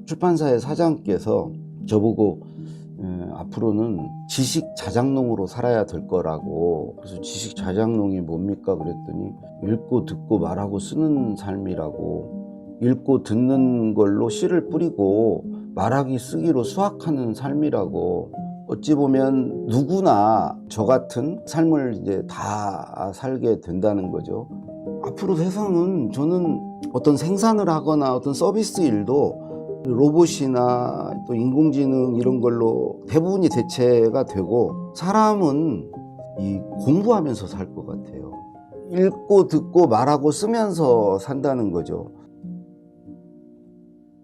출판사의 사장께서 저보고 앞으로는 지식 자장농으로 살아야 될 거라고. 그래서 지식 자장농이 뭡니까 그랬더니 읽고 듣고 말하고 쓰는 삶이라고. 읽고 듣는 걸로 씨를 뿌리고 말하기 쓰기로 수확하는 삶이라고. 어찌 보면 누구나 저 같은 삶을 이제 다 살게 된다는 거죠. 앞으로 세상은 저는 어떤 생산을 하거나 어떤 서비스 일도 로봇이나 또 인공지능 이런 걸로 대부분이 대체가 되고, 사람은 이 공부하면서 살 것 같아요. 읽고 듣고 말하고 쓰면서 산다는 거죠.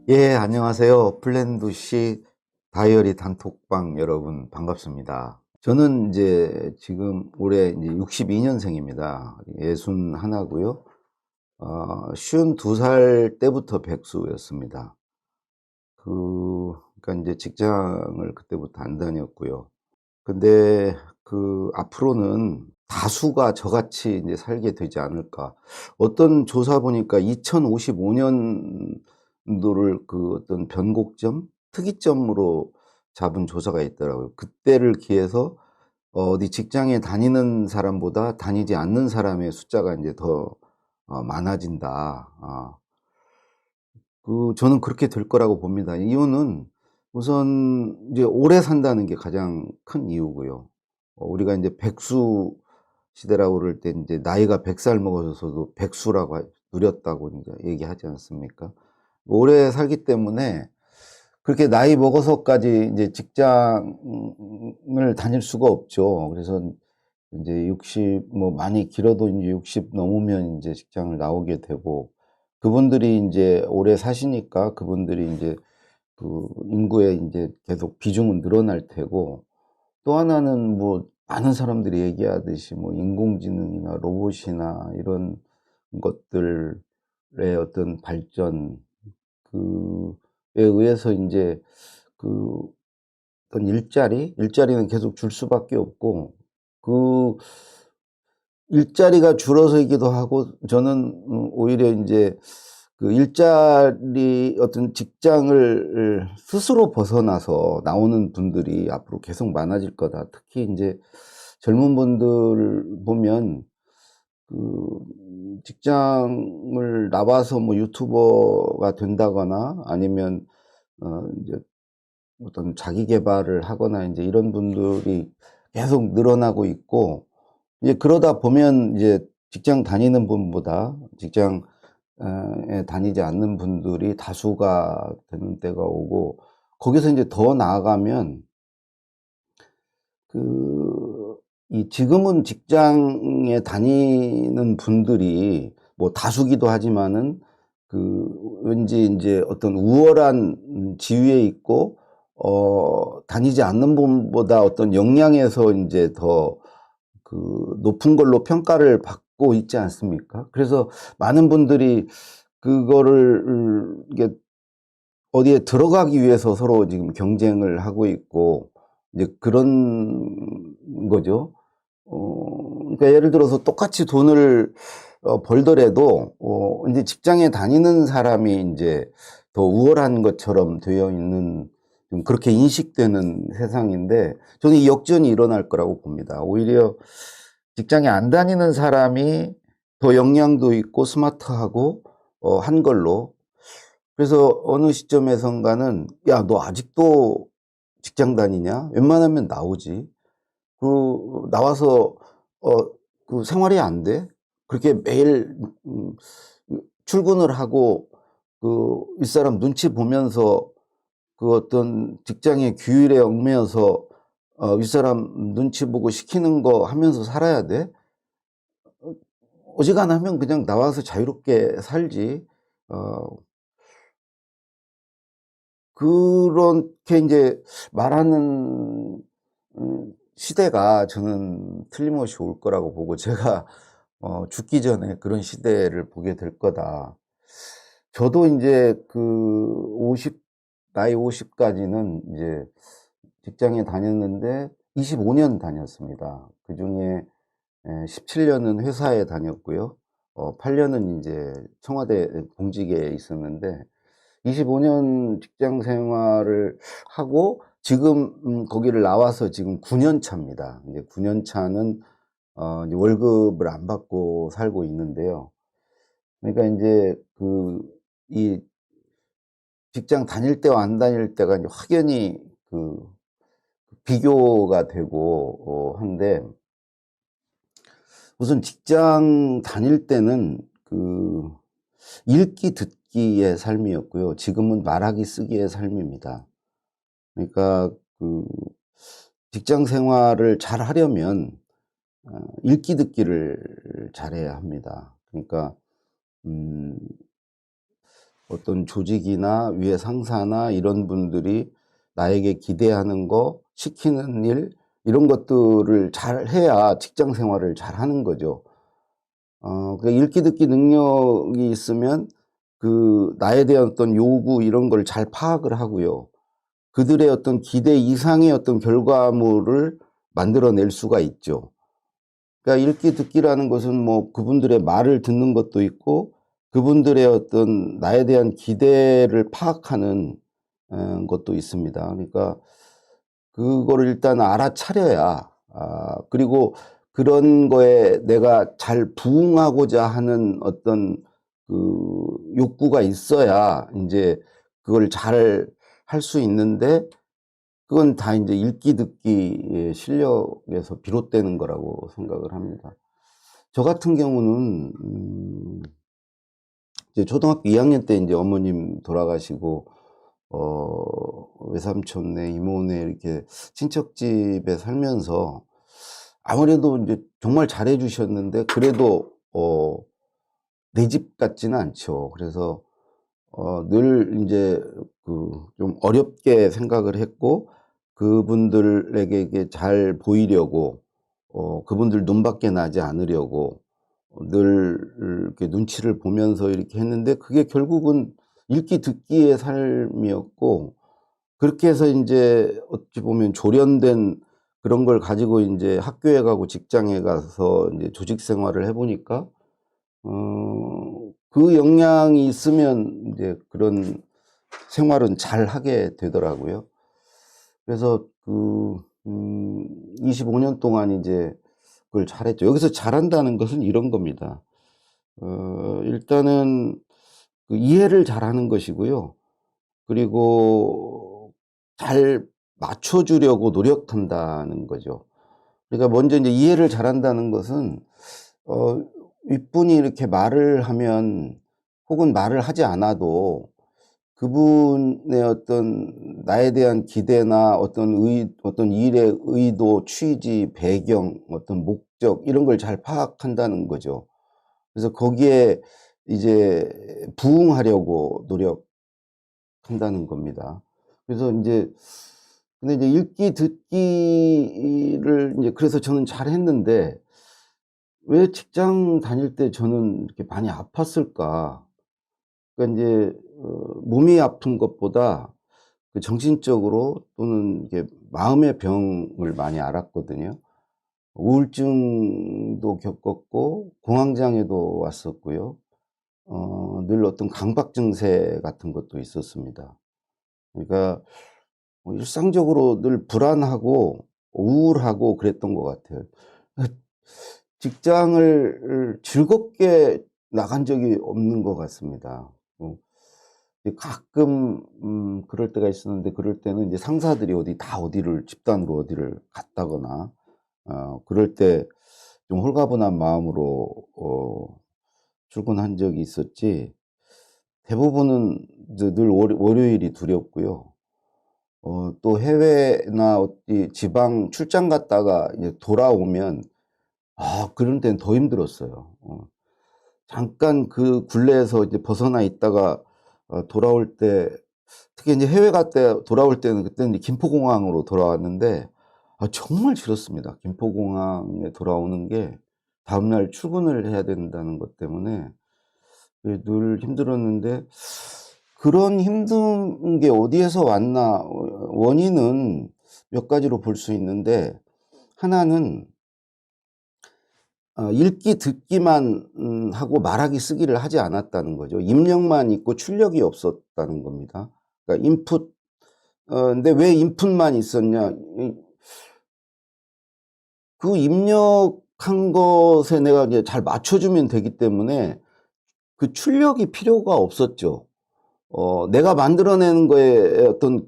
예, 안녕하세요. 플랜도시 다이어리 단톡방 여러분 반갑습니다. 저는 이제 지금 올해 이제 62년생입니다. 61고요. 52살 때부터 백수였습니다. 그러니까 이제 직장을 그때부터 안 다녔고요. 근데 앞으로는 다수가 저같이 이제 살게 되지 않을까. 어떤 조사 보니까 2055년도를 어떤 변곡점, 특이점으로 잡은 조사가 있더라고요. 그때를 기해서 어디 직장에 다니는 사람보다 다니지 않는 사람의 숫자가 이제 더 많아진다. 저는 그렇게 될 거라고 봅니다. 이유는 우선 이제 오래 산다는 게 가장 큰 이유고요. 우리가 이제 백수 시대라고 그럴 때 이제 나이가 100살 먹어서도 백수라고 누렸다고 이제 얘기하지 않습니까? 오래 살기 때문에 그렇게 나이 먹어서까지 이제 직장을 다닐 수가 없죠. 그래서 이제 60, 많이 길어도 이제 60 넘으면 이제 직장을 나오게 되고, 그분들이 이제 오래 사시니까 그분들이 이제 인구의 이제 계속 비중은 늘어날 테고, 또 하나는 많은 사람들이 얘기하듯이 인공지능이나 로봇이나 이런 것들의 어떤 발전, 그에 의해서 이제 어떤 일자리는 계속 줄 수밖에 없고, 그 일자리가 줄어서기도 하고, 저는 오히려 이제 일자리 어떤 직장을 스스로 벗어나서 나오는 분들이 앞으로 계속 많아질 거다. 특히 이제 젊은 분들 보면 직장을 나와서 유튜버가 된다거나 아니면 이제 어떤 자기 개발을 하거나 이제 이런 분들이 계속 늘어나고 있고, 이제 그러다 보면 이제 직장 다니는 분보다 직장에 다니지 않는 분들이 다수가 되는 때가 오고, 거기서 이제 더 나아가면 지금은 직장에 다니는 분들이 다수기도 하지만은 왠지 이제 어떤 우월한 지위에 있고 다니지 않는 분보다 어떤 역량에서 이제 더 높은 걸로 평가를 받고 있지 않습니까? 그래서 많은 분들이 그거를 이게 어디에 들어가기 위해서 서로 지금 경쟁을 하고 있고, 이제 그런 거죠. 그러니까 예를 들어서 똑같이 돈을 벌더라도 이제 직장에 다니는 사람이 이제 더 우월한 것처럼 되어 있는, 좀 그렇게 인식되는 세상인데, 저는 이 역전이 일어날 거라고 봅니다. 오히려 직장에 안 다니는 사람이 더 역량도 있고 스마트하고 한 걸로. 그래서 어느 시점에선가는 야, 너 아직도 직장 다니냐? 웬만하면 나오지. 나와서 생활이 안 돼? 그렇게 매일 출근을 하고 윗사람 눈치 보면서 어떤 직장의 규율에 얽매여서 윗사람 눈치 보고 시키는 거 하면서 살아야 돼? 어지간하면 그냥 나와서 자유롭게 살지. 그렇게 이제 말하는 시대가 저는 틀림없이 올 거라고 보고, 제가 죽기 전에 그런 시대를 보게 될 거다. 저도 이제 나이 50까지는 이제 직장에 다녔는데 25년 다녔습니다. 그중에 17년은 회사에 다녔고요. 8년은 이제 청와대 공직에 있었는데, 25년 직장 생활을 하고 지금 거기를 나와서 지금 9년 차입니다. 이제 9년 차는 이제 월급을 안 받고 살고 있는데요. 그러니까 인제 이 직장 다닐 때와 안 다닐 때가 이제 확연히 그 비교가 되고 한데, 우선 직장 다닐 때는 읽기 듣기의 삶이었고요. 지금은 말하기 쓰기의 삶입니다. 그러니까 직장 생활을 잘 하려면 읽기 듣기를 잘해야 합니다. 그러니까 음 어떤 조직이나 위에 상사나 이런 분들이 나에게 기대하는 거, 시키는 일, 이런 것들을 잘 해야 직장 생활을 잘 하는 거죠. 그 읽기 듣기 능력이 있으면 나에 대한 어떤 요구 이런 걸 잘 파악을 하고요. 그들의 어떤 기대 이상의 어떤 결과물을 만들어낼 수가 있죠. 그러니까 읽기 듣기라는 것은 뭐 그분들의 말을 듣는 것도 있고, 그분들의 어떤 나에 대한 기대를 파악하는 것도 있습니다. 그러니까 그거를 일단 알아차려야, 그리고 그런 거에 내가 잘 부응하고자 하는 어떤 욕구가 있어야 인제 그걸 잘 할 수 있는데, 그건 다 인제 읽기 듣기의 실력에서 비롯되는 거라고 생각을 합니다. 저 같은 경우는 이제 초등학교 2학년 때 인제 어머님 돌아가시고 외삼촌네, 이모네 이렇게 친척집에 살면서 아무래도 인제 정말 잘해 주셨는데, 그래도 내 집 같지는 않죠. 그래서 늘 인제 좀 어렵게 생각을 했고, 그분들에게 이게 잘 보이려고, 그분들 눈밖에 나지 않으려고 늘 이렇게 눈치를 보면서 이렇게 했는데, 그게 결국은 읽기 듣기의 삶이었고, 그렇게 해서 인제 어찌 보면 조련된 그런 걸 가지고 인제 학교에 가고 직장에 가서 인제 조직 생활을 해 보니까 그 역량이 있으면 인제 그런 생활은 잘하게 되더라고요. 그래서 25년 동안 이제 그걸 잘했죠. 여기서 잘한다는 것은 이런 겁니다. 일단은 이해를 잘하는 것이고요. 그리고 잘 맞춰 주려고 노력한다는 거죠. 그러니까 먼저 인제 이해를 잘한다는 것은 어 윗분이 이렇게 말을 하면, 혹은 말을 하지 않아도 그분의 어떤 나에 대한 기대나 어떤 일의 의도, 취지, 배경, 어떤 목적, 이런 걸 잘 파악한다는 거죠. 그래서 거기에 이제 부응하려고 노력한다는 겁니다. 그래서 인제 근데 이제 읽기 듣기를 인제 그래서 저는 잘했는데, 왜 직장 다닐 때 저는 이렇게 많이 아팠을까? 그러니까 인제 몸이 아픈 것보다 정신적으로, 또는 이게 마음의 병을 많이 앓았거든요. 우울증도 겪었고 공황장애도 왔었고요. 늘 어떤 강박 증세 같은 것도 있었습니다. 그러니까 일상적으로 늘 불안하고 우울하고 그랬던 것 같아요. 직장을 즐겁게 나간 적이 없는 것 같습니다. 가끔 그럴 때가 있었는데, 그럴 때는 이제 상사들이 어디를 집단으로 어디를 갔다거나 그럴 때 좀 홀가분한 마음으로 출근한 적이 있었지, 대부분은 이제 늘 월요일이 두렵고요. 또 해외나 어디 지방 출장 갔다가 이제 돌아오면, 그런 때는 더 힘들었어요. 잠깐 그 굴레에서 이제 벗어나 있다가 돌아올 때, 특히 인제 해외 갈 때 돌아올 때는, 그때는 이제 김포공항으로 돌아왔는데 정말 싫었습니다. 김포공항에 돌아오는 게 다음날 출근을 해야 된다는 것 때문에 늘 힘들었는데, 그런 힘든 게 어디에서 왔나, 원인은 몇 가지로 볼 수 있는데, 하나는 읽기 듣기만 하고 말하기 쓰기를 하지 않았다는 거죠. 입력만 있고 출력이 없었다는 겁니다. 그러니까 인풋 근데 왜 인풋만 있었냐? 그 입력한 것에 내가 이제 잘 맞춰주면 되기 때문에 그 출력이 필요가 없었죠. 내가 만들어내는 거에 어떤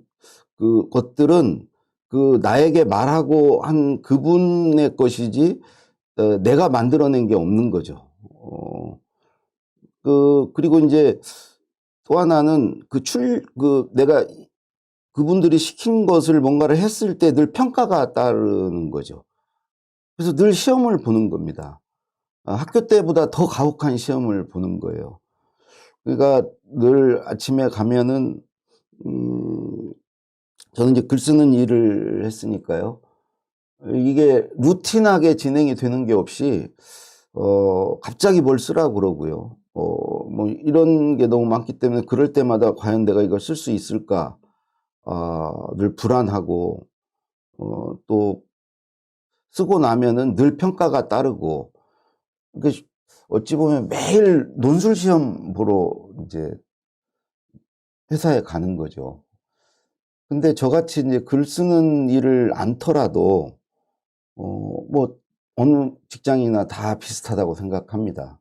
그 것들은 그 나에게 말하고 한 그분의 것이지 내가 만들어낸 게 없는 거죠. 그리고 이제 또 하나는 내가 그분들이 시킨 것을 뭔가를 했을 때 늘 평가가 따르는 거죠. 그래서 늘 시험을 보는 겁니다. 학교 때보다 더 가혹한 시험을 보는 거예요. 그러니까 늘 아침에 가면은 저는 이제 글 쓰는 일을 했으니까요. 이게 루틴하게 진행이 되는 게 없이 갑자기 뭘 쓰라고 그러고요. 뭐 이런 게 너무 많기 때문에 그럴 때마다 '과연 내가 이걸 쓸 수 있을까?' 늘 불안하고 또 쓰고 나면은 늘 평가가 따르고 그러니까 어찌 보면 매일 논술 시험 보러 이제 회사에 가는 거죠. 근데 저같이 이제 글 쓰는 일을 않더라도 뭐 어느 직장이나 다 비슷하다고 생각합니다.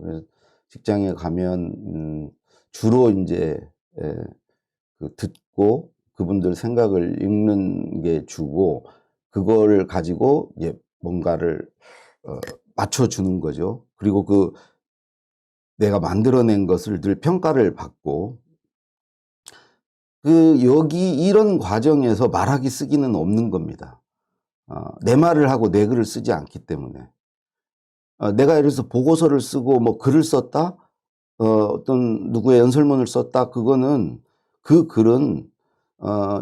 그래서 직장에 가면 주로 인제 예 듣고 그분들 생각을 읽는 게 주고 그거를 가지고 이제 뭔가를 어 맞춰 주는 거죠. 그리고 내가 만들어낸 것을 늘 평가를 받고 여기 이런 과정에서 말하기 쓰기는 없는 겁니다. 내 말을 하고 내 글을 쓰지 않기 때문에. 내가 예를 들어서 보고서를 쓰고 뭐 글을 썼다? 어떤 누구의 연설문을 썼다? 그거는 그 글은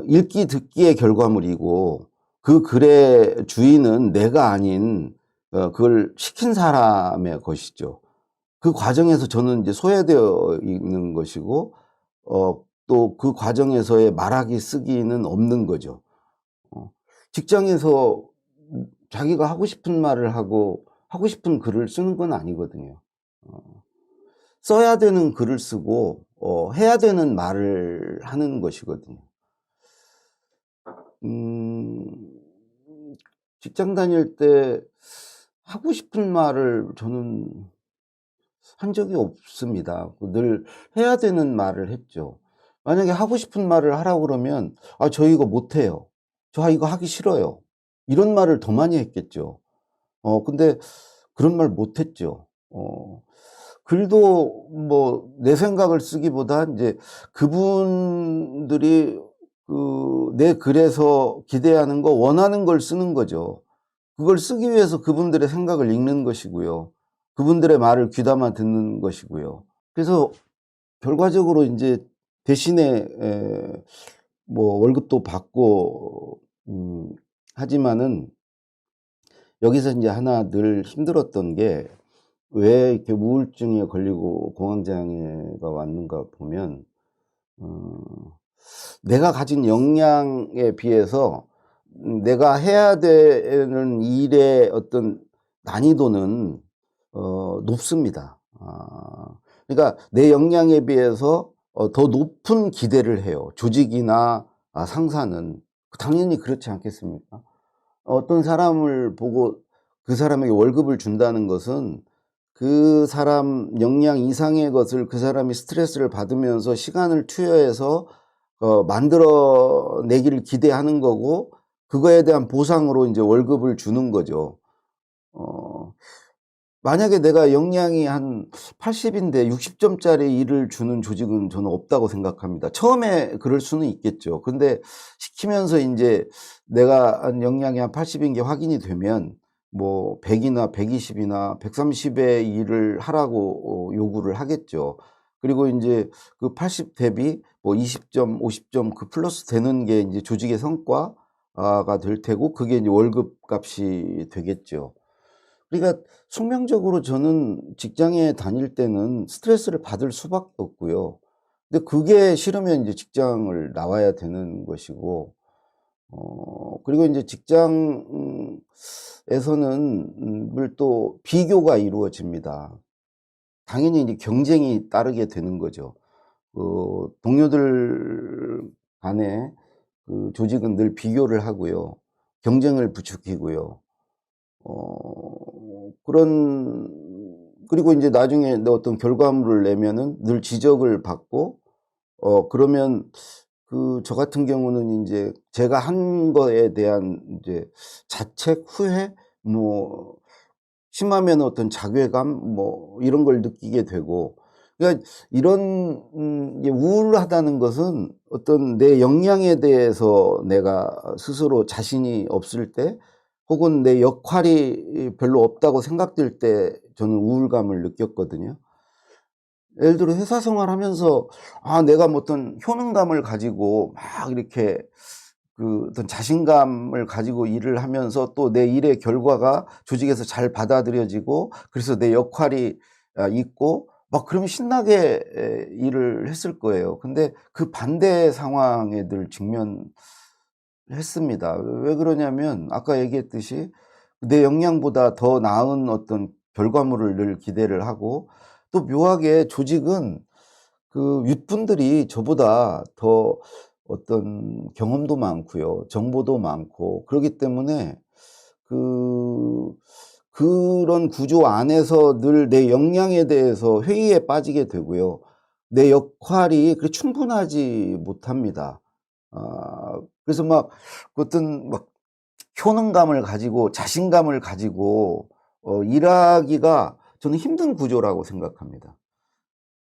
읽기 듣기의 결과물이고 그 글의 주인은 내가 아닌 그걸 시킨 사람의 것이죠. 그 과정에서 저는 이제 소외되어 있는 것이고 또 그 과정에서의 말하기 쓰기는 없는 거죠. 직장에서 자기가 하고 싶은 말을 하고 하고 싶은 글을 쓰는 건 아니거든요. 써야 되는 글을 쓰고 해야 되는 말을 하는 것이거든요. 음 직장 다닐 때 하고 싶은 말을 저는 한 적이 없습니다. 늘 해야 되는 말을 했죠. 만약에 하고 싶은 말을 하라고 그러면 "아 저 이거 못 해요. 저 이거 하기 싫어요." 이런 말을 더 많이 했겠죠. 근데 그런 말 못 했죠. 글도 뭐 내 생각을 쓰기보다 인제 그분들이 내 글에서 기대하는 거 원하는 걸 쓰는 거죠. 그걸 쓰기 위해서 그분들의 생각을 읽는 것이고요. 그분들의 말을 귀담아 듣는 것이고요. 그래서 결과적으로 인제 대신에 뭐 월급도 받고 하지만은 여기서 인제 하나 늘 힘들었던 게 왜 이렇게 우울증에 걸리고 공황장애가 왔는가 보면 어 내가 가진 역량에 비해서 내가 해야 되는 일의 어떤 난이도는 높습니다. 그러니까 내 역량에 비해서 더 높은 기대를 해요. 조직이나 상사는. 당연히 그렇지 않겠습니까? 어떤 사람을 보고 그 사람에게 월급을 준다는 것은 그 사람 역량 이상의 것을 그 사람이 스트레스를 받으면서 시간을 투여해서 만들어 내기를 기대하는 거고 그거에 대한 보상으로 인제 월급을 주는 거죠. 어 만약에 내가 역량이 한 80 인데 60 점짜리 일을 주는 조직은 저는 없다고 생각합니다. 처음에 그럴 수는 있겠죠. 근데 시키면서 인제 내가 한 역량이 한 80인 게 확인이 되면 뭐 100 이나 120 이나 130의 일을 하라고 요구를 하겠죠. 그리고 인제 그 80 대비 뭐 20 점, 50점 그 플러스 되는 게 인제 조직의 성과가 될 테고 그게 인제 월급값이 되겠죠. 그러니까 숙명적으로 저는 직장에 다닐 때는 스트레스를 받을 수밖에 없고요. 근데 그게 싫으면 이제 직장을 나와야 되는 것이고 그리고 인제 직장에서는 늘 또 비교가 이루어집니다. 당연히 이제 경쟁이 따르게 되는 거죠. 동료들 간에 조직은 늘 비교를 하고요. 경쟁을 부추기고요. 그리고 인제 나중에 내 어떤 결과물을 내면은 늘 지적을 받고 그러면 저 같은 경우는 인제 제가 한 거에 대한 인제 자책, 후회, 뭐 심하면 어떤 자괴감 뭐 이런 걸 느끼게 되고, 그러니까 이런 이게 우울하다는 것은 어떤 내 역량에 대해서 내가 스스로 자신이 없을 때, 혹은 내 역할이 별로 없다고 생각될 때 저는 우울감을 느꼈거든요. 예를 들어 회사 생활하면서 내가 뭐 어떤 효능감을 가지고 막 이렇게 어떤 자신감을 가지고 일을 하면서 또 내 일의 결과가 조직에서 잘 받아들여지고, 그래서 내 역할이 있고 막 그러면 신나게 일을 했을 거예요. 근데 그 반대 상황에 늘 직면했습니다. 왜 그러냐면 아까 얘기했듯이 내 역량보다 더 나은 어떤 결과물을 늘 기대를 하고, 또 묘하게 조직은 윗분들이 저보다 더 어떤 경험도 많고요. 정보도 많고 그러기 때문에 그 그런 구조 안에서 늘 내 역량에 대해서 회의에 빠지게 되고요. 내 역할이 충분하지 못합니다. 그래서 막 어떤 막 효능감을 가지고 자신감을 가지고 일하기가 저는 힘든 구조라고 생각합니다.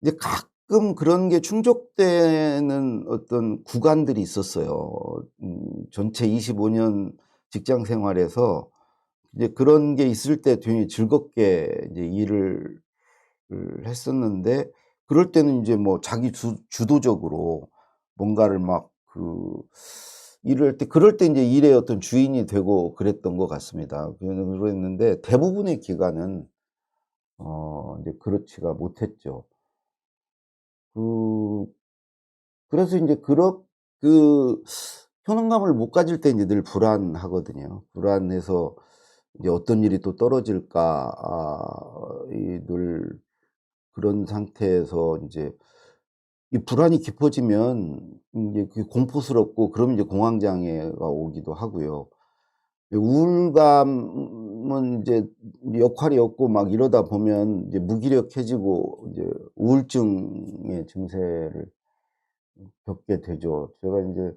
이제 가끔 그런 게 충족되는 어떤 구간들이 있었어요. 전체 25년 직장 생활에서 이제 그런 게 있을 때 굉장히 즐겁게 이제 일을 했었는데, 그럴 때는 인제 뭐 자기 주도적으로 뭔가를 막 일을 할 때, 그럴 때 인제 일의 어떤 주인이 되고 그랬던 것 같습니다. 그랬는데 대부분의 기간은 인제 그렇지가 못했죠. 그 그래서 인제 그 효능감을 못 가질 때 인제 늘 불안하거든요. 불안해서 이제 '어떤 일이 또 떨어질까.' 이 늘 그런 상태에서 인제 이 불안이 깊어지면 인제 그게 공포스럽고, 그러면 이제 공황 장애가 오기도 하고요. 우울감은 인제 역할이 없고 막 이러다 보면 이제 무기력해지고 이제 우울증의 증세를 겪게 되죠. 제가 인제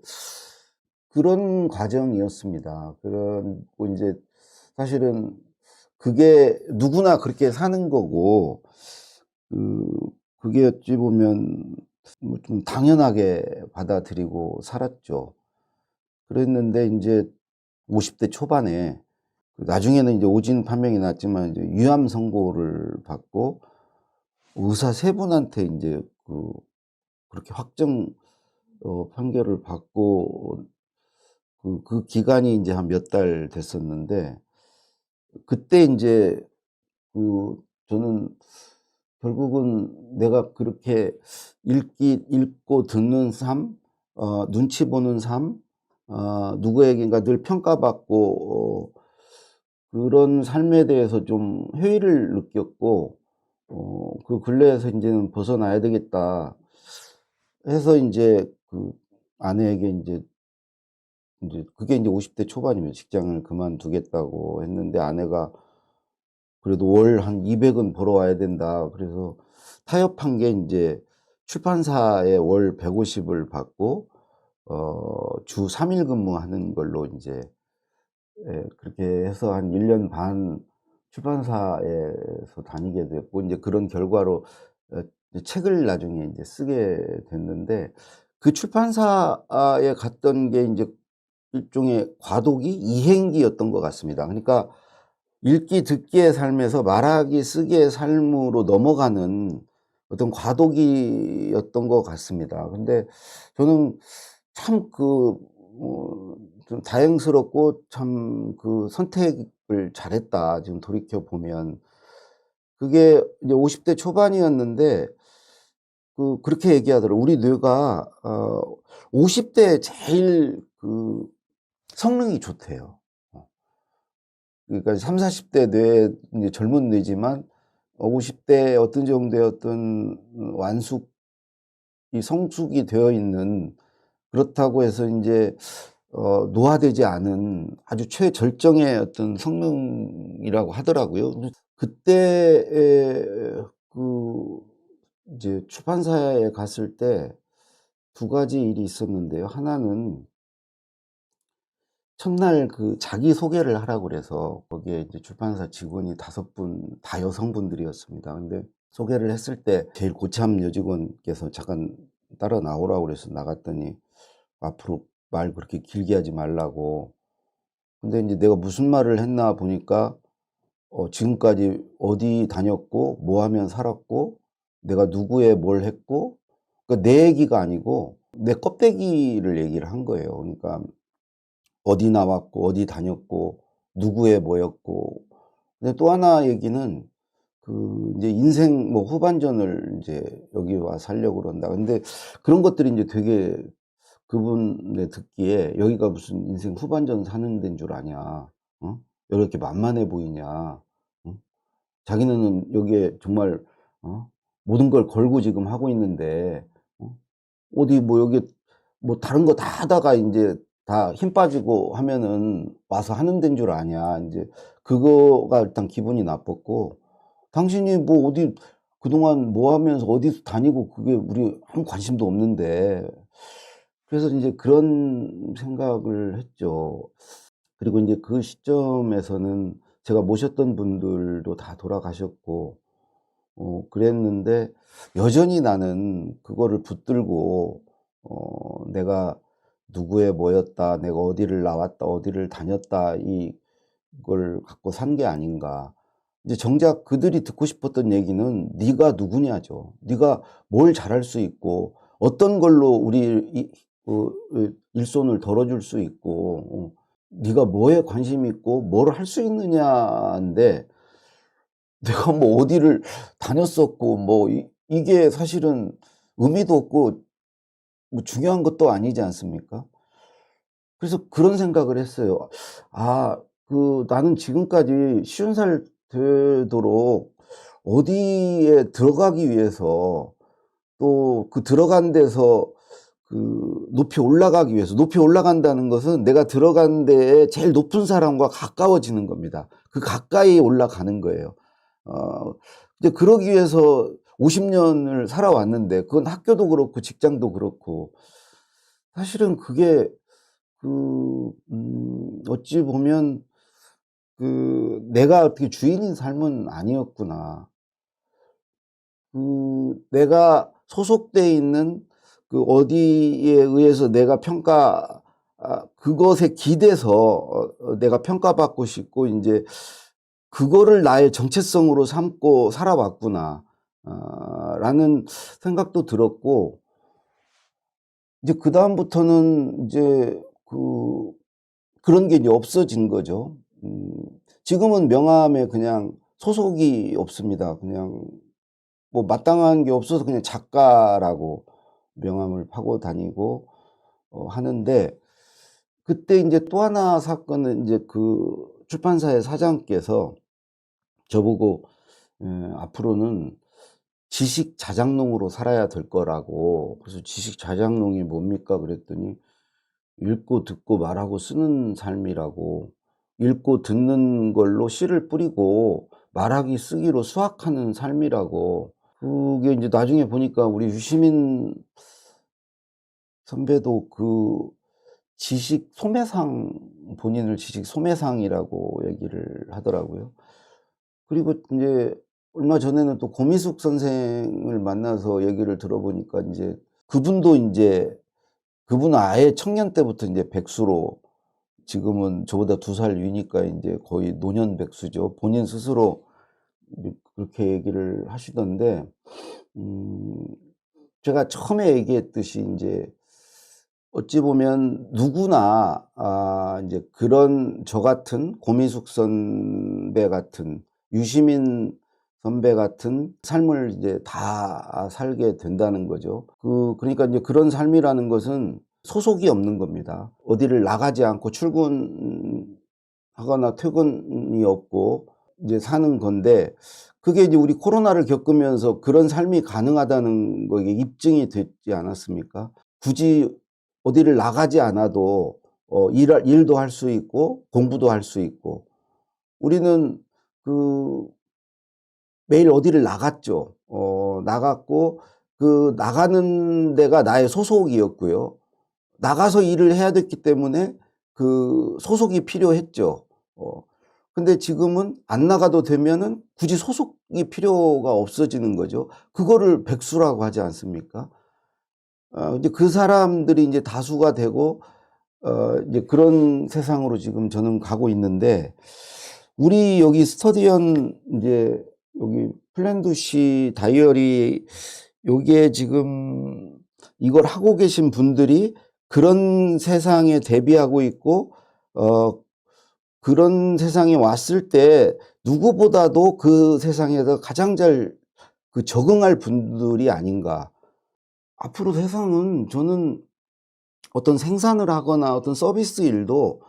그런 과정이었습니다. 그리고 인제 사실은 그게 누구나 그렇게 사는 거고, 그 그게 어찌 보면 뭐 좀 당연하게 받아들이고 살았죠. 그랬는데 인제 50대 초반에 나중에는 이제 오진 판명이 났지만 이제 위암 선고를 받고, 의사 세 분한테 인제 그렇게 확정 판결을 받고, 그 기간이 인제 한 몇 달 됐었는데, 그때 인제 저는 결국은 내가 그렇게 읽고 듣는 삶, 눈치 보는 삶, 누구에겐가 늘 평가받고 그런 삶에 대해서 좀 회의를 느꼈고, 그 굴레에서 인제는 '벗어나야 되겠다.' 해서 인제 아내에게 인제 그게 인제 50대 초반이면 직장을 그만두겠다고 했는데, 아내가 그래도 월 한 200은 벌어와야 된다. 그래서 타협한 게 인제 출판사에 월 150을 받고 주 3일 근무하는 걸로 인제, 그렇게 해서 한 1년 반 출판사에서 다니게 됐고, 인제 그런 결과로 이제 책을 나중에 인제 쓰게 됐는데, 그 출판사에 갔던 게 인제 일종의 과도기, 이행기였던 것 같습니다. 그러니까 읽기 듣기의 삶에서 말하기 쓰기의 삶으로 넘어가는 어떤 과도기였던 것 같습니다. 근데 저는 참 좀 다행스럽고 참 '선택을 잘했다.' 지금 돌이켜 보면. 그게 이제 50대 초반이었는데 그렇게 얘기하더라고요. "우리 뇌가 50 대에 제일 성능이 좋대요. 그러니까 30, 40대 뇌, 이제 젊은 뇌지만 50대 어떤 정도의 어떤 성숙이 되어 있는, 그렇다고 해서 인제 노화되지 않은 아주 최절정의 어떤 성능이라고 하더라고요. 그때에 그 이제 출판사에 갔을 때 두 가지 일이 있었는데요. 하나는 첫날 그 자기소개를 하라고 그래서 거기에 이제 출판사 직원이 5분 다 여성분들이었습니다. 근데 소개를 했을 때 제일 고참 여직원께서 잠깐 따라 나오라고 그래서 나갔더니 앞으로 말 그렇게 길게 하지 말라고. 근데 인제 내가 무슨 말을 했나 보니까 지금까지 어디 다녔고 뭐 하면 살았고 내가 누구에 뭘 했고, 그러니까 내 얘기가 아니고 내 껍데기를 얘기를 한 거예요. 그러니까 어디 나왔고 어디 다녔고 누구의 뭐였고. 근데 또 하나 얘기는 그 인제 인생 뭐 후반전을 인제 여기 와 살려고 그런다. 근데 그런 것들이 인제 되게 그분의 듣기에 "여기가 무슨 인생 후반전 사는 데인 줄 아냐. 어? 왜 이렇게 만만해 보이냐. 어? 자기네는 여기에 정말 어? 모든 걸 걸고 지금 하고 있는데 어? 어디 뭐 여기 뭐 다른 거 다 하다가 인제 다 힘 빠지고 하면은 와서 하는 데인 줄 아냐." 인제 그거가 일단 기분이 나빴고, "당신이 뭐 어디 그동안 뭐 하면서 어디 다니고 그게 우리 아무 관심도 없는데." 그래서 인제 그런 생각을 했죠. 그리고 인제 그 시점에서는 제가 모셨던 분들도 다 돌아가셨고 그랬는데 여전히 나는 그거를 붙들고 내가 누구의 뭐였다, 내가 어디를 나왔다, 어디를 다녔다, 이걸 갖고 산 게 아닌가. 이제 정작 그들이 듣고 싶었던 얘기는 "네가 누구냐."죠. "네가 뭘 잘할 수 있고 어떤 걸로 우리 일손을 덜어줄 수 있고 네가 뭐에 관심이 있고 뭘 할 수 있느냐."인데, 내가 뭐 어디를 다녔었고 뭐 이게 사실은 의미도 없고 뭐 중요한 것도 아니지 않습니까? 그래서 그런 생각을 했어요. 아, 나는 지금까지 50살 되도록 어디에 들어가기 위해서, 또 그 들어간 데서 높이 올라가기 위해서, 높이 올라간다는 것은 내가 들어간 데에 제일 높은 사람과 가까워지는 겁니다. 그 가까이 올라가는 거예요. 어 이제 그러기 위해서 50 년을 살아왔는데, 그건 학교도 그렇고 직장도 그렇고 사실은 그게 어찌 보면 '내가 어떻게 주인인 삶은 아니었구나.' 내가 소속돼 있는 어디에 의해서 내가 그것에 기대서 내가 평가받고 싶고 인제 그거를 나의 정체성으로 삼고 살아왔구나 라는 생각도 들었고, 이제 그다음부터는 이제 그런 게 이제 없어진 거죠. 지금은 명함에 그냥 소속이 없습니다. 그냥 뭐 마땅한 게 없어서 그냥 작가라고 명함을 파고 다니고 하는데, 그때 인제 또 하나 사건은 인제 출판사의 사장께서 저보고 앞으로는 지식 자장농으로 살아야 될 거라고. 그래서 "지식 자장농이 뭡니까?" 그랬더니 읽고 듣고 말하고 쓰는 삶이라고. 읽고 듣는 걸로 씨를 뿌리고 말하기 쓰기로 수확하는 삶이라고. 그게 인제 나중에 보니까 우리 유시민 선배도 지식 소매상, 본인을 지식 소매상이라고 얘기를 하더라고요. 그리고 인제 얼마 전에는 또 고미숙 선생을 만나서 얘기를 들어보니까 인제 그분도 인제 그분은 아예 청년 때부터 인제 백수로, 지금은 저보다 2살 위니까 인제 거의 노년 백수죠. 본인 스스로 이제 그렇게 얘기를 하시던데, 음 제가 처음에 얘기했듯이 인제 어찌 보면 누구나 인제 그런 저 같은 고미숙 선배 같은, 유시민 선배 같은 삶을 이제 다 살게 된다는 거죠. 그러니까 인제 그런 삶이라는 것은 소속이 없는 겁니다. 어디를 나가지 않고 출근하거나 퇴근이 없고 이제 사는 건데, 그게 이제 우리 코로나를 겪으면서 그런 삶이 가능하다는 거에 입증이 됐지 않았습니까? 굳이 어디를 나가지 않아도 일도 할 수 있고 공부도 할 수 있고. 우리는 그 매일 어디를 나갔죠. 나갔고 그 나가는 데가 나의 소속이었고요. 나가서 일을 해야 됐기 때문에 그 소속이 필요했죠. 근데 지금은 안 나가도 되면은 굳이 소속이 필요가 없어지는 거죠. 그거를 백수라고 하지 않습니까? 이제 그 사람들이 이제 다수가 되고 이제 그런 세상으로 지금 저는 가고 있는데, 우리 여기 스터디언 이제 여기 플랜도시 다이어리 요게 지금 이걸 하고 계신 분들이 그런 세상에 대비하고 있고 그런 세상에 왔을 때 누구보다도 그 세상에서 가장 잘 그 적응할 분들이 아닌가. 앞으로 세상은 저는 어떤 생산을 하거나 어떤 서비스 일도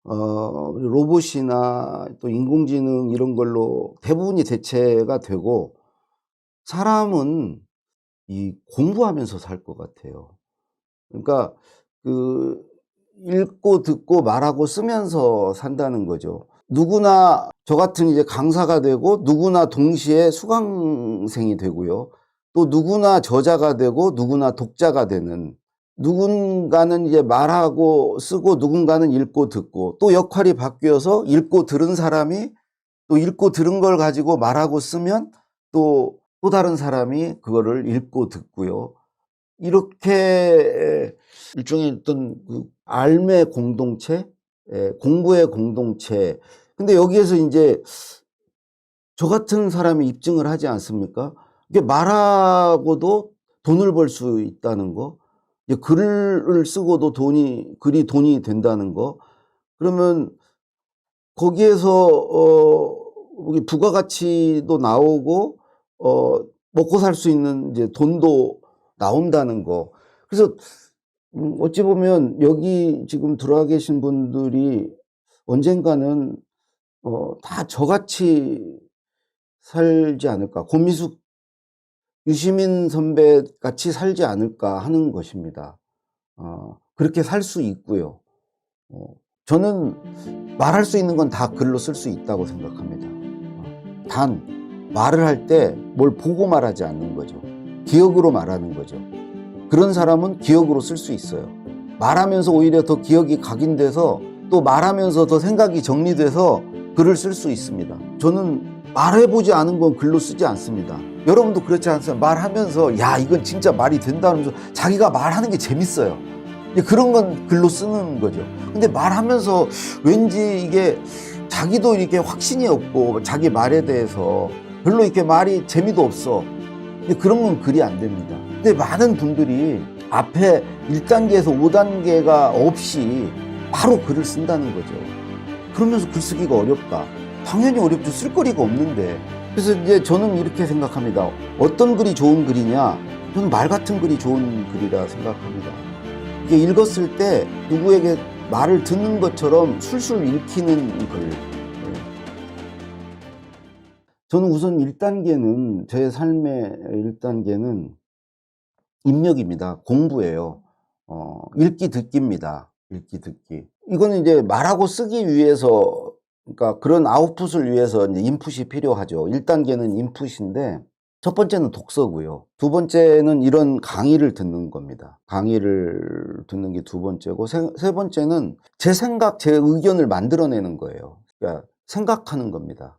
로봇이나 또 인공지능 이런 걸로 대부분이 대체가 되고, 사람은 이 공부하면서 살 것 같아요. 그러니까 그 읽고 듣고 말하고 쓰면서 산다는 거죠. 누구나 저 같은 이제 강사가 되고 누구나 동시에 수강생이 되고요. 또 누구나 저자가 되고 누구나 독자가 되는, 누군가는 이제 말하고 쓰고 누군가는 읽고 듣고, 또 역할이 바뀌어서 읽고 들은 사람이 또 읽고 들은 걸 가지고 말하고 쓰면 또 다른 사람이 그거를 읽고 듣고요. 이렇게 일종의 어떤 그 삶의 공동체, 공부의 공동체. 근데 여기에서 이제 저 같은 사람이 입증을 하지 않습니까? 이게 말하고도 돈을 벌 수 있다는 거, 이제 글을 쓰고도 글이 돈이 된다는 거. 그러면 거기에서 부가가치도 나오고 먹고 살 수 있는 이제 돈도 나온다는 거. 그래서 어찌 보면 여기 지금 들어와 계신 분들이 언젠가는 다 저같이 살지 않을까, 권미숙, 유시민 선배 같이 살지 않을까 하는 것입니다. 그렇게 살 수 있고요. 저는 말할 수 있는 건 다 글로 쓸 수 있다고 생각합니다. 단 말을 할 때 뭘 보고 말하지 않는 거죠. 기억으로 말하는 거죠. 그런 사람은 기억으로 쓸 수 있어요. 말하면서 오히려 더 기억이 각인돼서 또 말하면서 더 생각이 정리돼서 글을 쓸 수 있습니다. 저는 말해보지 않은 건 글로 쓰지 않습니다. 여러분도 그렇지 않습니까? 말하면서 야 이건 진짜 말이 된다면서 자기가 말하는 게 재밌어요. 그런 건 글로 쓰는 거죠. 근데 말하면서 왠지 이게 자기도 이렇게 확신이 없고 자기 말에 대해서 별로 이렇게 말이 재미도 없어. 그런 건 글이 안 됩니다. 근데 많은 분들이 앞에 1단계에서 5단계가 없이 바로 글을 쓴다는 거죠. 그러면서 글쓰기가 어렵다. 당연히 어렵죠. 쓸 거리가 없는데. 그래서 이제 저는 이렇게 생각합니다. 어떤 글이 좋은 글이냐? 저는 말 같은 글이 좋은 글이라 생각합니다. 이게 읽었을 때 누구에게 말을 듣는 것처럼 술술 읽히는 글. 저는 우선 1단계는, 제 삶의 1단계는 입력입니다. 공부예요. 읽기 듣기입니다. 읽기 듣기. 이거는 이제 말하고 쓰기 위해서, 그러니까 그런 아웃풋을 위해서 이제 인풋이 필요하죠. 1단계는 인풋인데, 첫 번째는 독서고요. 두 번째는 이런 강의를 듣는 겁니다. 강의를 듣는 게 두 번째고, 세 번째는 제 생각, 제 의견을 만들어내는 거예요. 그러니까 생각하는 겁니다.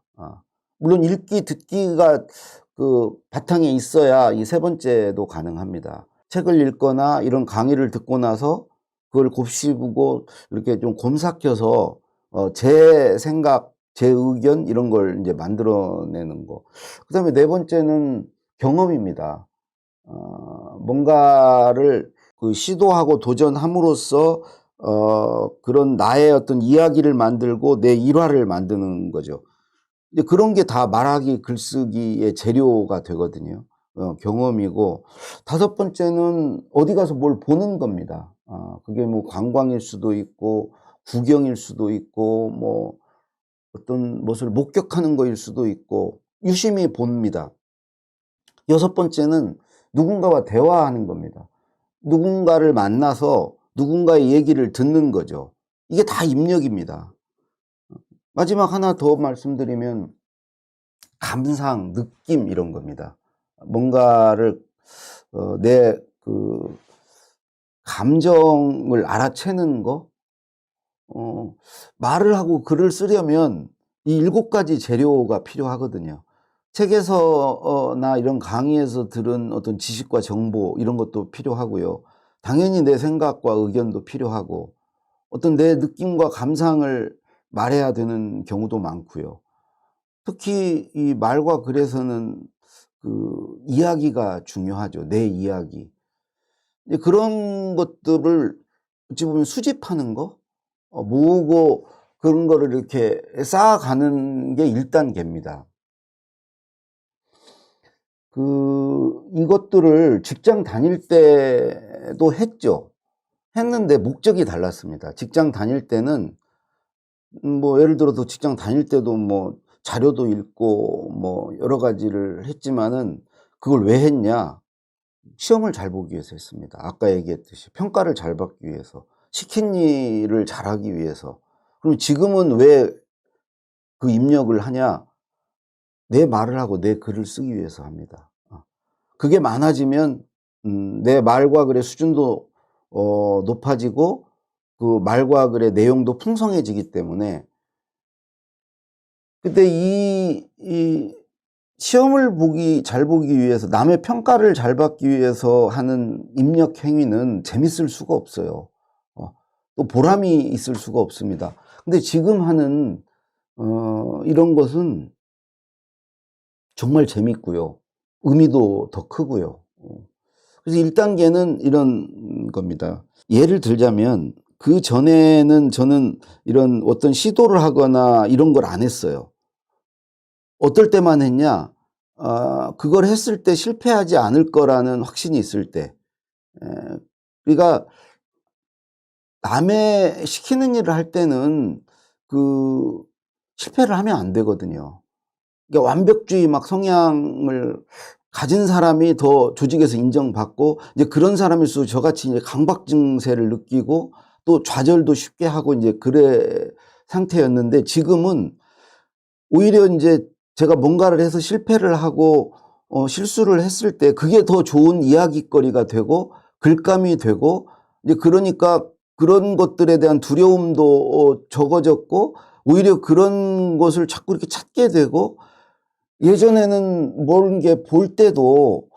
물론 읽기 듣기가 그 바탕에 있어야 이 세 번째도 가능합니다. 책을 읽거나 이런 강의를 듣고 나서 그걸 곱씹고 이렇게 좀 곰삭혀서 제 생각, 제 의견 이런 걸 이제 만들어내는 거. 그다음에 네 번째는 경험입니다. 뭔가를 그 시도하고 도전함으로써 그런 나의 어떤 이야기를 만들고 내 일화를 만드는 거죠. 이제 그런 게 다 말하기, 글쓰기의 재료가 되거든요. 경험이고, 다섯 번째는 어디 가서 뭘 보는 겁니다. 그게 뭐 관광일 수도 있고 구경일 수도 있고 뭐 어떤 것을 목격하는 거일 수도 있고 유심히 봅니다. 여섯 번째는 누군가와 대화하는 겁니다. 누군가를 만나서 누군가의 얘기를 듣는 거죠. 이게 다 입력입니다. 마지막 하나 더 말씀드리면 감상, 느낌 이런 겁니다. 뭔가를 내 그 감정을 알아채는 거. 말을 하고 글을 쓰려면 이 7가지 재료가 필요하거든요. 책에서 나 이런 강의에서 들은 어떤 지식과 정보 이런 것도 필요하고요. 당연히 내 생각과 의견도 필요하고 어떤 내 느낌과 감상을 말해야 되는 경우도 많고요. 특히 이 말과 글에서는 그 이야기가 중요하죠. 내 이야기. 이제 그런 것들을 어찌 보면 수집하는 거, 모으고 그런 거를 이렇게 쌓아가는 게 1단계입니다. 이것들을 직장 다닐 때도 했죠. 했는데 목적이 달랐습니다. 직장 다닐 때는 뭐 예를 들어서 직장 다닐 때도 뭐 자료도 읽고 뭐 여러 가지를 했지만은 그걸 왜 했냐? 시험을 잘 보기 위해서 했습니다. 아까 얘기했듯이 평가를 잘 받기 위해서, 시킨 일을 잘하기 위해서. 그럼 지금은 왜 그 입력을 하냐? 내 말을 하고 내 글을 쓰기 위해서 합니다. 그게 많아지면 내 말과 글의 수준도 높아지고 그 말과 글의 내용도 풍성해지기 때문에 근데 이 시험을 잘 보기 위해서 남의 평가를 잘 받기 위해서 하는 입력 행위는 재밌을 수가 없어요. 또 보람이 있을 수가 없습니다. 근데 지금 하는 이런 것은 정말 재밌고요. 의미도 더 크고요. 그래서 1단계는 이런 겁니다. 예를 들자면 그전에는 저는 이런 어떤 시도를 하거나 이런 걸 안 했어요. 어떨 때만 했냐? 그걸 했을 때 실패하지 않을 거라는 확신이 있을 때. 그러니까 남의 시키는 일을 할 때는 실패를 하면 안 되거든요. 그러니까 완벽주의 막 성향을 가진 사람이 더 조직에서 인정받고 이제 그런 사람일수록 저같이 이제 강박 증세를 느끼고 또 좌절도 쉽게 하고 이제 그래 상태였는데 지금은 오히려 이제 제가 뭔가를 해서 실패를 하고 실수를 했을 때 그게 더 좋은 이야깃거리가 되고 글감이 되고 이제 그러니까 그런 것들에 대한 두려움도 적어졌고 오히려 그런 것을 자꾸 이렇게 찾게 되고 예전에는 모르는 게 볼 때도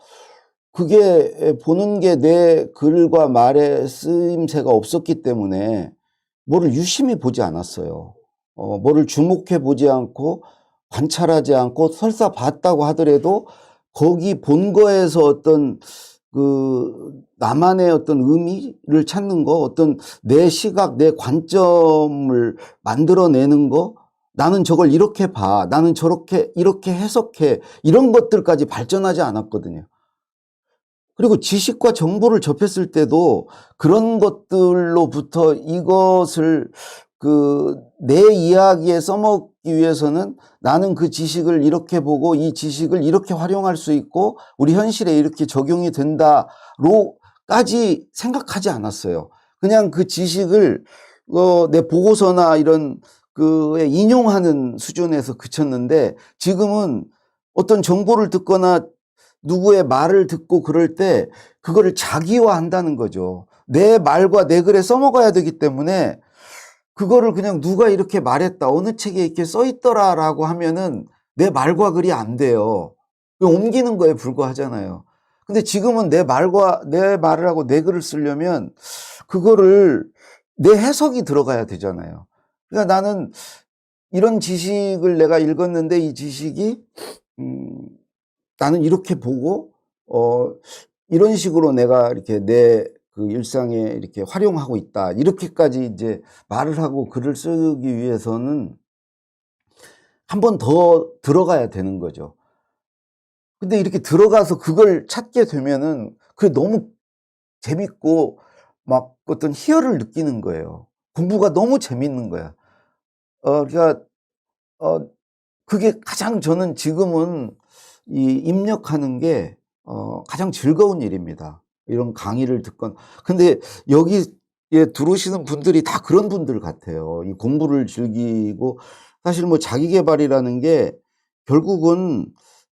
그게 보는 게 내 글과 말의 쓰임새가 없었기 때문에 뭐를 유심히 보지 않았어요. 뭐를 주목해 보지 않고 관찰하지 않고 설사 봤다고 하더라도 거기 본 거에서 어떤 나만의 어떤 의미를 찾는 거, 어떤 내 시각, 내 관점을 만들어내는 거, 나는 저걸 이렇게 봐, 나는 저렇게, 이렇게 해석해, 이런 것들까지 발전하지 않았거든요. 그리고 지식과 정보를 접했을 때도 그런 것들로부터 이것을 내 이야기에 써먹기 위해서는 나는 그 지식을 이렇게 보고 이 지식을 이렇게 활용할 수 있고 우리 현실에 이렇게 적용이 된다로까지 생각하지 않았어요. 그냥 그 지식을 내 보고서나 이런 그에 인용하는 수준에서 그쳤는데 지금은 어떤 정보를 듣거나 누구의 말을 듣고 그럴 때 그거를 자기화한다는 거죠. 내 말과 내 글에 써먹어야 되기 때문에 그거를 그냥 누가 이렇게 말했다, 어느 책에 이렇게 써있더라라고 하면은 내 말과 글이 안 돼요. 옮기는 거에 불과하잖아요. 근데 지금은 내 말을 하고 내 글을 쓰려면 그거를 내 해석이 들어가야 되잖아요. 그러니까 나는 이런 지식을 내가 읽었는데 이 지식이 나는 이렇게 보고 이런 식으로 내가 이렇게 내 그 일상에 이렇게 활용하고 있다. 이렇게까지 이제 말을 하고 글을 쓰기 위해서는 한 번 더 들어가야 되는 거죠. 근데 이렇게 들어가서 그걸 찾게 되면은 그게 너무 재밌고 막 어떤 희열을 느끼는 거예요. 공부가 너무 재밌는 거야. 그러니까 그게 가장 저는 지금은 이 입력하는 게 가장 즐거운 일입니다. 이런 강의를 듣거나. 근데 여기에 들어오시는 분들이 다 그런 분들 같아요. 이 공부를 즐기고 사실 뭐 자기 계발이라는 게 결국은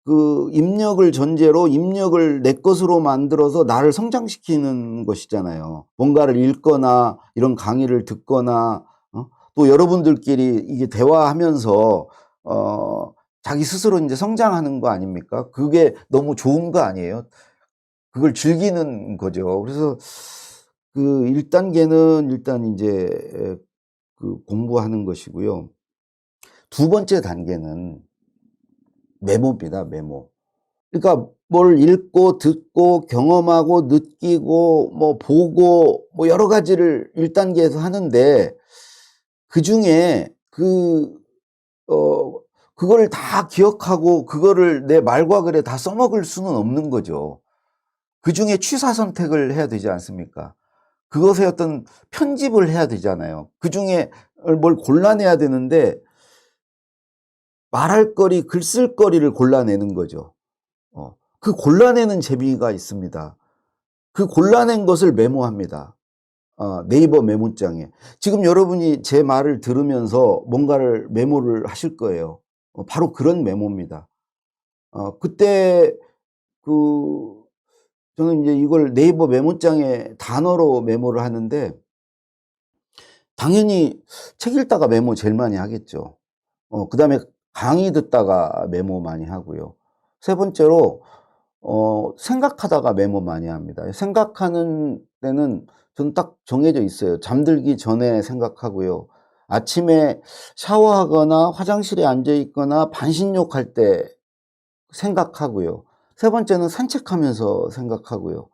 그 입력을 전제로 입력을 내 것으로 만들어서 나를 성장시키는 것이잖아요. 뭔가를 읽거나 이런 강의를 듣거나 또 여러분들끼리 이게 대화하면서 자기 스스로 이제 성장하는 거 아닙니까? 그게 너무 좋은 거 아니에요? 그걸 즐기는 거죠. 그래서 그 1단계는 일단 이제 그 공부하는 것이고요. 두 번째 단계는 메모입니다, 메모. 그러니까 뭘 읽고 듣고 경험하고 느끼고 뭐 보고 뭐 여러 가지를 1단계에서 하는데 그중에 그거를 다 기억하고 그거를 내 말과 글에 다 써먹을 수는 없는 거죠. 그중에 취사 선택을 해야 되지 않습니까? 그것의 어떤 편집을 해야 되잖아요. 그중에 뭘 골라내야 되는데 말할 거리, 글 쓸 거리를 골라내는 거죠. 그 골라내는 재미가 있습니다. 그 골라낸 것을 메모합니다. 네이버 메모장에. 지금 여러분이 제 말을 들으면서 뭔가를 메모를 하실 거예요. 바로 그런 메모입니다. 그때 그 저는 이제 이걸 네이버 메모장에 단어로 메모를 하는데 당연히 책 읽다가 메모 제일 많이 하겠죠. 그다음에 강의 듣다가 메모 많이 하고요. 세 번째로 생각하다가 메모 많이 합니다. 생각하는 때는 저는 딱 정해져 있어요. 잠들기 전에 생각하고요. 아침에 샤워하거나 화장실에 앉아 있거나 반신욕할 때 생각하고요. 세 번째는 산책하면서 생각하고요.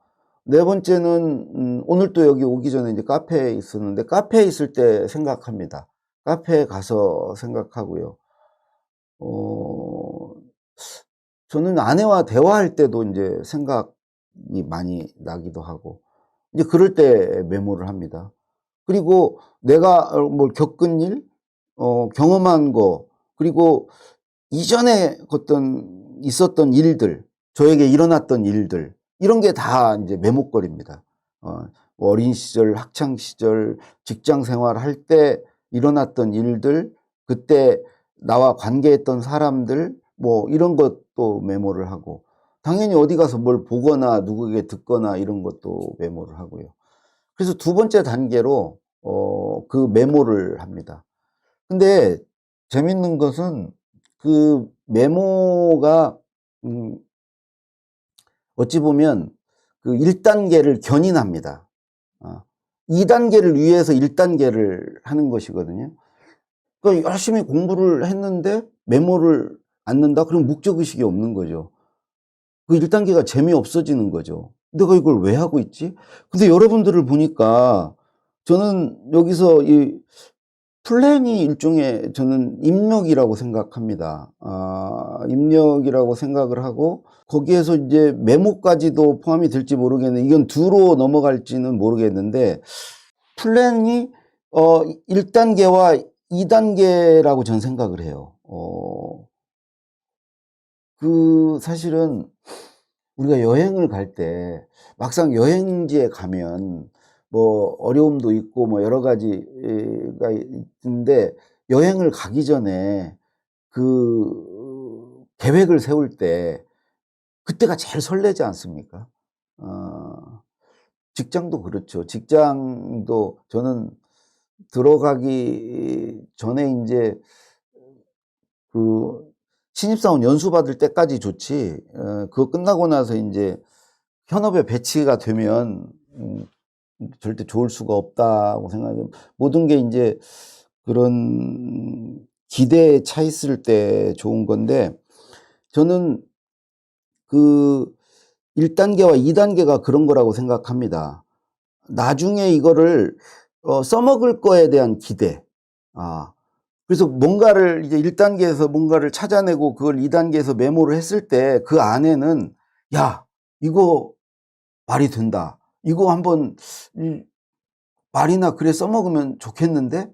네 번째는 오늘 또 여기 오기 전에 이제 카페에 있었는데 카페에 있을 때 생각합니다. 카페에 가서 생각하고요. 어 저는 아내와 대화할 때도 인제 생각이 많이 나기도 하고 이제 그럴 때 메모를 합니다. 그리고 내가 뭘 겪은 일, 경험한 거, 그리고 이전에 어떤 있었던 일들, 저에게 일어났던 일들 이런 게 다 인제 메모거리입니다. 뭐 어린 시절, 학창 시절, 직장 생활할 때 일어났던 일들, 그때 나와 관계했던 사람들 뭐 이런 것도 메모를 하고 당연히 어디 가서 뭘 보거나 누구에게 듣거나 이런 것도 메모를 하고요. 그래서 두 번째 단계로 그 메모를 합니다. 근데 재밌는 것은 그 메모가 음 어찌 보면 그 1단계를 견인합니다. 2단계를 위해서 1단계를 하는 것이거든요. 그러니까 열심히 공부를 했는데 메모를 안 넣는다? 그럼 목적의식이 없는 거죠. 그 1단계가 재미없어지는 거죠. '내가 이걸 왜 하고 있지?' 근데 여러분들을 보니까 저는 여기서 이 플랜이 일종의 저는 입력이라고 생각합니다. 입력이라고 생각을 하고 거기에서 이제 메모까지도 포함이 될지 모르겠는데 이건 2로 넘어갈지는 모르겠는데 플랜이 1단계와 2단계라고 저는 생각을 해요. 사실은 우리가 여행을 갈 때 막상 여행지에 가면 뭐 어려움도 있고 뭐 여러 가지가 있는데 여행을 가기 전에 그 계획을 세울 때 그때가 제일 설레지 않습니까? 직장도 그렇죠. 직장도 저는 들어가기 전에 인제 그 신입사원 연수 받을 때까지 좋지 그거 끝나고 나서 인제 현업에 배치가 되면 절대 좋을 수가 없다고 생각해요. 모든 게 인제 그런 기대에 차 있을 때 좋은 건데 저는 그 1단계와 2단계가 그런 거라고 생각합니다. 나중에 이거를 써먹을 거에 대한 기대. 아 그래서 뭔가를 이제 1단계에서 뭔가를 찾아내고 그걸 2단계에서 메모를 했을 때 그 안에는 '야 이거 말이 된다. 이거 한번 말이나 그래 써먹으면 좋겠는데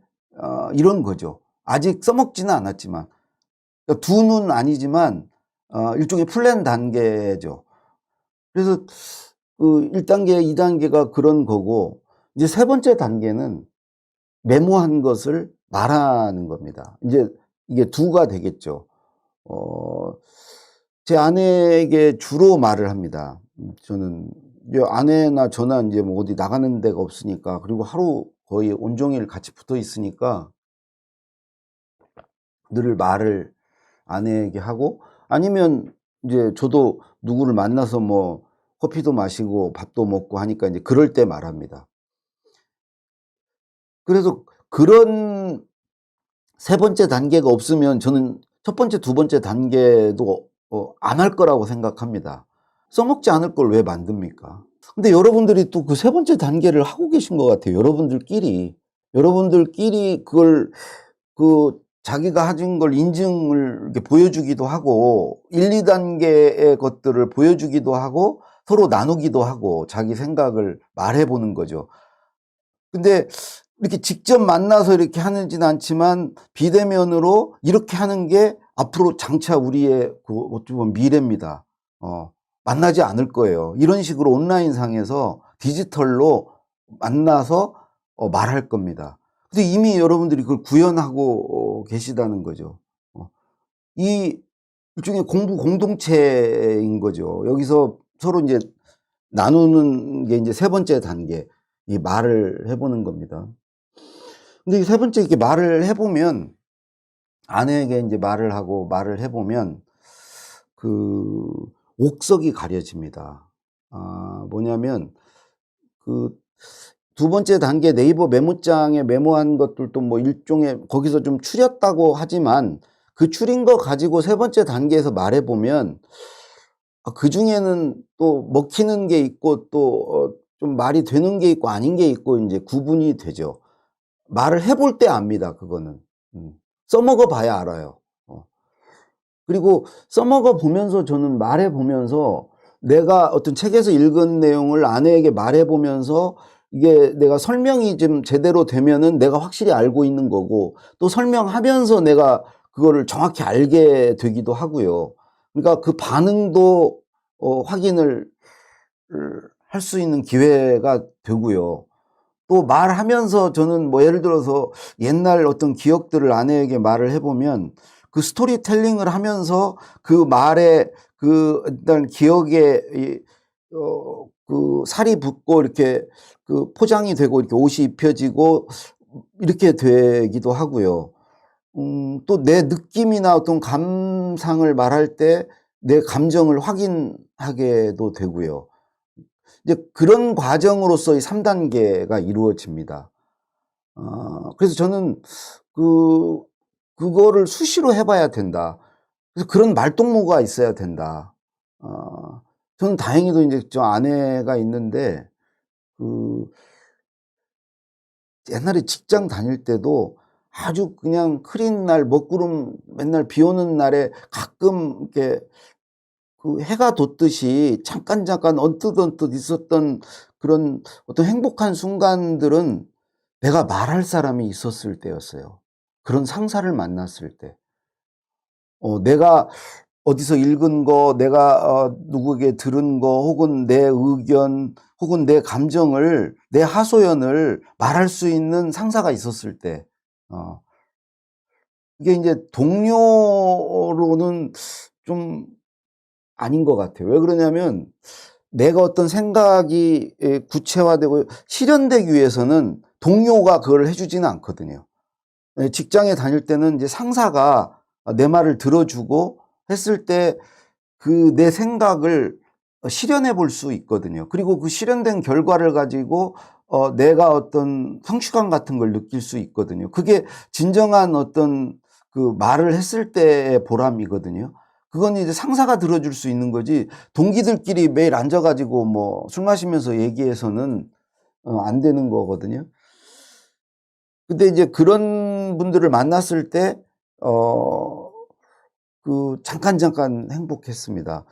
이런 거죠. 아직 써먹지는 않았지만. 그러니까 두는 아니지만 일종의 플랜 단계죠. 그래서 그 1단계, 2단계가 그런 거고, 이제 세 번째 단계는 메모한 것을 말하는 겁니다. 이제 이게 두가 되겠죠. 어 제 아내에게 주로 말을 합니다. 저는 이제 아내나 저나 인제 뭐 어디 나가는 데가 없으니까, 그리고 하루 거의 온종일 같이 붙어 있으니까 늘 말을 아내에게 하고, 아니면 이제 저도 누구를 만나서 뭐 커피도 마시고 밥도 먹고 하니까 인제 그럴 때 말합니다. 그래서 그런 세 번째 단계가 없으면 저는 첫 번째, 두 번째 단계도 안 할 거라고 생각합니다. 써먹지 않을 걸 왜 만듭니까? 근데 여러분들이 또 그 세 번째 단계를 하고 계신 것 같아요. 여러분들끼리. 여러분들끼리 그걸 자기가 가진 걸 인증을 이렇게 보여주기도 하고, 1-2 단계의 것들을 보여주기도 하고, 서로 나누기도 하고, 자기 생각을 말해 보는 거죠. 근데 이렇게 직접 만나서 이렇게 하지는 않지만 비대면으로 이렇게 하는 게 앞으로 장차 우리의 어떻게 보면 미래입니다. 만나지 않을 거예요. 이런 식으로 온라인상에서 디지털로 만나서 말할 겁니다. 근데 이미 여러분들이 그걸 구현하고 계시다는 거죠. 이 일종의 공부 공동체인 거죠. 여기서 서로 인제 나누는 게 인제 세 번째 단계, 이 말을 해 보는 겁니다. 근데 이 세 번째 이렇게 말을 해 보면, 아내에게 인제 말을 해 보면 그 옥석이 가려집니다. 뭐냐면 그 두 번째 단계 네이버 메모장에 메모한 것들도 뭐 일종의 거기서 좀 추렸다고 하지만, 그 추린 거 가지고 세 번째 단계에서 말해 보면 그중에는 또 먹히는 게 있고, 또 좀 말이 되는 게 있고 아닌 게 있고 인제 구분이 되죠. 말을 해볼 때 압니다, 그거는. 써먹어 봐야 알아요. 그리고 써먹어 보면서, 저는 말해 보면서 내가 어떤 책에서 읽은 내용을 아내에게 말해 보면서 이게 내가 설명이 좀 제대로 되면은 내가 확실히 알고 있는 거고, 또 설명하면서 내가 그거를 정확히 알게 되기도 하고요. 그러니까 그 반응도 확인을 할 수 있는 기회가 되고요. 또 말하면서 저는 뭐 예를 들어서 옛날 어떤 기억들을 아내에게 말을 해 보면, 그 스토리텔링을 하면서 그 말에 일단 기억에 살이 붙고 이렇게 포장이 되고 이렇게 옷이 입혀지고 이렇게 되기도 하고요. 또 내 느낌이나 어떤 감상을 말할 때 내 감정을 확인하게도 되고요. 이제 그런 과정으로서 이 3 단계가 이루어집니다. 그래서 저는 그 그거를 수시로 해 봐야 된다. 그래서 그런 말동무가 있어야 된다. 저는 다행히도 인제 저 아내가 있는데, 그 옛날에 직장 다닐 때도 아주 그냥 흐린 날, 먹구름 맨날 비 오는 날에 가끔 이렇게 해가 돋듯이 잠깐 언뜻 있었던 그런 어떤 행복한 순간들은 내가 말할 사람이 있었을 때였어요. 그런 상사를 만났을 때. 내가 어디서 읽은 거, 내가 누구에게 들은 거, 혹은 내 의견, 혹은 내 감정을, 내 하소연을 말할 수 있는 상사가 있었을 때. 어 이게 인제 동료로는 좀 아닌 것 같아요. 왜 그러냐면, 내가 어떤 생각이 구체화되고 실현되기 위해서는 동료가 그걸 해 주지는 않거든요. 직장에 다닐 때는 이제 상사가 내 말을 들어 주고 했을 때 내 생각을 실현해 볼 수 있거든요. 그리고 그 실현된 결과를 가지고 내가 어떤 성취감 같은 걸 느낄 수 있거든요. 그게 진정한 어떤 말을 했을 때의 보람이거든요. 그건 이제 상사가 들어줄 수 있는 거지, 동기들끼리 매일 앉아 가지고 뭐 술 마시면서 얘기해서는 안 되는 거거든요. 근데 이제 그런 분들을 만났을 때 잠깐 행복했습니다.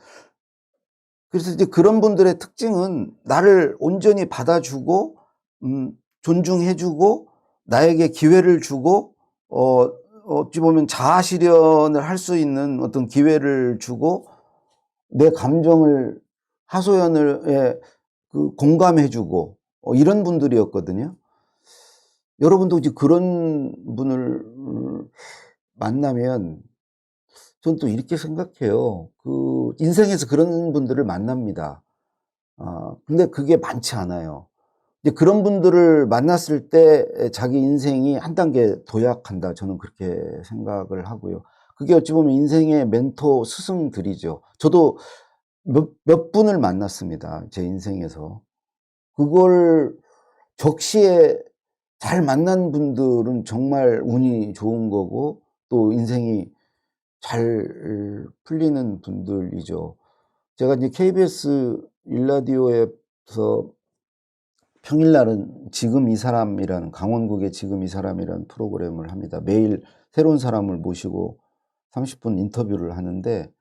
그래서 이제 그런 분들의 특징은 나를 온전히 받아주고 존중해주고 나에게 기회를 주고 어찌 보면 자아 실현을 할 수 있는 어떤 기회를 주고 내 감정을 하소연을 공감해주고 이런 분들이었거든요. 여러분도 이제 그런 분을 만나면 저는 또 이렇게 생각해요. 인생에서 그런 분들을 만납니다. 근데 그게 많지 않아요. 이제 그런 분들을 만났을 때 자기 인생이 한 단계 도약한다. 저는 그렇게 생각을 하고요. 그게 어찌 보면 인생의 멘토 스승들이죠. 저도 몇 분을 만났습니다. 제 인생에서. 그걸 적시에 잘 만난 분들은 정말 운이 좋은 거고 또 인생이 잘 풀리는 분들이죠. 제가 이제 KBS 일라디오에서 평일날은 지금 이 사람이라는 강원국의 지금 이 사람이라는 프로그램을 합니다. 매일 새로운 사람을 모시고 30분 인터뷰를 하는데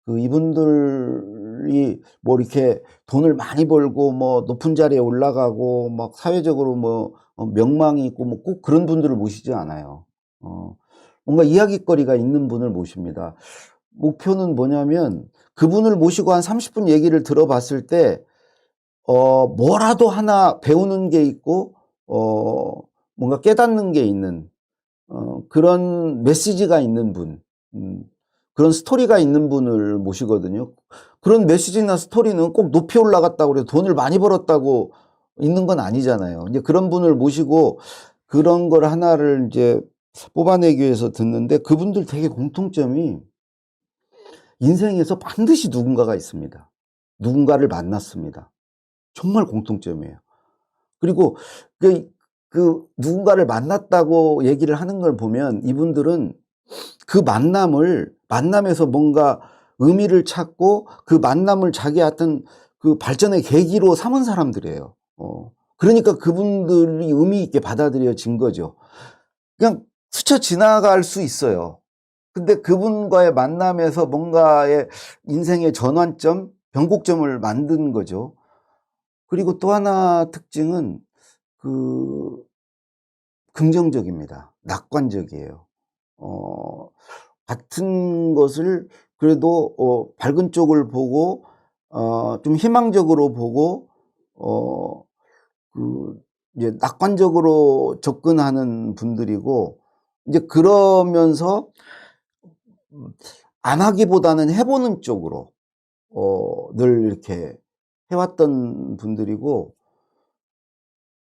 이분들이 뭐 이렇게 돈을 많이 벌고 뭐 높은 자리에 올라가고 막 사회적으로 뭐 명망이 있고 뭐 꼭 그런 분들을 모시지 않아요. 뭔가 이야깃거리가 있는 분을 모십니다. 목표는 뭐냐면 그분을 모시고 한 30분 얘기를 들어봤을 때 뭐라도 하나 배우는 게 있고 뭔가 깨닫는 게 있는 그런 메시지가 있는 분, 그런 스토리가 있는 분을 모시거든요. 그런 메시지나 스토리는 꼭 높이 올라갔다고 그래서 돈을 많이 벌었다고 있는 건 아니잖아요. 이제 그런 분을 모시고 그런 걸 하나를 이제 뽑아내기 위해서 듣는데 그분들 되게 공통점이 인생에서 반드시 누군가가 있습니다. 누군가를 만났습니다. 정말 공통점이에요. 그리고 누군가를 만났다고 얘기를 하는 걸 보면 이분들은 그 만남에서 뭔가 의미를 찾고 그 만남을 자기 어떤 그 발전의 계기로 삼은 사람들이에요. 그러니까 그분들이 의미 있게 받아들여진 거죠. 그냥 스쳐 지나갈 수 있어요. 근데 그분과의 만남에서 뭔가의 인생의 전환점, 변곡점을 만든 거죠. 그리고 또 하나 특징은 긍정적입니다. 낙관적이에요. 같은 것을 그래도 밝은 쪽을 보고 좀 희망적으로 보고 이제 낙관적으로 접근하는 분들이고 이제 그러면서 안 하기보다는 해보는 쪽으로 늘 이렇게 해왔던 분들이고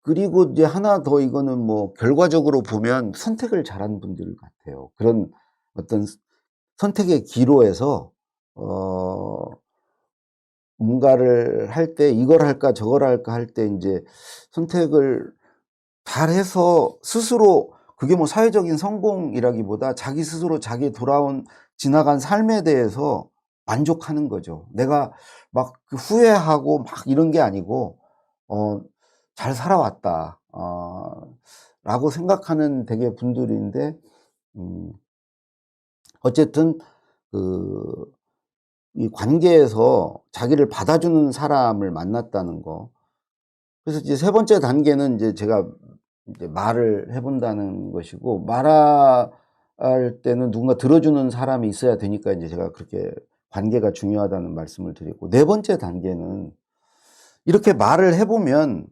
그리고 이제 하나 더 이거는 뭐 결과적으로 보면 선택을 잘한 분들 같아요. 그런 어떤 선택의 기로에서 뭔가를 할 때 이걸 할까 저걸 할까 할 때 인제 선택을 잘해서 스스로 그게 뭐 사회적인 성공이라기보다 자기 스스로 자기 돌아온 지나간 삶에 대해서 만족하는 거죠. 내가 막 후회하고 막 이런 게 아니고 '잘 살아왔다.' 라고 생각하는 되게 분들인데 음 어쨌든 그 이 관계에서 자기를 받아주는 사람을 만났다는 거. 그래서 이제 세 번째 단계는 이제 제가 이제 말을 해 본다는 것이고 말할 때는 누군가 들어주는 사람이 있어야 되니까 인제 제가 그렇게 관계가 중요하다는 말씀을 드리고 네 번째 단계는 이렇게 말을 해 보면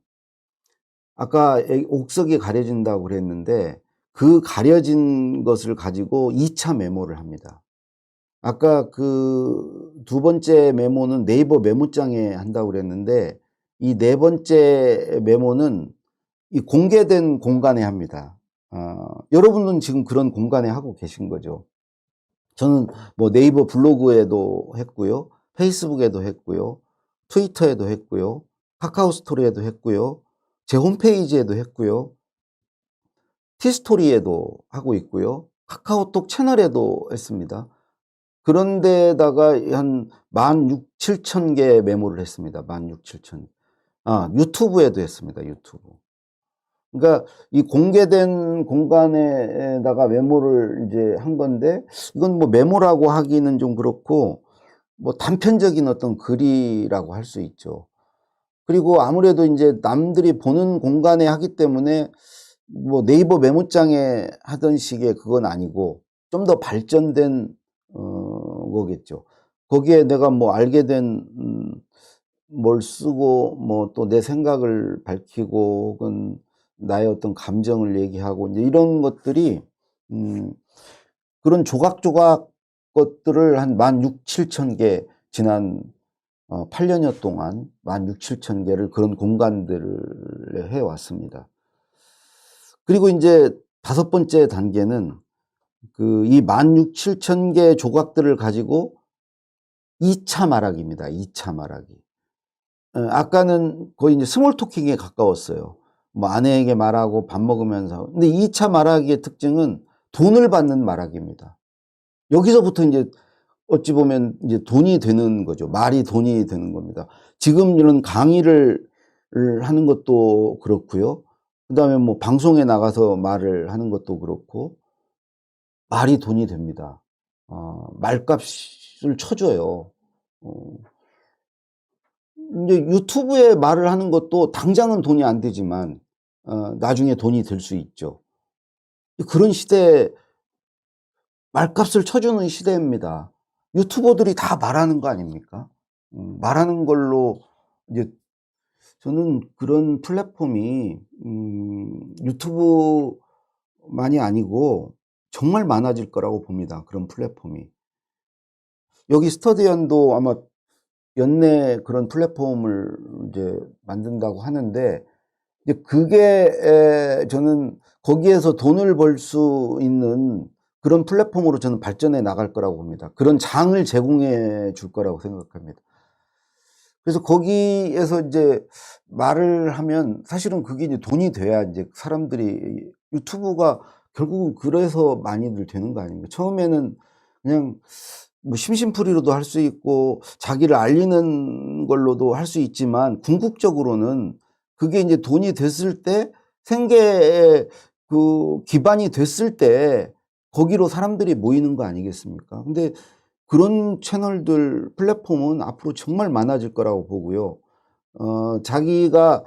아까 옥석이 가려진다고 그랬는데 그 가려진 것을 가지고 2차 메모를 합니다. 아까 두 번째 메모는 네이버 메모장에 한다고 그랬는데 이 네 번째 메모는 이 공개된 공간에 합니다. 여러분은 지금 그런 공간에 하고 계신 거죠. 저는 뭐 네이버 블로그에도 했고요. 페이스북에도 했고요. 트위터에도 했고요. 카카오 스토리에도 했고요. 제 홈페이지에도 했고요. 티스토리에도 하고 있고요. 카카오톡 채널에도 했습니다. 그런 데다가 한 16,000-17,000 개의 메모를 했습니다. 16,000-17,000. 유튜브에도 했습니다, 유튜브. 그러니까 이 공개된 공간에다가 메모를 이제 한 건데 이건 뭐 메모라고 하기는 좀 그렇고 뭐 단편적인 어떤 글이라고 할 수 있죠. 그리고 아무래도 이제 남들이 보는 공간에 하기 때문에 뭐 네이버 메모장에 하던 식의 그건 아니고 좀 더 발전된 거겠죠. 거기에 내가 뭐 알게 된 뭘 쓰고 뭐 또 내 생각을 밝히고 혹은 나의 어떤 감정을 얘기하고 이제 이런 것들이 음 그런 조각조각 것들을 한 16,000-7,000개 지난 8년여 동안 16,000-7,000 개를 그런 공간들을 해 왔습니다. 그리고 인제 5번째 단계는 그 이 16,000-7,000개 조각들을 가지고 2차 말하기입니다. 2차 말하기. 아까는 거의 인제 스몰 토킹에 가까웠어요. 뭐 아내에게 말하고 밥 먹으면서. 근데 2차 말하기의 특징은 돈을 받는 말하기입니다. 여기서부터 인제 어찌 보면 이제 돈이 되는 거죠. 말이 돈이 되는 겁니다. 지금 이런 강의를 하는 것도 그렇고요. 그다음에 뭐 방송에 나가서 말을 하는 것도 그렇고 말이 돈이 됩니다. 말값을 쳐 줘요. 어 인제 유튜브에 말을 하는 것도 당장은 돈이 안 되지만 나중에 돈이 될 수 있죠. 그런 시대에 말값을 쳐 주는 시대입니다. 유튜버들이 다 말하는 거 아닙니까? 말하는 걸로 이제 저는 그런 플랫폼이 유튜브만이 아니고 정말 많아질 거라고 봅니다, 그런 플랫폼이. 여기 스터디언도 아마 연내 그런 플랫폼을 이제 만든다고 하는데 이제 그게 저는 거기에서 돈을 벌 수 있는 그런 플랫폼으로 저는 발전해 나갈 거라고 봅니다. 그런 장을 제공해 줄 거라고 생각합니다. 그래서 거기에서 인제 말을 하면 사실은 그게 이제 돈이 돼야 인제 사람들이 유튜브가 결국은 그래서 많이들 되는 거 아닙니까? 처음에는 그냥 뭐 심심풀이로도 할 수 있고 자기를 알리는 걸로도 할 수 있지만 궁극적으로는 그게 인제 돈이 됐을 때 생계의 그 기반이 됐을 때 거기로 사람들이 모이는 거 아니겠습니까? 근데 그런 채널들 플랫폼은 앞으로 정말 많아질 거라고 보고요. 자기가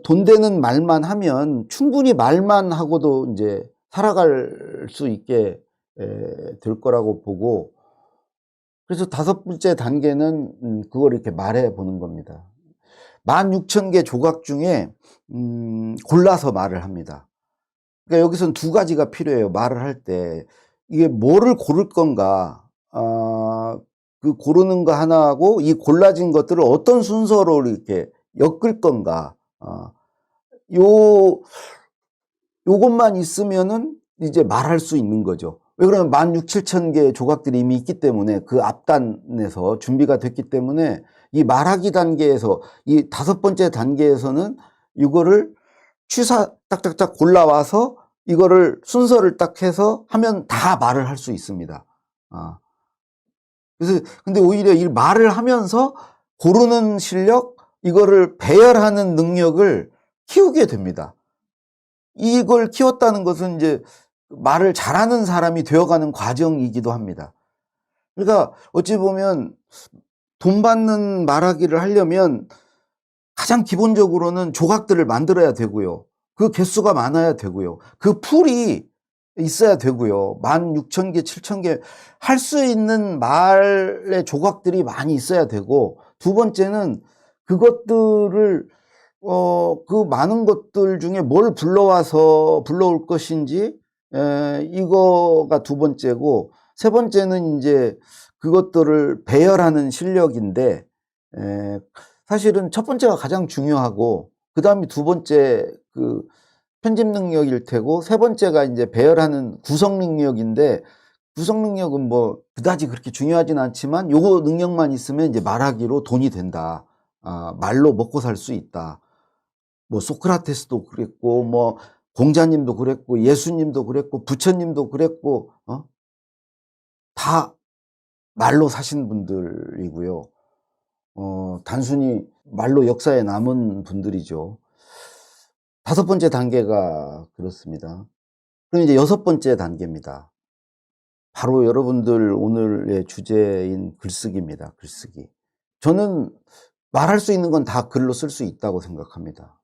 돈 되는 말만 하면 충분히 말만 하고도 인제 살아갈 수 있게 될 거라고 보고 그래서 5번째 단계는 그걸 이렇게 말해 보는 겁니다. 16,000개 조각 중에 골라서 말을 합니다. 그러니까 여기서는 두 가지가 필요해요, 말을 할 때. 이게 뭐를 고를 건가. 그 고르는 거 하나하고 이 골라진 것들을 어떤 순서로 이렇게 엮을 건가. 요 요것만 있으면은 이제 말할 수 있는 거죠. 왜 그러면 16,000-7,000개 조각들이 이미 있기 때문에 그 앞단에서 준비가 됐기 때문에 이 말하기 단계에서 이 5번째 단계에서는 이거를 취사 딱딱딱 골라와서 이거를 순서를 딱 해서 하면 다 말을 할 수 있습니다. 아. 그래서 근데 오히려 이 말을 하면서 고르는 실력, 이거를 배열하는 능력을 키우게 됩니다. 이걸 키웠다는 것은 이제 말을 잘하는 사람이 되어가는 과정이기도 합니다. 그러니까 어찌 보면 돈 받는 말하기를 하려면 가장 기본적으로는 조각들을 만들어야 되고요. 그 개수가 많아야 되고요. 그 풀이 있어야 되고요. 16,000개, 7,000개 할 수 있는 말의 조각들이 많이 있어야 되고 두 번째는 그것들을 그 많은 것들 중에 뭘 불러와서 불러올 것인지 이거가 두 번째고 세 번째는 인제 그것들을 배열하는 실력인데 에 사실은 첫 번째가 가장 중요하고 그다음이 두 번째 그 편집 능력일 테고 세 번째가 인제 배열하는 구성 능력인데 구성 능력은 뭐 그다지 그렇게 중요하진 않지만 요거 능력만 있으면 이제 말하기로 돈이 된다. 말로 먹고 살 수 있다. 뭐 소크라테스도 그랬고 뭐 공자님도 그랬고 예수님도 그랬고 부처님도 그랬고 다 말로 사신 분들이고요. 단순히 말로 역사에 남은 분들이죠. 5번째 단계가 그렇습니다. 그럼 이제 6번째 단계입니다. 바로 여러분들 오늘의 주제인 글쓰기입니다, 글쓰기. 저는 말할 수 있는 건 다 글로 쓸 수 있다고 생각합니다.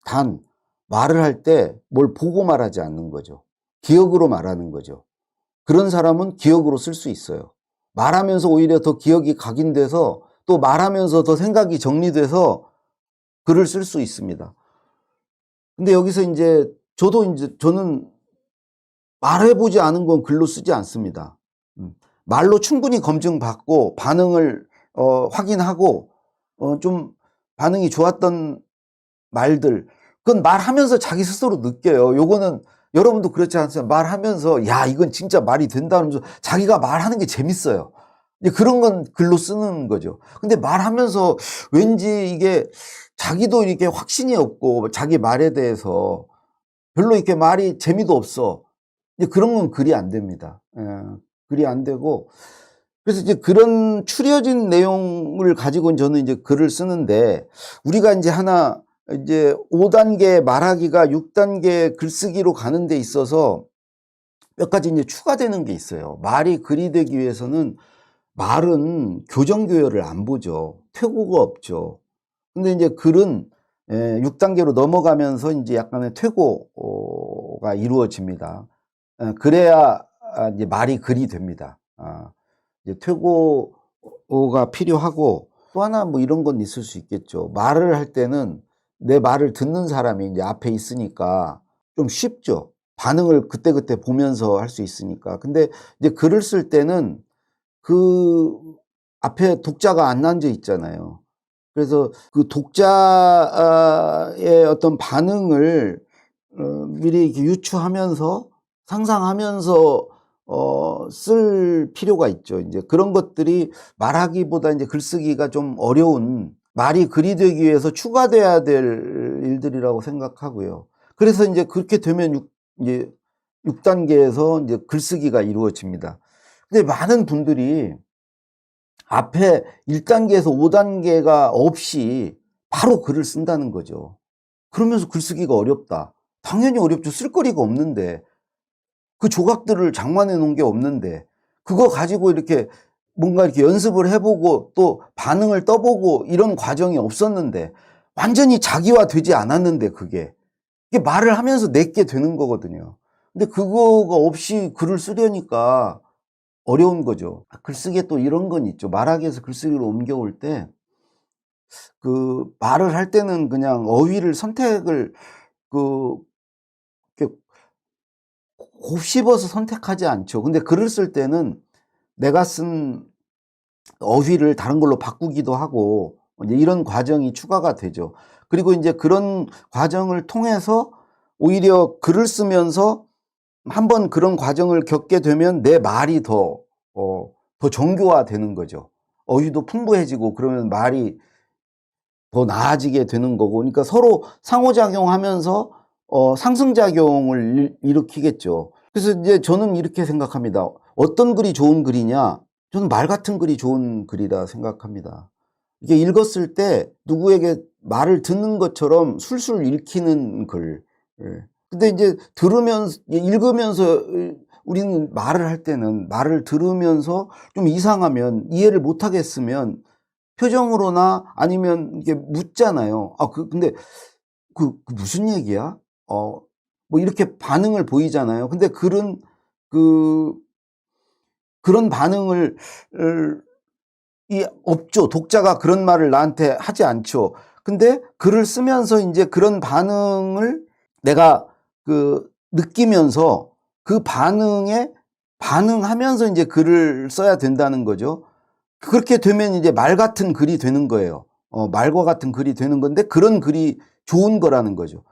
단 말을 할 때 뭘 보고 말하지 않는 거죠. 기억으로 말하는 거죠. 그런 사람은 기억으로 쓸 수 있어요. 말하면서 오히려 더 기억이 각인돼서 또 말하면서 더 생각이 정리돼서 글을 쓸 수 있습니다. 근데 여기서 이제 저는 말해보지 않은 건 글로 쓰지 않습니다. 말로 충분히 검증받고 반응을 확인하고 좀 반응이 좋았던 말들, 그건 말하면서 자기 스스로 느껴요. 요거는 여러분도 그렇지 않습니까? 말하면서 야 이건 진짜 말이 된다 하면서 자기가 말하는 게 재밌어요. 그런 건 글로 쓰는 거죠. 근데 말하면서 왠지 이게 자기도 이렇게 확신이 없고 자기 말에 대해서 별로 이렇게 말이 재미도 없어. 그런 건 글이 안 됩니다. 글이 안 되고, 그래서 이제 그런 추려진 내용을 가지고 저는 이제 글을 쓰는데, 우리가 이제 하나 이제 5단계 말하기가 6단계 글쓰기로 가는 데 있어서 몇 가지 이제 추가되는 게 있어요. 말이 글이 되기 위해서는 말은 교정교열을 안 보죠. 퇴고가 없죠. 근데 이제 글은 6단계로 넘어가면서 이제 약간의 퇴고가 이루어집니다. 그래야 이제 말이 글이 됩니다. 이제 퇴고가 필요하고, 또 하나 뭐 이런 건 있을 수 있겠죠. 말을 할 때는 내 말을 듣는 사람이 이제 앞에 있으니까 좀 쉽죠. 반응을 그때그때 보면서 할 수 있으니까. 근데 이제 글을 쓸 때는 그 앞에 독자가 안 앉아 있잖아요. 그래서 그 독자의 어떤 반응을 미리 이렇게 유추하면서 상상하면서 쓸 필요가 있죠. 이제 그런 것들이 말하기보다 이제 글쓰기가 좀 어려운, 말이 글이 되기 위해서 추가돼야 될 일들이라고 생각하고요. 그래서 이제 그렇게 되면 이제 6단계에서 이제 글쓰기가 이루어집니다. 근데 많은 분들이 앞에 1단계에서 5단계가 없이 바로 글을 쓴다는 거죠. 그러면서 글쓰기가 어렵다. 당연히 어렵죠. 쓸 거리가 없는데. 그 조각들을 장만해 놓은 게 없는데. 그거 가지고 이렇게 뭔가 이렇게 연습을 해보고 또 반응을 떠보고 이런 과정이 없었는데, 완전히 자기화 되지 않았는데, 그게 말을 하면서 내게 되는 거거든요. 근데 그거가 없이 글을 쓰려니까 어려운 거죠. 글쓰기에 또 이런 건 있죠. 말하기에서 글쓰기로 옮겨올 때, 그 말을 할 때는 그냥 어휘를 선택을 그 이렇게 곱씹어서 선택하지 않죠. 근데 글을 쓸 때는 내가 쓴 어휘를 다른 걸로 바꾸기도 하고 이제 이런 과정이 추가가 되죠. 그리고 이제 그런 과정을 통해서 오히려 글을 쓰면서 한번 그런 과정을 겪게 되면 내 말이 더 정교화되는 거죠. 어휘도 풍부해지고 그러면 말이 더 나아지게 되는 거고, 그러니까 서로 상호작용하면서 상승작용을 일으키겠죠. 그래서 이제 저는 이렇게 생각합니다. 어떤 글이 좋은 글이냐? 저는 말 같은 글이 좋은 글이라 생각합니다. 이게 읽었을 때 누구에게 말을 듣는 것처럼 술술 읽히는 글. 근데 이제 읽으면서 우리는 말을 할 때는 말을 들으면서 좀 이상하면 이해를 못 하겠으면 표정으로나 아니면 이게 묻잖아요. 근데 무슨 얘기야? 뭐 이렇게 반응을 보이잖아요. 근데 글은 그런 반응을 없죠. 독자가 그런 말을 나한테 하지 않죠. 근데 글을 쓰면서 이제 그런 반응을 내가 느끼면서 그 반응에 반응하면서 이제 글을 써야 된다는 거죠. 그렇게 되면 이제 말 같은 글이 되는 거예요. 말과 같은 글이 되는 건데 그런 글이 좋은 거라는 거죠.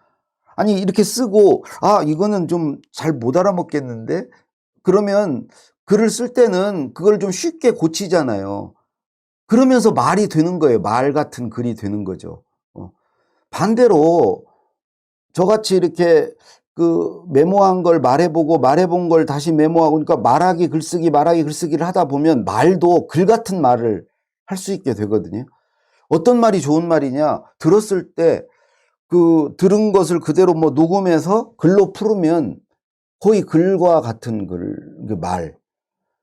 아니 이렇게 쓰고 이거는 좀 잘 못 알아먹겠는데, 그러면 글을 쓸 때는 그걸 좀 쉽게 고치잖아요. 그러면서 말이 되는 거예요. 말 같은 글이 되는 거죠. 반대로 저같이 이렇게 메모한 걸 말해보고 말해본 걸 다시 메모하고, 그러니까 말하기 글쓰기를 하다 보면 말도 글 같은 말을 할 수 있게 되거든요. 어떤 말이 좋은 말이냐? 들었을 때 들은 것을 그대로 뭐 녹음해서 글로 풀으면 거의 글과 같은 말.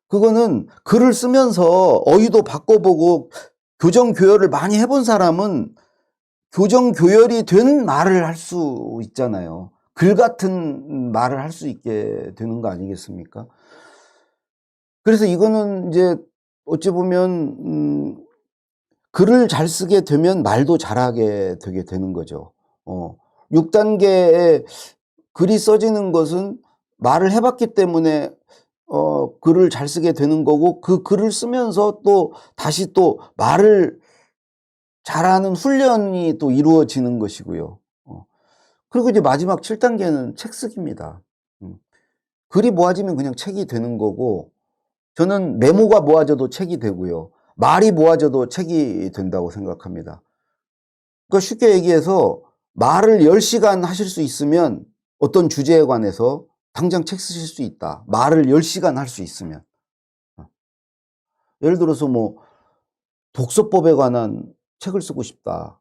그거는 글을 쓰면서 어휘도 바꿔보고 교정 교열을 많이 해본 사람은 교정 교열이 된 말을 할 수 있잖아요. 글 같은 말을 할 수 있게 되는 거 아니겠습니까? 그래서 이거는 이제 어찌 보면 글을 잘 쓰게 되면 말도 잘하게 되게 되는 거죠. 6단계에 글이 써지는 것은 말을 해 봤기 때문에 글을 잘 쓰게 되는 거고, 그 글을 쓰면서 또 다시 또 말을 잘하는 훈련이 또 이루어지는 것이고요. 그리고 이제 마지막 7단계는 책 쓰기입니다. 글이 모아지면 그냥 책이 되는 거고, 저는 메모가 모아져도 책이 되고요. 말이 모아져도 책이 된다고 생각합니다. 그러니까 쉽게 얘기해서 말을 10시간 하실 수 있으면 어떤 주제에 관해서 당장 책 쓰실 수 있다. 말을 10시간 할 수 있으면. 예를 들어서 뭐 독서법에 관한 책을 쓰고 싶다.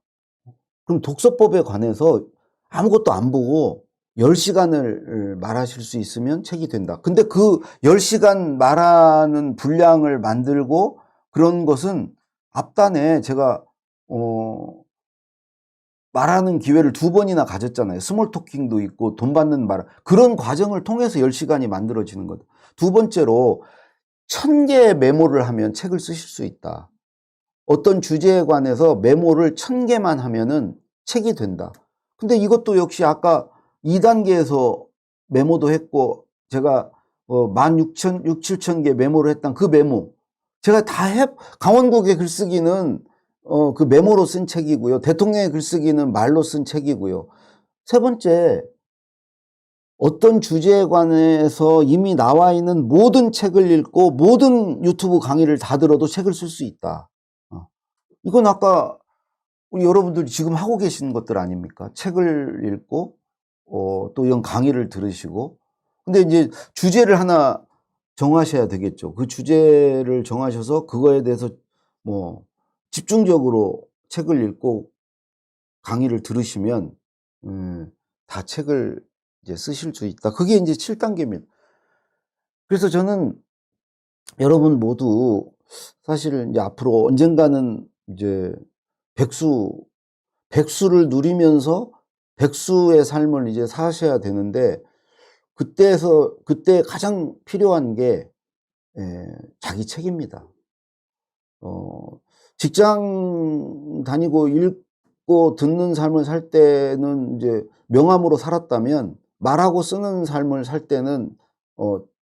그럼 독서법에 관해서 아무것도 안 보고 10시간을 말하실 수 있으면 책이 된다. 근데 그 10시간 말하는 분량을 만들고 그런 것은 앞단에 제가 말하는 기회를 2번이나 가졌잖아요. 스몰 토킹도 있고 돈 받는 말, 그런 과정을 통해서 10시간이 만들어지는 거다. 두 번째로 1000개의 메모를 하면 책을 쓰실 수 있다. 어떤 주제에 관해서 메모를 1000개만 하면은 책이 된다. 근데 이것도 역시 아까 2단계에서 메모도 했고, 제가 16,000-7,000개 메모를 했던 그 메모, 제가 다 강원국의 글쓰기는 그 메모로 쓴 책이고요. 대통령의 글쓰기는 말로 쓴 책이고요. 세 번째, 어떤 주제에 관해서 이미 나와 있는 모든 책을 읽고 모든 유튜브 강의를 다 들어도 책을 쓸 수 있다. 이건 아까 우리 여러분들이 지금 하고 계시는 것들 아닙니까? 책을 읽고 또 이런 강의를 들으시고. 근데 이제 주제를 하나 정하셔야 되겠죠. 그 주제를 정하셔서 그거에 대해서 뭐 집중적으로 책을 읽고 강의를 들으시면 다 책을 이제 쓰실 수 있다. 그게 이제 7단계입니다. 그래서 저는 여러분 모두 사실 이제 앞으로 언젠가는 이제 백수를 누리면서 백수의 삶을 이제 사셔야 되는데, 그때 가장 필요한 게 자기 책입니다. 직장 다니고 읽고 듣는 삶을 살 때는 이제 명함으로 살았다면, 말하고 쓰는 삶을 살 때는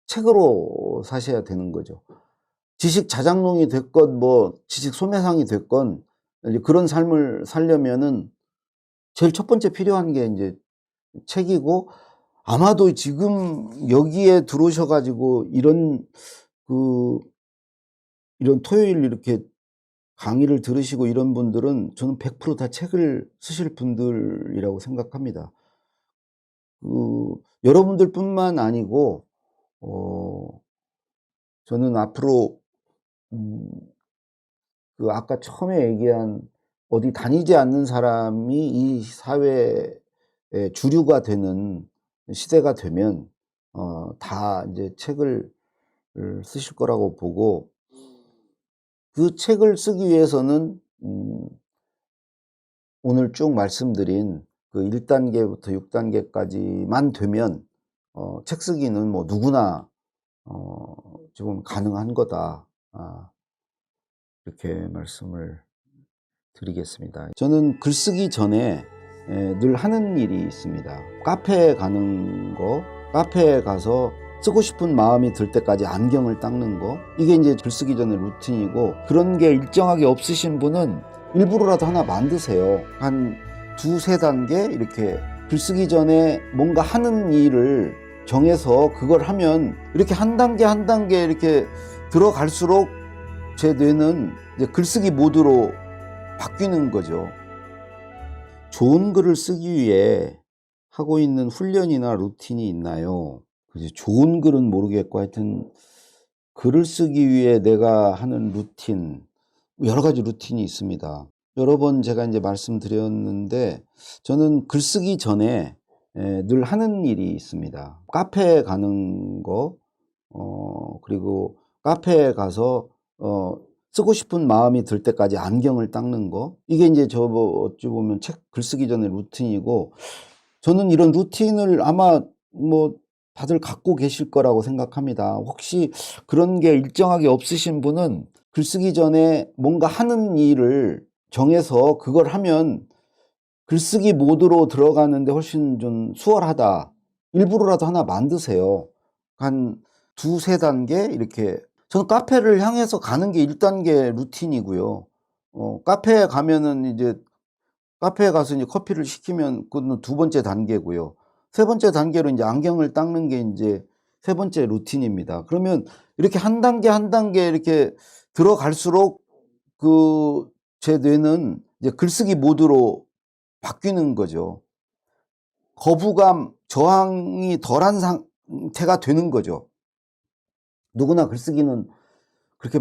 책으로 사셔야 되는 거죠. 지식 자장농이 됐건 뭐 지식 소매상이 됐건 이제 그런 삶을 살려면은 제일 첫 번째 필요한 게 이제 책이고, 아마도 지금 여기에 들어오셔 가지고 이런 토요일 이렇게 강의를 들으시고 이런 분들은 저는 100%다 책을 쓰실 분들이라고 생각합니다. 여러분들뿐만 아니고 저는 앞으로 아까 처음에 얘기한 어디 다니지 않는 사람이 이 사회의 주류가 되는 시대가 되면 다 이제 책을 쓰실 거라고 보고, 그 책을 쓰기 위해서는 오늘 쭉 말씀드린 그 1단계부터 6단계까지만 되면 책 쓰기는 뭐 누구나 지금 가능한 거다. 이렇게 말씀을 드리겠습니다. 저는 글쓰기 전에 늘 하는 일이 있습니다. 카페에 가는 거, 카페에 가서 쓰고 싶은 마음이 들 때까지 안경을 닦는 거, 이게 이제 글쓰기 전의 루틴이고, 그런 게 일정하게 없으신 분은 일부러라도 하나 만드세요. 한 2-3단계 이렇게 글쓰기 전에 뭔가 하는 일을 정해서 그걸 하면 이렇게 한 단계 한 단계 이렇게 들어갈수록 제 뇌는 이제 글쓰기 모드로 바뀌는 거죠. 좋은 글을 쓰기 위해 하고 있는 훈련이나 루틴이 있나요? 좋은 글은 모르겠고, 하여튼 글을 쓰기 위해 내가 하는 루틴, 여러 가지 루틴이 있습니다. 여러 번 제가 이제 말씀드렸는데, 저는 글쓰기 전에 늘 하는 일이 있습니다. 카페에 가는 거, 그리고 카페에 가서 쓰고 싶은 마음이 들 때까지 안경을 닦는 거. 이게 이제 어찌 보면 책 글쓰기 전의 루틴이고, 저는 이런 루틴을 아마 뭐 다들 갖고 계실 거라고 생각합니다. 혹시 그런 게 일정하게 없으신 분은 글쓰기 전에 뭔가 하는 일을 정해서 그걸 하면 글쓰기 모드로 들어가는데 훨씬 좀 수월하다. 일부러라도 하나 만드세요. 한 두세 단계 이렇게. 저는 카페를 향해서 가는 게 1단계 루틴이고요. 카페에 가면은 이제 카페에 가서 이제 커피를 시키면 그건 두 번째 단계고요. 세 번째 단계로 이제 안경을 닦는 게 이제 세 번째 루틴입니다. 그러면 이렇게 한 단계 한 단계 이렇게 들어갈수록 제 뇌는 이제 글쓰기 모드로 바뀌는 거죠. 거부감, 저항이 덜한 상태가 되는 거죠. 누구나 글쓰기는 그렇게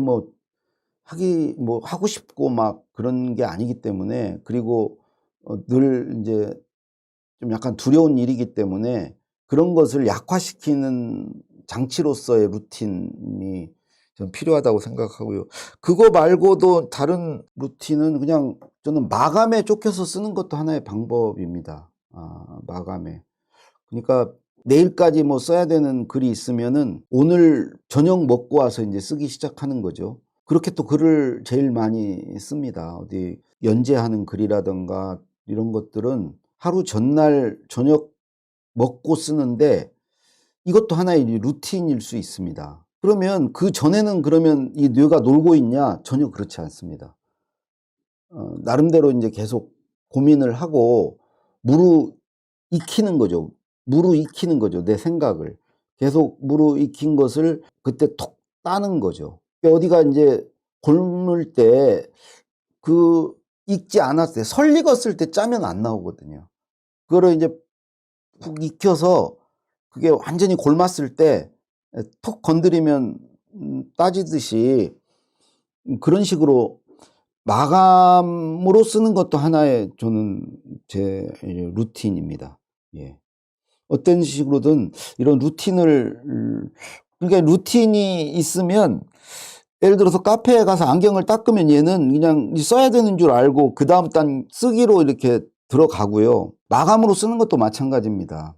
하고 싶고 막 그런 게 아니기 때문에, 그리고 늘 이제 좀 약간 두려운 일이기 때문에 그런 것을 약화시키는 장치로서의 루틴이 좀 필요하다고 생각하고요. 그거 말고도 다른 루틴은 그냥 저는 마감에 쫓겨서 쓰는 것도 하나의 방법입니다. 마감에. 그러니까 내일까지 써야 되는 글이 있으면은 오늘 저녁 먹고 와서 이제 쓰기 시작하는 거죠. 그렇게 또 글을 제일 많이 씁니다. 어디 연재하는 글이라든가 이런 것들은 하루 전날 저녁 먹고 쓰는데, 이것도 하나의 루틴일 수 있습니다. 그러면 그 전에는 그러면 이 뇌가 놀고 있냐? 전혀 그렇지 않습니다. 나름대로 이제 계속 고민을 하고 무르익히는 거죠. 무르익히는 거죠. 내 생각을. 계속 무르익힌 것을 그때 톡 따는 거죠. 어디가 이제 골물 때 익지 않았을 때, 설 익었을 때 짜면 안 나오거든요. 그거를 이제 푹 익혀서 그게 완전히 골맞을 때 톡 건드리면 따지듯이 그런 식으로 마감으로 쓰는 것도 하나의 저는 제 루틴입니다. 예. 어떤 식으로든 이런 루틴을, 그러니까 루틴이 있으면, 예를 들어서 카페에 가서 안경을 닦으면 얘는 그냥 써야 되는 줄 알고 그 다음 단 쓰기로 이렇게 들어가고요. 마감으로 쓰는 것도 마찬가지입니다.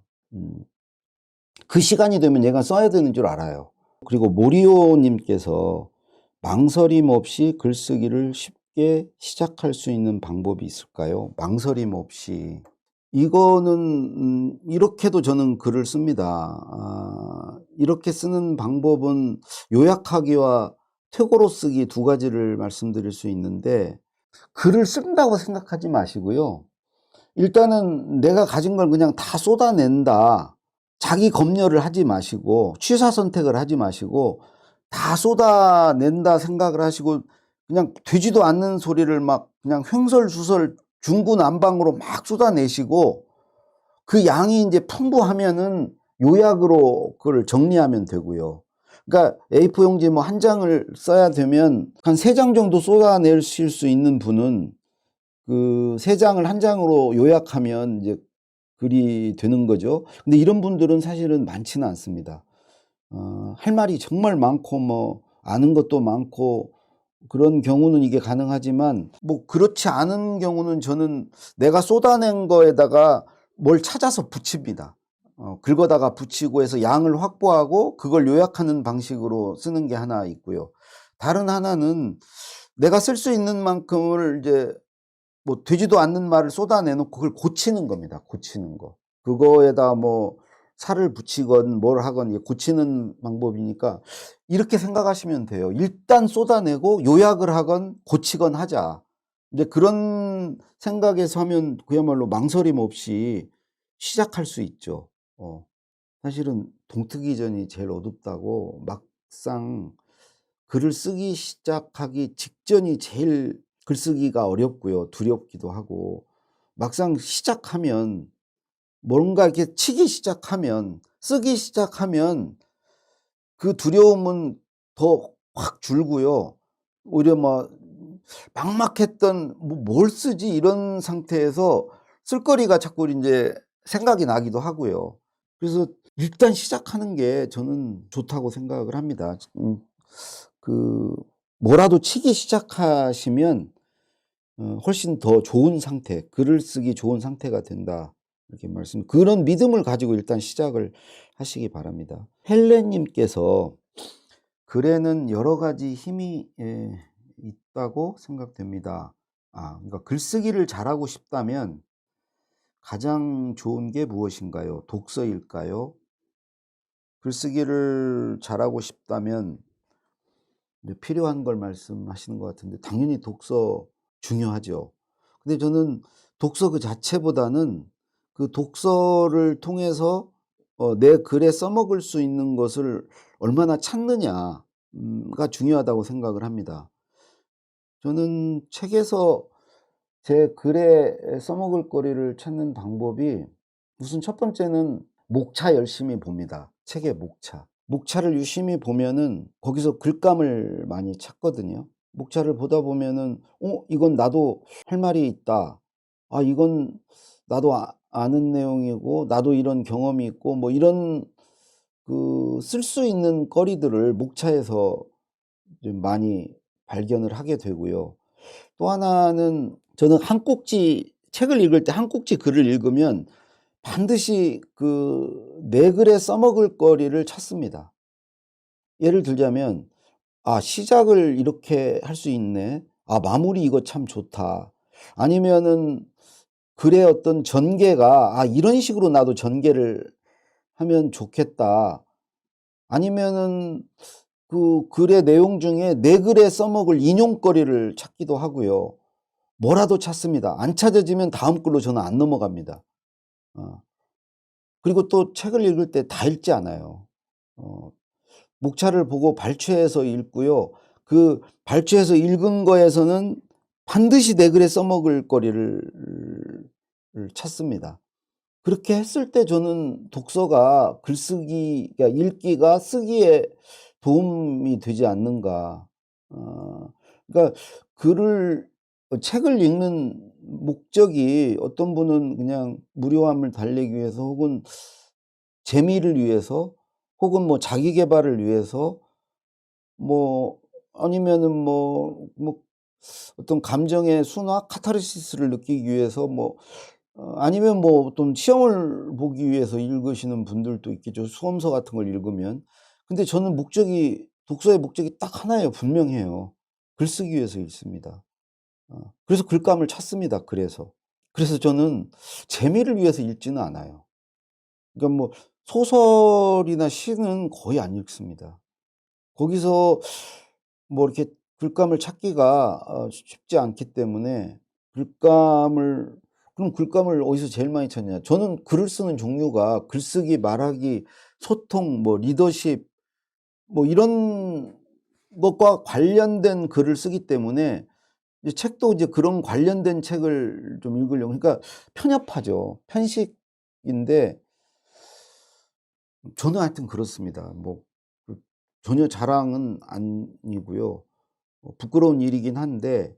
그 시간이 되면 얘가 써야 되는 줄 알아요. 그리고 모리오님께서 망설임 없이 글쓰기를 쉽게 시작할 수 있는 방법이 있을까요? 망설임 없이. 이거는 이렇게도 저는 글을 씁니다. 이렇게 쓰는 방법은 요약하기와 퇴고로 쓰기 두 가지를 말씀드릴 수 있는데, 글을 쓴다고 생각하지 마시고요. 일단은 내가 가진 걸 그냥 다 쏟아낸다. 자기 검열을 하지 마시고 취사 선택을 하지 마시고 다 쏟아낸다 생각을 하시고, 그냥 되지도 않는 소리를 막 그냥 횡설수설 중구난방으로 막 쏟아내시고, 그 양이 이제 풍부하면은 요약으로 그걸 정리하면 되고요. 그러니까 A4 용지 한 장을 써야 되면 한 3장 정도 쏟아내실 수 있는 분은 그 3장을 한 장으로 요약하면 이제 글이 되는 거죠. 근데 이런 분들은 사실은 많지는 않습니다. 할 말이 정말 많고 아는 것도 많고 그런 경우는 이게 가능하지만, 그렇지 않은 경우는 저는 내가 쏟아낸 거에다가 뭘 찾아서 붙입니다. 긁어다가 붙이고 해서 양을 확보하고 그걸 요약하는 방식으로 쓰는 게 하나 있고요. 다른 하나는 내가 쓸 수 있는 만큼을 이제 되지도 않는 말을 쏟아내놓고 그걸 고치는 겁니다. 고치는 거. 그거에다 살을 붙이건 뭘 하건 고치는 방법이니까 이렇게 생각하시면 돼요. 일단 쏟아내고 요약을 하건 고치건 하자. 이제 그런 생각에서 하면 그야말로 망설임 없이 시작할 수 있죠. 사실은 동트기 전이 제일 어둡다고, 막상 글을 쓰기 시작하기 직전이 제일 글쓰기가 어렵고요. 두렵기도 하고, 막상 시작하면 뭔가 이렇게 치기 시작하면, 쓰기 시작하면 그 두려움은 더 확 줄고요. 오히려 막막했던 뭘 쓰지 이런 상태에서 쓸거리가 자꾸 이제 생각이 나기도 하고요. 그래서 일단 시작하는 게 저는 좋다고 생각을 합니다. 그 뭐라도 치기 시작하시면 훨씬 더 좋은 상태, 글을 쓰기 좋은 상태가 된다. 이렇게 그런 믿음을 가지고 일단 시작을 하시기 바랍니다. 헬렌 님께서 글에는 여러 가지 힘이 있다고 생각됩니다. 그러니까 글쓰기를 잘하고 싶다면 가장 좋은 게 무엇인가요? 독서일까요? 글쓰기를 잘하고 싶다면 이제 필요한 걸 말씀하시는 것 같은데, 당연히 독서 중요하죠. 근데 저는 독서 그 자체보다는 그 독서를 통해서 내 글에 써먹을 수 있는 것을 얼마나 찾느냐가 중요하다고 생각을 합니다. 저는 책에서 제 글에 써먹을 거리를 찾는 방법이, 우선 첫 번째는 목차 열심히 봅니다. 책의 목차. 목차를 유심히 보면은 거기서 글감을 많이 찾거든요. 목차를 보다 보면은 이건 나도 할 말이 있다. 이건 나도 아는 내용이고 나도 이런 경험이 있고 뭐 이런 쓸 수 있는 거리들을 목차에서 좀 많이 발견을 하게 되고요. 또 하나는, 저는 한 꼭지 책을 읽을 때 한 꼭지 글을 읽으면 반드시 내 글에 써먹을 거리를 찾습니다. 예를 들자면 시작을 이렇게 할 수 있네. 마무리 이거 참 좋다. 아니면은 글의 어떤 전개가 이런 식으로 나도 전개를 하면 좋겠다. 아니면은 그 글의 내용 중에 내 글에 써먹을 인용거리를 찾기도 하고요. 뭐라도 찾습니다. 안 찾아지면 다음 글로 저는 안 넘어갑니다. 그리고 또 책을 읽을 때 다 읽지 않아요. 목차를 보고 발췌해서 읽고요. 그 발췌해서 읽은 거에서는 반드시 내 글에 써먹을 거리를 찾습니다. 그렇게 했을 때 저는 독서가 글쓰기, 그러니까 읽기가 쓰기에 도움이 되지 않는가. 그러니까 책을 읽는 목적이, 어떤 분은 그냥 무료함을 달래기 위해서, 혹은 재미를 위해서, 혹은 뭐 자기 계발을 위해서, 뭐 아니면은 어떤 감정의 순화, 카타르시스를 느끼기 위해서, 아니면 어떤 시험을 보기 위해서 읽으시는 분들도 있겠죠, 수험서 같은 걸 읽으면. 근데 저는 독서의 목적이 딱 하나예요. 분명해요. 글쓰기 위해서 읽습니다. 그래서 글감을 찾습니다, 그래서 저는 재미를 위해서 읽지는 않아요. 그러니까 소설이나 시는 거의 안 읽습니다. 거기서 이렇게 글감을 찾기가 쉽지 않기 때문에, 그럼 글감을 어디서 제일 많이 찾냐? 저는 글을 쓰는 종류가 글쓰기, 말하기, 소통, 리더십, 이런 것과 관련된 글을 쓰기 때문에, 이제 책도 이제 그런 관련된 책을 좀 읽으려고, 그러니까 편협하죠. 편식인데 저는 하여튼 그렇습니다. 전혀 자랑은 아니고요. 부끄러운 일이긴 한데,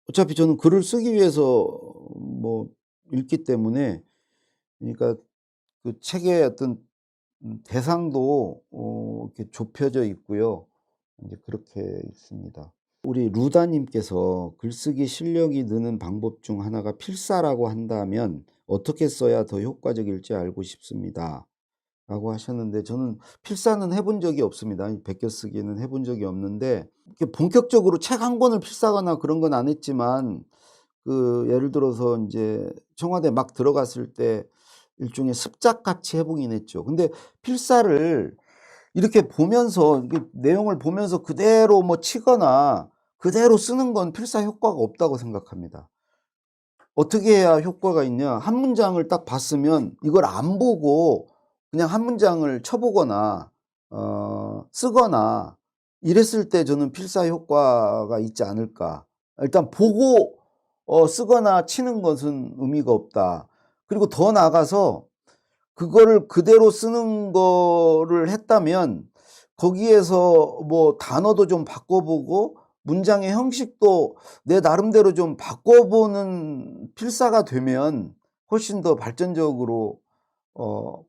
어차피 저는 글을 쓰기 위해서 읽기 때문에, 그러니까 그 책의 어떤 대상도 이렇게 좁혀져 있고요. 이제 그렇게 있습니다. 우리 루다 님께서 글쓰기 실력이 느는 방법 중 하나가 필사라고 한다면 어떻게 써야 더 효과적일지 알고 싶습니다. 라고 하셨는데, 저는 필사는 해본 적이 없습니다. 베껴쓰기는 해본 적이 없는데, 이렇게 본격적으로 책 한 권을 필사하거나 그런 건 안 했지만, 예를 들어서 이제 청와대 막 들어갔을 때 일종의 습작같이 해보긴 했죠. 근데 필사를 이렇게 보면서, 내용을 보면서 그대로 치거나 그대로 쓰는 건 필사 효과가 없다고 생각합니다. 어떻게 해야 효과가 있냐? 한 문장을 딱 봤으면 이걸 안 보고 그냥 한 문장을 쳐보거나 쓰거나 이랬을 때 저는 필사 효과가 있지 않을까. 일단 보고 쓰거나 치는 것은 의미가 없다. 그리고 더 나아가서 그거를 그대로 쓰는 거를 했다면 거기에서 단어도 좀 바꿔보고 문장의 형식도 내 나름대로 좀 바꿔보는 필사가 되면 훨씬 더 발전적으로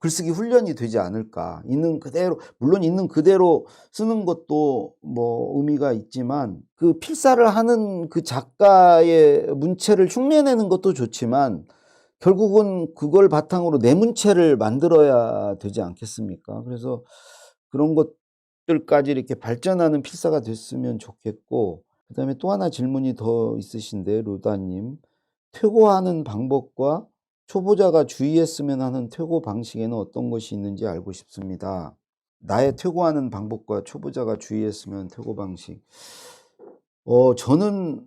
글쓰기 훈련이 되지 않을까. 있는 그대로, 물론 있는 그대로 쓰는 것도 뭐 의미가 있지만 그 필사를 하는 그 작가의 문체를 흉내내는 것도 좋지만 결국은 그걸 바탕으로 내 문체를 만들어야 되지 않겠습니까? 그래서 그런 것들까지 이렇게 발전하는 필사가 됐으면 좋겠고, 그다음에 또 하나 질문이 더 있으신데, 루다님. 퇴고하는 방법과 초보자가 주의했으면 하는 퇴고 방식에는 어떤 것이 있는지 알고 싶습니다. 나의 퇴고하는 방법과 초보자가 주의했으면 퇴고 방식. 저는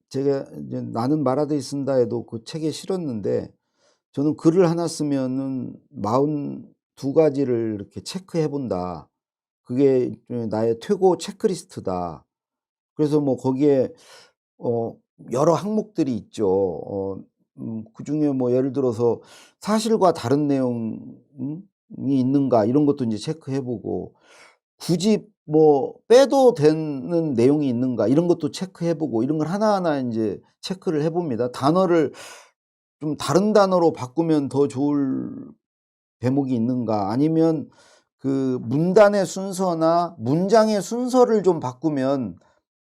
제가 이제 나는 말하듯이 쓴다에도 그 책에 실었는데, 저는 글을 하나 쓰면은 42가지를 이렇게 체크해 본다. 그게 나의 퇴고 체크리스트다. 그래서 뭐 거기에 여러 항목들이 있죠. 그중에 뭐 예를 들어서 사실과 다른 내용이 있는가 이런 것도 이제 체크해 보고, 굳이 뭐 빼도 되는 내용이 있는가 이런 것도 체크해 보고, 이런 걸 하나하나 인제 체크를 해 봅니다. 단어를 좀 다른 단어로 바꾸면 더 좋을 대목이 있는가, 아니면 그 문단의 순서나 문장의 순서를 좀 바꾸면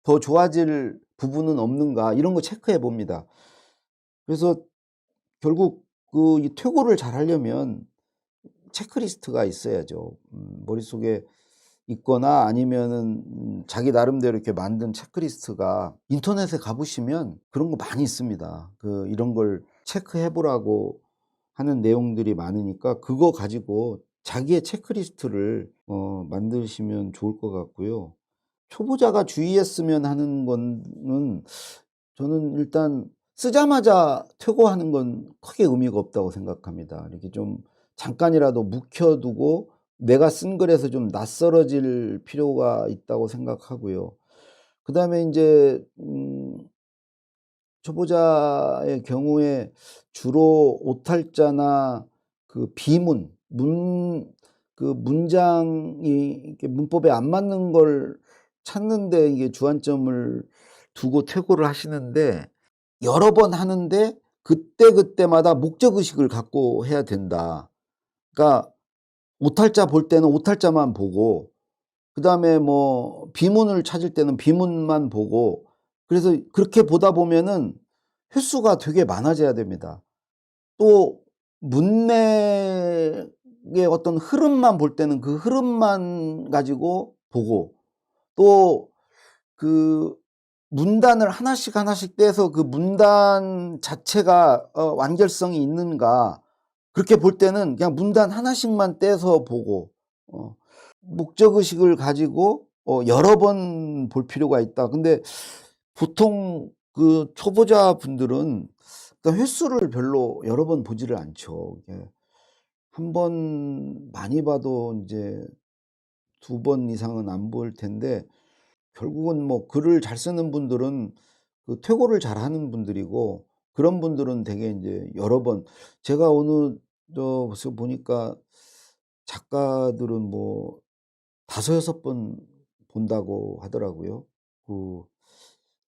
더 좋아질 부분은 없는가, 이런 거 체크해 봅니다. 그래서 결국 이 퇴고를 잘하려면 체크리스트가 있어야죠. 머릿속에 있거나 아니면은 자기 나름대로 이렇게 만든 체크리스트가, 인터넷에 가 보시면 그런 거 많이 있습니다. 이런 걸 체크해 보라고 하는 내용들이 많으니까 그거 가지고 자기의 체크리스트를 만드시면 좋을 것 같고요. 초보자가 주의했으면 하는 거는, 저는 일단 쓰자마자 퇴고하는 건 크게 의미가 없다고 생각합니다. 이렇게 좀 잠깐이라도 묵혀 두고 내가 쓴 글에서 좀 낯설어질 필요가 있다고 생각하고요. 그다음에 인제 초보자의 경우에 주로 오탈자나 그 비문, 문장이 이렇게 문법에 안 맞는 걸 찾는 데 이게 주안점을 두고 퇴고를 하시는데, 여러 번 하는데 그때그때마다 목적 의식을 갖고 해야 된다. 그러니까 오탈자 볼 때는 오탈자만 보고, 그다음에 뭐 비문을 찾을 때는 비문만 보고, 그래서 그렇게 보다 보면은 횟수가 되게 많아져야 됩니다. 또 문맥의 어떤 흐름만 볼 때는 그 흐름만 가지고 보고, 또 그 문단을 하나씩 하나씩 떼서 그 문단 자체가 완결성이 있는가, 그렇게 볼 때는 그냥 문단 하나씩만 떼서 보고, 목적의식을 가지고 여러 번 볼 필요가 있다. 근데 보통 그 초보자분들은 횟수를 별로 여러 번 보지를 않죠. 이게 한 번 많이 봐도 인제 2번 이상은 안 볼 텐데, 결국은 뭐 글을 잘 쓰는 분들은 그 퇴고를 잘하는 분들이고, 그런 분들은 되게 인제 여러 번, 제가 어느 곳에 보니까 작가들은 뭐 5-6번 본다고 하더라고요. 그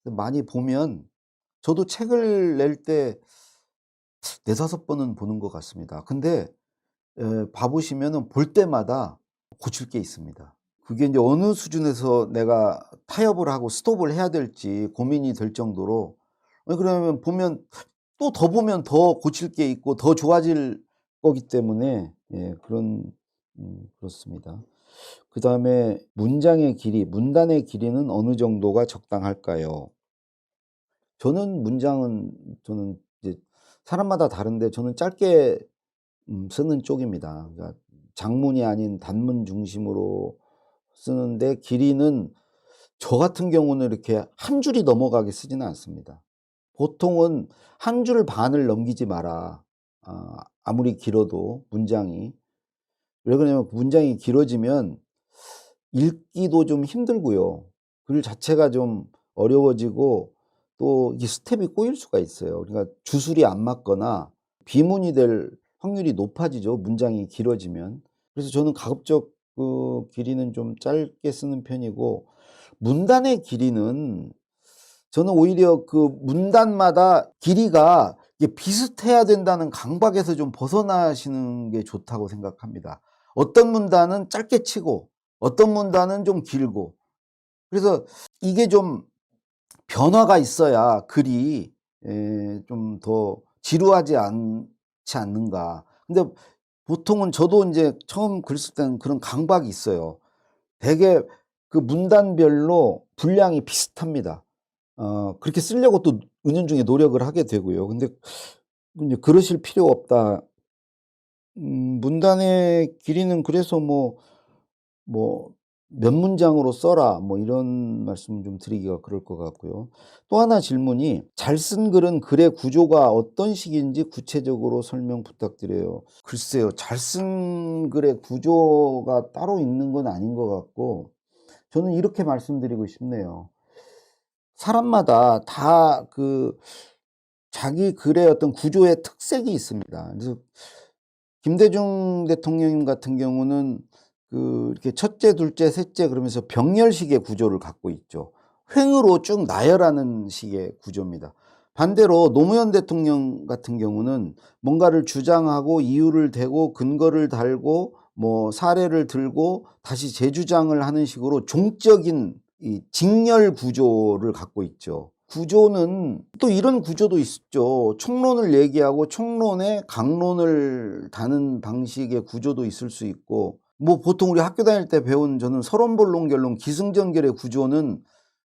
많이 보면, 저도 책을 낼 때 4-5번은 보는 것 같습니다. 근데 봐 보시면은 볼 때마다 고칠 게 있습니다. 그게 인제 어느 수준에서 내가 타협을 하고 스톱을 해야 될지 고민이 될 정도로, 그러면 보면 또 더 보면 더 고칠 게 있고 더 좋아질 거기 때문에, 그렇습니다. 그다음에 문장의 길이, 문단의 길이는 어느 정도가 적당할까요? 저는 이제 사람마다 다른데, 저는 짧게 쓰는 쪽입니다. 그러니까 장문이 아닌 단문 중심으로 쓰는데, 길이는 저 같은 경우는 이렇게 한 줄이 넘어가게 쓰지는 않습니다. 보통은 한 줄 반을 넘기지 마라. 아무리 길어도 문장이. 왜 그러냐면 문장이 길어지면 읽기도 좀 힘들고요. 글 자체가 좀 어려워지고, 또 이게 스텝이 꼬일 수가 있어요. 그러니까 주술이 안 맞거나 비문이 될 확률이 높아지죠, 문장이 길어지면. 그래서 저는 가급적 그 길이는 좀 짧게 쓰는 편이고, 문단의 길이는 저는 오히려 그 문단마다 길이가 이게 비슷해야 된다는 강박에서 좀 벗어나시는 게 좋다고 생각합니다. 어떤 문단은 짧게 치고 어떤 문단은 좀 길고, 그래서 이게 좀 변화가 있어야 글이 좀 더 지루하지 않지 않는가. 근데 보통은 저도 인제 처음 글 쓸 때는 그런 강박이 있어요. 되게 그 문단별로 분량이 비슷합니다. 그렇게 쓰려고 또 은연중에 노력을 하게 되고요. 근데 인제 '그러실 필요 없다.' 문단의 길이는 그래서 뭐 "몇 문장으로 써라." 뭐 이런 말씀을 좀 드리기가 그럴 것 같고요. 또 하나 질문이 "잘 쓴 글은 글의 구조가 어떤 식인지 구체적으로 설명 부탁드려요." 글쎄요. 잘 쓴 글의 구조가 따로 있는 건 아닌 것 같고, 저는 이렇게 말씀드리고 싶네요. 사람마다 다 자기 글의 어떤 구조의 특색이 있습니다. 그래서 김대중 대통령님 같은 경우는 이렇게 첫째, 둘째, 셋째 그러면서 병렬식의 구조를 갖고 있죠. 횡으로 쭉 나열하는 식의 구조입니다. 반대로 노무현 대통령 같은 경우는 뭔가를 주장하고 이유를 대고 근거를 달고 뭐 사례를 들고 다시 재주장을 하는 식으로 종적인 이 직렬 구조를 갖고 있죠. 구조는 또 이런 구조도 있죠. 총론을 얘기하고 총론에 강론을 다는 방식의 구조도 있을 수 있고, 뭐 보통 우리 학교 다닐 때 배운 저는 서론본론 결론 기승전결의 구조는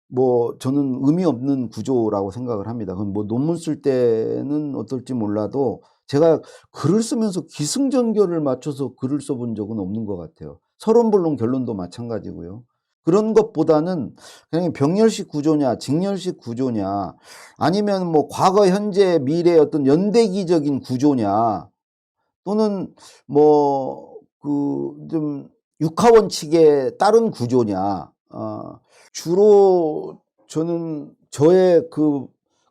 뭐 저는 의미 없는 구조라고 생각을 합니다. 그건 뭐 논문 쓸 때는 어떨지 몰라도 제가 글을 쓰면서 기승전결을 맞춰서 글을 써본 적은 없는 것 같아요. 서론본론 결론도 마찬가지고요. 그런 것보다는 그냥 병렬식 구조냐 직렬식 구조냐, 아니면 뭐 과거 현재 미래의 어떤 연대기적인 구조냐, 또는 뭐 좀 육하원칙에 따른 구조냐. 주로 저는 저의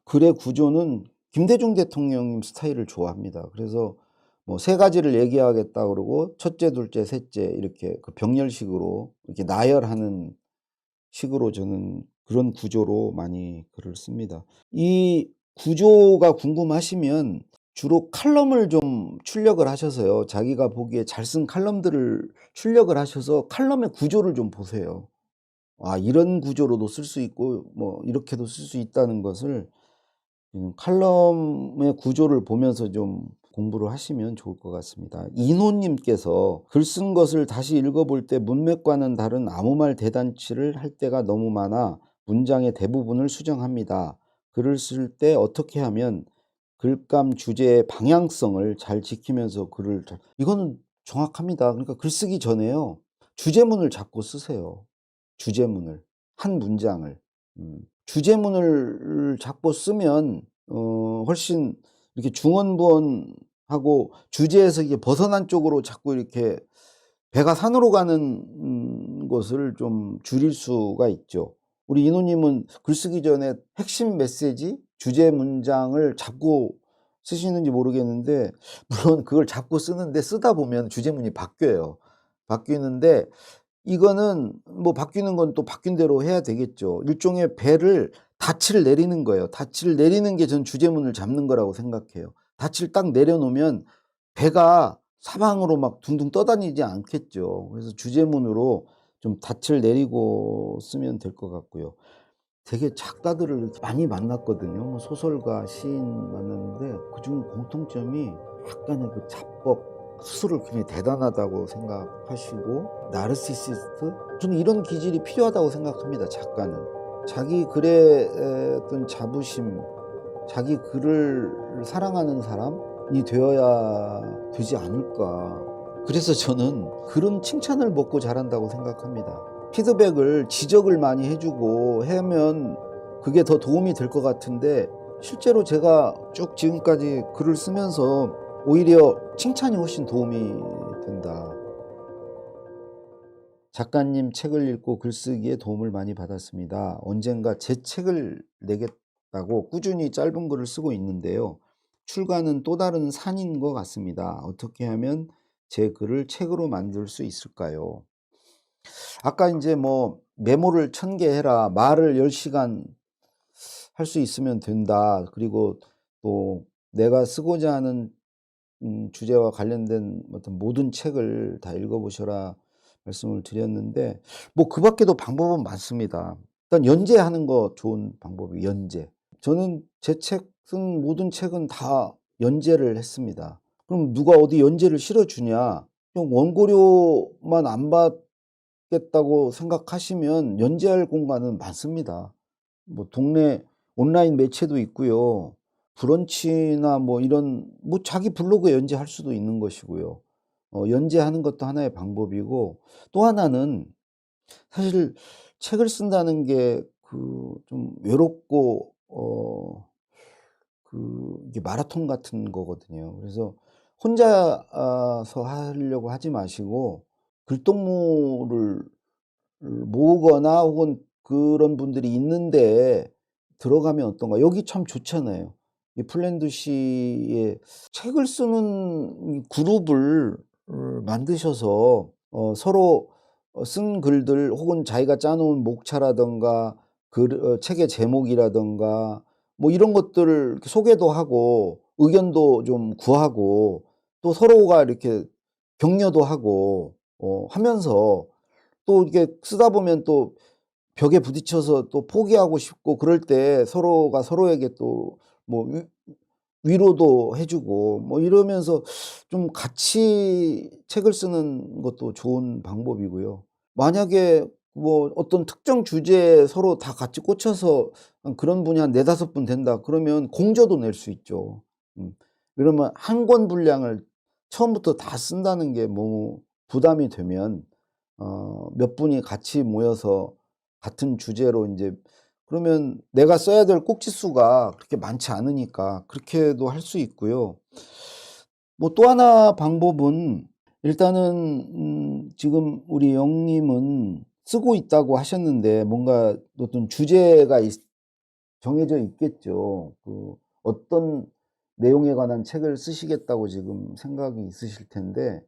글의 구조는 김대중 대통령님 스타일을 좋아합니다. 그래서 뭐 세 가지를 얘기하겠다 그러고 첫째, 둘째, 셋째 이렇게 병렬식으로 이렇게 나열하는 식으로 저는 그런 구조로 많이 글을 씁니다. 이 구조가 궁금하시면 주로 칼럼을 좀 출력을 하셔서요. 자기가 보기에 잘 쓴 칼럼들을 출력을 하셔서 칼럼의 구조를 좀 보세요. 이런 구조로도 쓸 수 있고 뭐 이렇게도 쓸 수 있다는 것을 칼럼의 구조를 보면서 좀 공부를 하시면 좋을 것 같습니다. 이노 님께서 "글 쓴 것을 다시 읽어 볼 때 문맥과는 다른 아무 말 대잔치를 할 때가 너무 많아 문장의 대부분을 수정합니다. 글을 쓸 때 어떻게 하면 글감 주제의 방향성을 잘 지키면서 글을 잘." 이거는 정확합니다. 그러니까 글 쓰기 전에요, 주제문을 잡고 쓰세요. 주제문을. 한 문장을. 주제문을 잡고 쓰면 훨씬 이렇게 중언부언하고 주제에서 이게 벗어난 쪽으로 자꾸 이렇게 배가 산으로 가는 것을 좀 줄일 수가 있죠. 우리 이노 님은 글쓰기 전에 핵심 메시지, 주제 문장을 잡고 쓰시는지 모르겠는데, 물론 그걸 잡고 쓰는데 쓰다 보면 주제문이 바뀌어요. 바뀌는데 이거는 뭐 바뀌는 건 또 바뀐 대로 해야 되겠죠. 일종의 배를 닻을 내리는 거예요. 닻을 내리는 게 전 주제문을 잡는 거라고 생각해요. 닻을 딱 내려놓으면 배가 사방으로 막 둥둥 떠다니지 않겠죠. 그래서 주제문으로 좀 닻을 내리고 쓰면 될 것 같고요. 되게 작가들을 이렇게 많이 만났거든요. 뭐 소설가, 시인 만났는데 그중 공통점이 약간의 그 자뻑, 스스로를 굉장히 대단하다고 생각하시고 나르시시스트? 저는 이런 기질이 필요하다고 생각합니다, 작가는. 자기 글의 어떤 자부심, 자기 글을 사랑하는 사람이 되어야 되지 않을까. 그래서 저는 글은 칭찬을 먹고 자란다고 생각합니다. 피드백을, 지적을 많이 해주고 하면 그게 더 도움이 될 것 같은데, 실제로 제가 쭉 지금까지 글을 쓰면서 오히려 칭찬이 훨씬 도움이 된다. 작가님 책을 읽고 글쓰기에 도움을 많이 받았습니다. 언젠가 제 책을 내겠다고 꾸준히 짧은 글을 쓰고 있는데요. 출간은 또 다른 산인 것 같습니다. 어떻게 하면 제 글을 책으로 만들 수 있을까요? 아까 이제 뭐 메모를 1000개 해라, 말을 10시간 할 수 있으면 된다, 그리고 또 내가 쓰고자 하는 주제와 관련된 어떤 모든 책을 다 읽어 보셔라 말씀을 드렸는데 뭐 그 밖에도 방법은 많습니다. 일단 연재하는 거 좋은 방법이에요, 연재. 저는 제 책 쓴 모든 책은 다 연재를 했습니다. 그럼 누가 어디 연재를 실어 주냐? 그냥 원고료만 안 받겠다고 생각하시면 연재할 공간은 많습니다. 뭐 동네 온라인 매체도 있고요. 브런치나 뭐 이런 뭐 자기 블로그에 연재할 수도 있는 것이고요. 연재하는 것도 하나의 방법이고 또 하나는 사실 책을 쓴다는 게 좀 외롭고 이게 마라톤 같은 거거든요. 그래서 혼자서 하려고 하지 마시고 글동무를 모으거나 혹은 그런 분들이 있는데 들어가면 어떤가. 여기 참 좋잖아요. 이 플랜드시에 책을 쓰는 이 그룹을 만드셔서 서로 쓴 글들 혹은 자기가 짜 놓은 목차라든가 책의 제목이라든가 뭐 이런 것들을 이렇게 소개도 하고 의견도 좀 구하고 또 서로가 이렇게 격려도 하고 하면서 또 이렇게 쓰다 보면 또 벽에 부딪혀서 또 포기하고 싶고 그럴 때 서로가 서로에게 또 뭐 위로도 해 주고 뭐 이러면서 좀 같이 책을 쓰는 것도 좋은 방법이고요. 만약에 뭐 어떤 특정 주제에 서로 다 같이 꽂혀서 그런 분이 한 4-5분 된다 그러면 공저도 낼 수 있죠. 그러면 한 권 분량을 처음부터 다 쓴다는 게 뭐 부담이 되면 몇 분이 같이 모여서 같은 주제로 인제 그러면 내가 써야 될 꼭지수가 그렇게 많지 않으니까 그렇게도 할 수 있고요. 뭐 또 하나 방법은 일단은 지금 우리 영님은 쓰고 있다고 하셨는데 뭔가 어떤 주제가 정해져 있겠죠. 어떤 내용에 관한 책을 쓰시겠다고 지금 생각이 있으실 텐데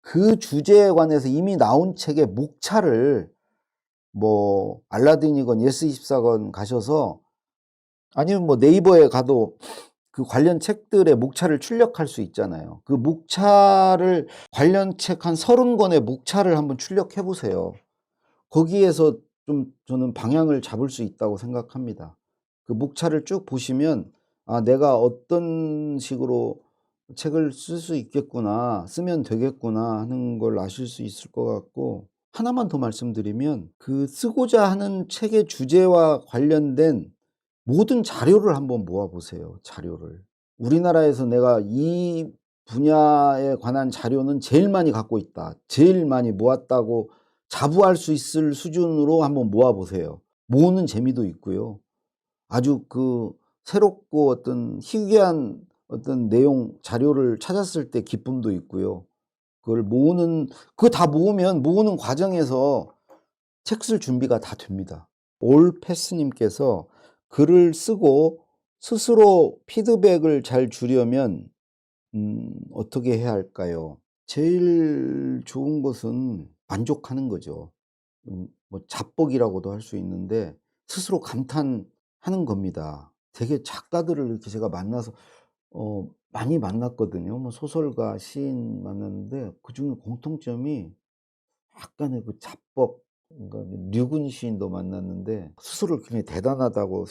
그 주제에 관해서 이미 나온 책의 목차를 뭐 알라딘이건 예스24건 가셔서 아니면 뭐 네이버에 가도 그 관련 책들의 목차를 출력할 수 있잖아요. 그 목차를 관련 책 한 30권의 목차를 한번 출력해 보세요. 거기에서 좀 저는 방향을 잡을 수 있다고 생각합니다. 그 목차를 쭉 보시면 '아 내가 어떤 식으로 책을 쓸 수 있겠구나. 쓰면 되겠구나.' 하는 걸 아실 수 있을 것 같고 하나만 더 말씀드리면 그 쓰고자 하는 책의 주제와 관련된 모든 자료를 한번 모아 보세요, 자료를. 우리나라에서 내가 이 분야에 관한 자료는 제일 많이 갖고 있다. 제일 많이 모았다고 자부할 수 있을 수준으로 한번 모아 보세요. 모으는 재미도 있고요. 아주 새롭고 어떤 희귀한 어떤 내용 자료를 찾았을 때 기쁨도 있고요. 그걸 모으는 그거 다 모으면 모으는 과정에서 책 쓸 준비가 다 됩니다. 올패스 님께서 글을 쓰고 스스로 피드백을 잘 주려면 어떻게 해야 할까요? 제일 좋은 것은 만족하는 거죠. 뭐 자뻑이라고도 할 수 있는데 스스로 감탄하는 겁니다. 되게 작가들을 이렇게 제가 만나서 많이 만났거든요. 뭐 소설가, 시인 만났는데 그중에 공통점이 약간의 그 자뻑 그러니까 류근 시인도 만났는데 스스로를 굉장히 대단하다고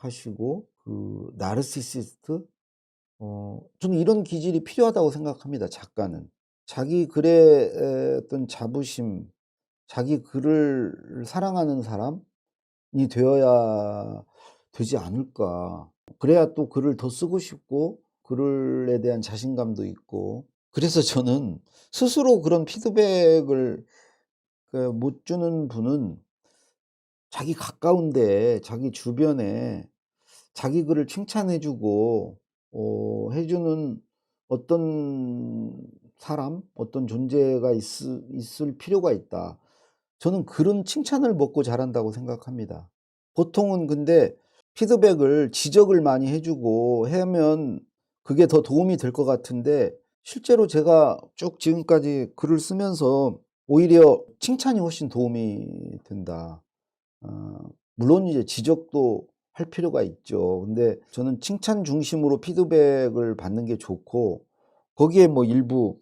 생각하시고 나르시시스트 저는 이런 기질이 필요하다고 생각합니다, 작가는. 자기 글의 어떤 자부심, 자기 글을 사랑하는 사람이 되어야 되지 않을까. 그래야 또 글을 더 쓰고 싶고 글에 대한 자신감도 있고 그래서 저는 스스로 그런 피드백을 못 주는 분은 자기 가까운 데에 자기 주변에 자기 글을 칭찬해 주고 해 주는 어떤 사람, 어떤 존재가 있을 필요가 있다. 저는 그런 칭찬을 먹고 자란다고 생각합니다. 보통은 근데 피드백을 지적을 많이 해 주고 하면 그게 더 도움이 될 것 같은데 실제로 제가 쭉 지금까지 글을 쓰면서 오히려 칭찬이 훨씬 도움이 된다. 물론 이제 지적도 할 필요가 있죠. 근데 저는 칭찬 중심으로 피드백을 받는 게 좋고 거기에 뭐 일부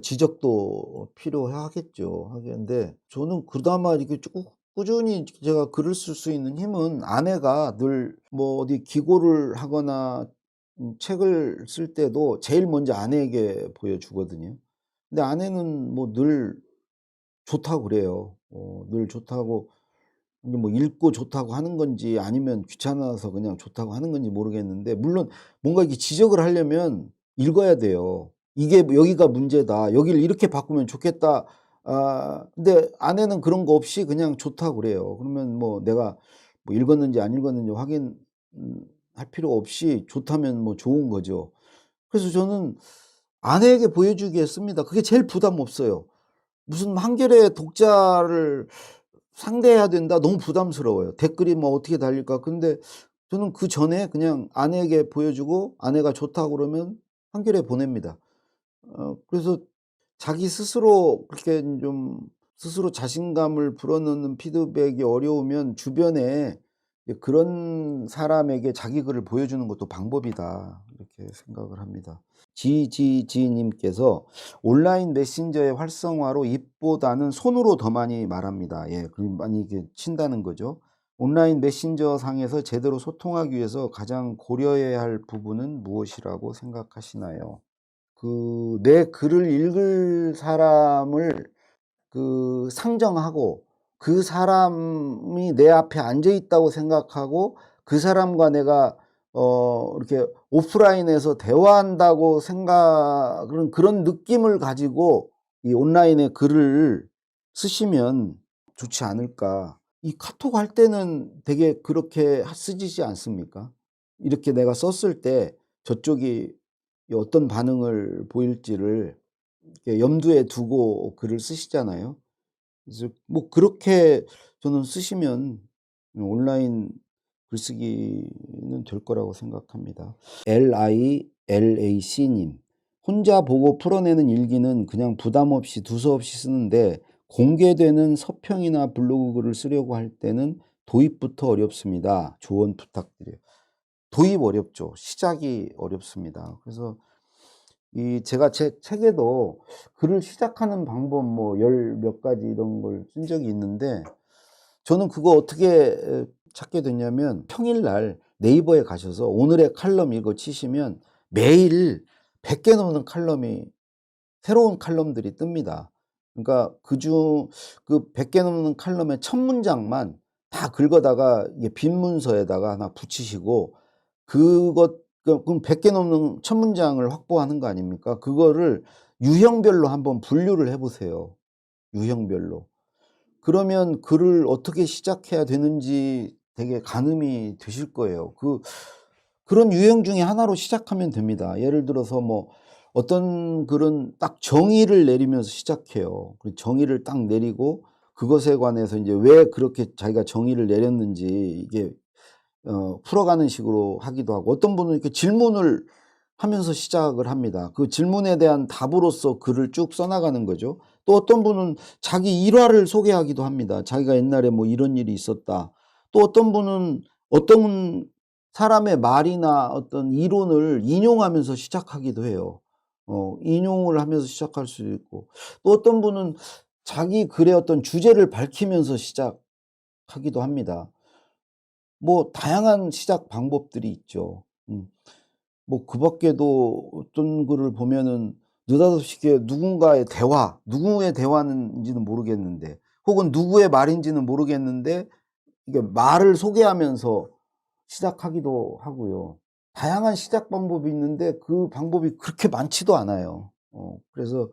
지적도 필요하겠죠. 하겠는데 저는 그나마 이렇게 쭉 꾸준히 제가 글을 쓸 수 있는 힘은 아내가 늘 뭐 어디 기고를 하거나 책을 쓸 때도 제일 먼저 아내에게 보여주거든요. 근데 아내는 뭐 늘 좋다고 그래요. 늘 좋다고 이게 뭐 읽고 좋다고 하는 건지 아니면 귀찮아서 그냥 좋다고 하는 건지 모르겠는데 물론 뭔가 이렇게 지적을 하려면 읽어야 돼요. "이게 뭐 여기가 문제다. 여기를 이렇게 바꾸면 좋겠다." 근데 아내는 그런 거 없이 그냥 좋다고 그래요. 그러면 뭐 내가 뭐 읽었는지 안 읽었는지 확인 할 필요 없이 좋다면 뭐 좋은 거죠. 그래서 저는 아내에게 보여주기에 씁니다. 그게 제일 부담 없어요. 무슨 한겨레 독자를 상대해야 된다. 너무 부담스러워요. 댓글이 뭐 어떻게 달릴까. 근데 저는 그전에 그냥 아내에게 보여주고 아내가 좋다고 그러면 한겨레에 보냅니다. 그래서 자기 스스로 그렇게 좀 스스로 자신감을 불어넣는 피드백이 어려우면 주변에 그런 사람에게 자기 글을 보여주는 것도 방법이다. 이렇게 생각을 합니다. 지지지 님께서 "온라인 메신저의 활성화로 입보다는 손으로 더 많이 말합니다." 예. 많이 이렇게 친다는 거죠. "온라인 메신저 상에서 제대로 소통하기 위해서 가장 고려해야 할 부분은 무엇이라고 생각하시나요?" 내 글을 읽을 사람을 상정하고 그 사람이 내 앞에 앉아 있다고 생각하고 그 사람과 내가 이렇게 오프라인에서 대화한다고 생각을 그런 느낌을 가지고 이 온라인에 글을 쓰시면 좋지 않을까. 이 카톡 할 때는 되게 그렇게 쓰시지 않습니까? 이렇게 내가 썼을 때 저쪽이 어떤 반응을 보일지를 이렇게 염두에 두고 글을 쓰시잖아요. 그래서 뭐 그렇게 저는 쓰시면 온라인 글쓰기는 될 거라고 생각합니다. LILAC 님. "혼자 보고 풀어내는 일기는 그냥 부담 없이 두서없이 쓰는데 공개되는 서평이나 블로그 글을 쓰려고 할 때는 도입부터 어렵습니다. 조언 부탁드려요." 도입 어렵죠. 시작이 어렵습니다. 그래서 제가 제 책에도 글을 시작하는 방법 뭐 열 몇 가지 이런 걸 쓴 적이 있는데 저는 그거 어떻게 찾게 됐냐면 평일날 네이버에 가셔서 오늘의 칼럼 이거 치시면 매일 100개 넘는 칼럼이 새로운 칼럼들이 뜹니다. 그러니까 그 100개 넘는 칼럼의 첫 문장만 다 긁어다가 이게 빈 문서에다가 하나 붙이시고 그럼 100개 넘는 첫 문장을 확보하는 거 아닙니까? 그거를 유형별로 한번 분류를 해 보세요, 유형별로. 그러면 글을 어떻게 시작해야 되는지 되게 가늠이 되실 거예요. 그런 유형 중에 하나로 시작하면 됩니다. 예를 들어서 뭐 어떤 글은 딱 정의를 내리면서 시작해요. 그 정의를 딱 내리고 그것에 관해서 인제 왜 그렇게 자기가 정의를 내렸는지 이게 풀어가는 식으로 하기도 하고 어떤 분은 이렇게 질문을 하면서 시작을 합니다. 그 질문에 대한 답으로서 글을 쭉 써 나가는 거죠. 또 어떤 분은 자기 일화를 소개하기도 합니다. 자기가 옛날에 뭐 이런 일이 있었다. 또 어떤 분은 어떤 사람의 말이나 어떤 이론을 인용하면서 시작하기도 해요. 인용을 하면서 시작할 수도 있고 또 어떤 분은 자기 글의 어떤 주제를 밝히면서 시작하기도 합니다. 뭐 다양한 시작 방법들이 있죠. 뭐 그 밖에도 어떤 글을 보면은 느닷없이 이렇게 누군가의 대화, 누구의 대화인지는 모르겠는데 혹은 누구의 말인지는 모르겠는데 이게 말을 소개하면서 시작하기도 하고요. 다양한 시작 방법이 있는데 그 방법이 그렇게 많지도 않아요. 그래서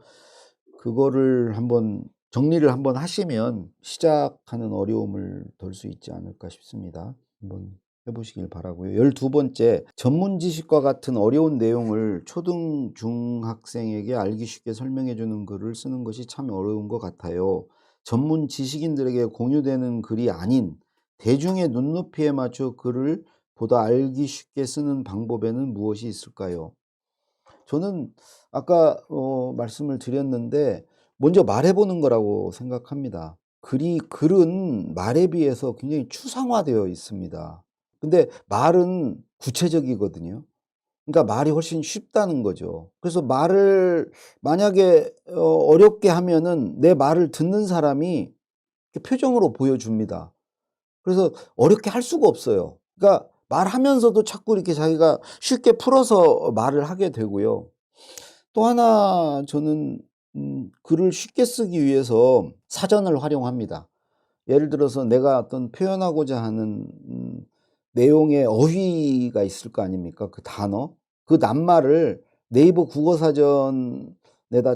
그거를 한번 정리를 한번 하시면 시작하는 어려움을 덜 수 있지 않을까 싶습니다. 한번 해 보시길 바라고요. 12번째, 전문 지식과 같은 어려운 내용을 초등 중학생에게 알기 쉽게 설명해 주는 글을 쓰는 것이 참 어려운 것 같아요. 전문 지식인들에게 공유되는 글이 아닌 대중의 눈높이에 맞춰 글을 보다 알기 쉽게 쓰는 방법에는 무엇이 있을까요? 저는 아까 말씀을 드렸는데 먼저 말해 보는 거라고 생각합니다. 글은 말에 비해서 굉장히 추상화되어 있습니다. 근데 말은 구체적이거든요. 그러니까 말이 훨씬 쉽다는 거죠. 그래서 말을 만약에 어렵게 하면은 내 말을 듣는 사람이 이렇게 표정으로 보여줍니다. 그래서 어렵게 할 수가 없어요. 그러니까 말하면서도 자꾸 이렇게 자기가 쉽게 풀어서 말을 하게 되고요. 또 하나 저는 글을 쉽게 쓰기 위해서 사전을 활용합니다. 예를 들어서 내가 어떤 표현하고자 하는 내용의 어휘가 있을 거 아닙니까? 그 단어, 그 낱말을 네이버 국어사전에다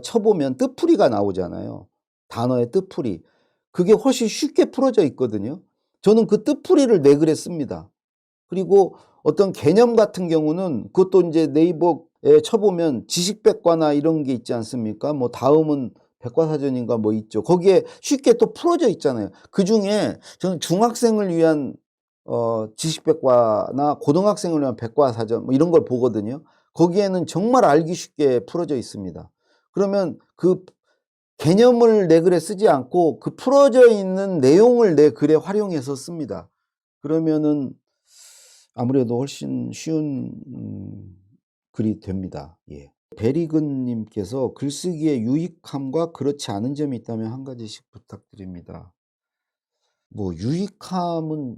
쳐보면 뜻풀이가 나오잖아요. 단어의 뜻풀이. 그게 훨씬 쉽게 풀어져 있거든요. 저는 그 뜻풀이를 내 글에 씁니다. 그리고 어떤 개념 같은 경우는 그것도 이제 네이버에 쳐보면 지식백과나 이런 게 있지 않습니까? 뭐 다음은 백과사전인가 뭐 있죠. 거기에 쉽게 또 풀어져 있잖아요. 그중에 저는 중학생을 위한 지식백과나 고등학생을 위한 백과사전 뭐 이런 걸 보거든요. 거기에는 정말 알기 쉽게 풀어져 있습니다. 그러면 그 개념을 내 글에 쓰지 않고 그 풀어져 있는 내용을 내 글에 활용해서 씁니다. 그러면은 아무래도 훨씬 쉬운 글이 됩니다. 예. 베리근 님께서 글쓰기의 유익함과 그렇지 않은 점이 있다면 한 가지씩 부탁드립니다. 뭐 유익함은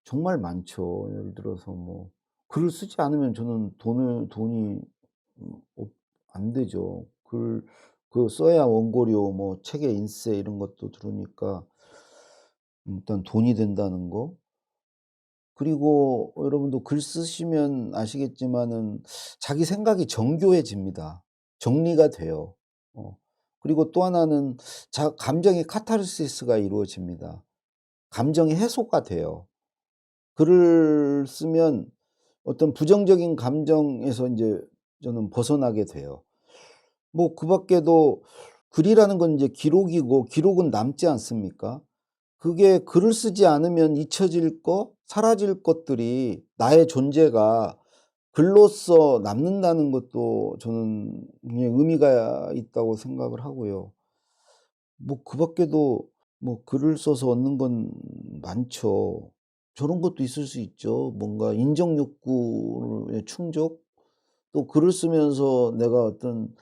정말 많죠. 예를 들어서 뭐 글을 쓰지 않으면 저는 돈이 안 되죠. 그 써야 원고료 뭐 책의 인세 이런 것도 들으니까 일단 돈이 된다는 거. 그리고 여러분도 글 쓰시면 아시겠지만은 자기 생각이 정교해집니다. 정리가 돼요. 그리고 또 하나는 감정의 카타르시스가 이루어집니다. 감정의 해소가 돼요. 글을 쓰면 어떤 부정적인 감정에서 인제 저는 벗어나게 돼요. 뭐 그 밖에도 글이라는 건 이제 기록이고 기록은 남지 않습니까? 그게 글을 쓰지 않으면 잊혀질 사라질 것들이 나의 존재가 글로써 남는다는 것도 저는 굉장히 의미가 있다고 생각을 하고요. 뭐 그 밖에도 뭐 글을 써서 얻는 건 많죠. 저런 것도 있을 수 있죠. 뭔가 인정 욕구의 충족? 또 글을 쓰면서 내가 어떤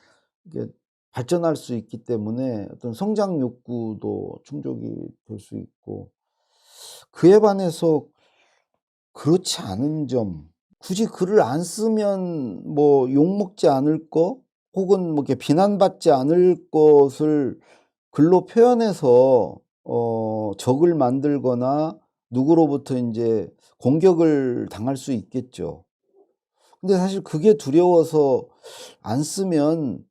이게 발전할 수 있기 때문에 어떤 성장 욕구도 충족이 될 수 있고 그에 반해서 그렇지 않은 점 굳이 글을 안 쓰면 뭐 욕먹지 않을 거 혹은 뭐 이렇게 비난받지 않을 것을 글로 표현해서 적을 만들거나 누구로부터 인제 공격을 당할 수 있겠죠. 근데 사실 그게 두려워서 안 쓰면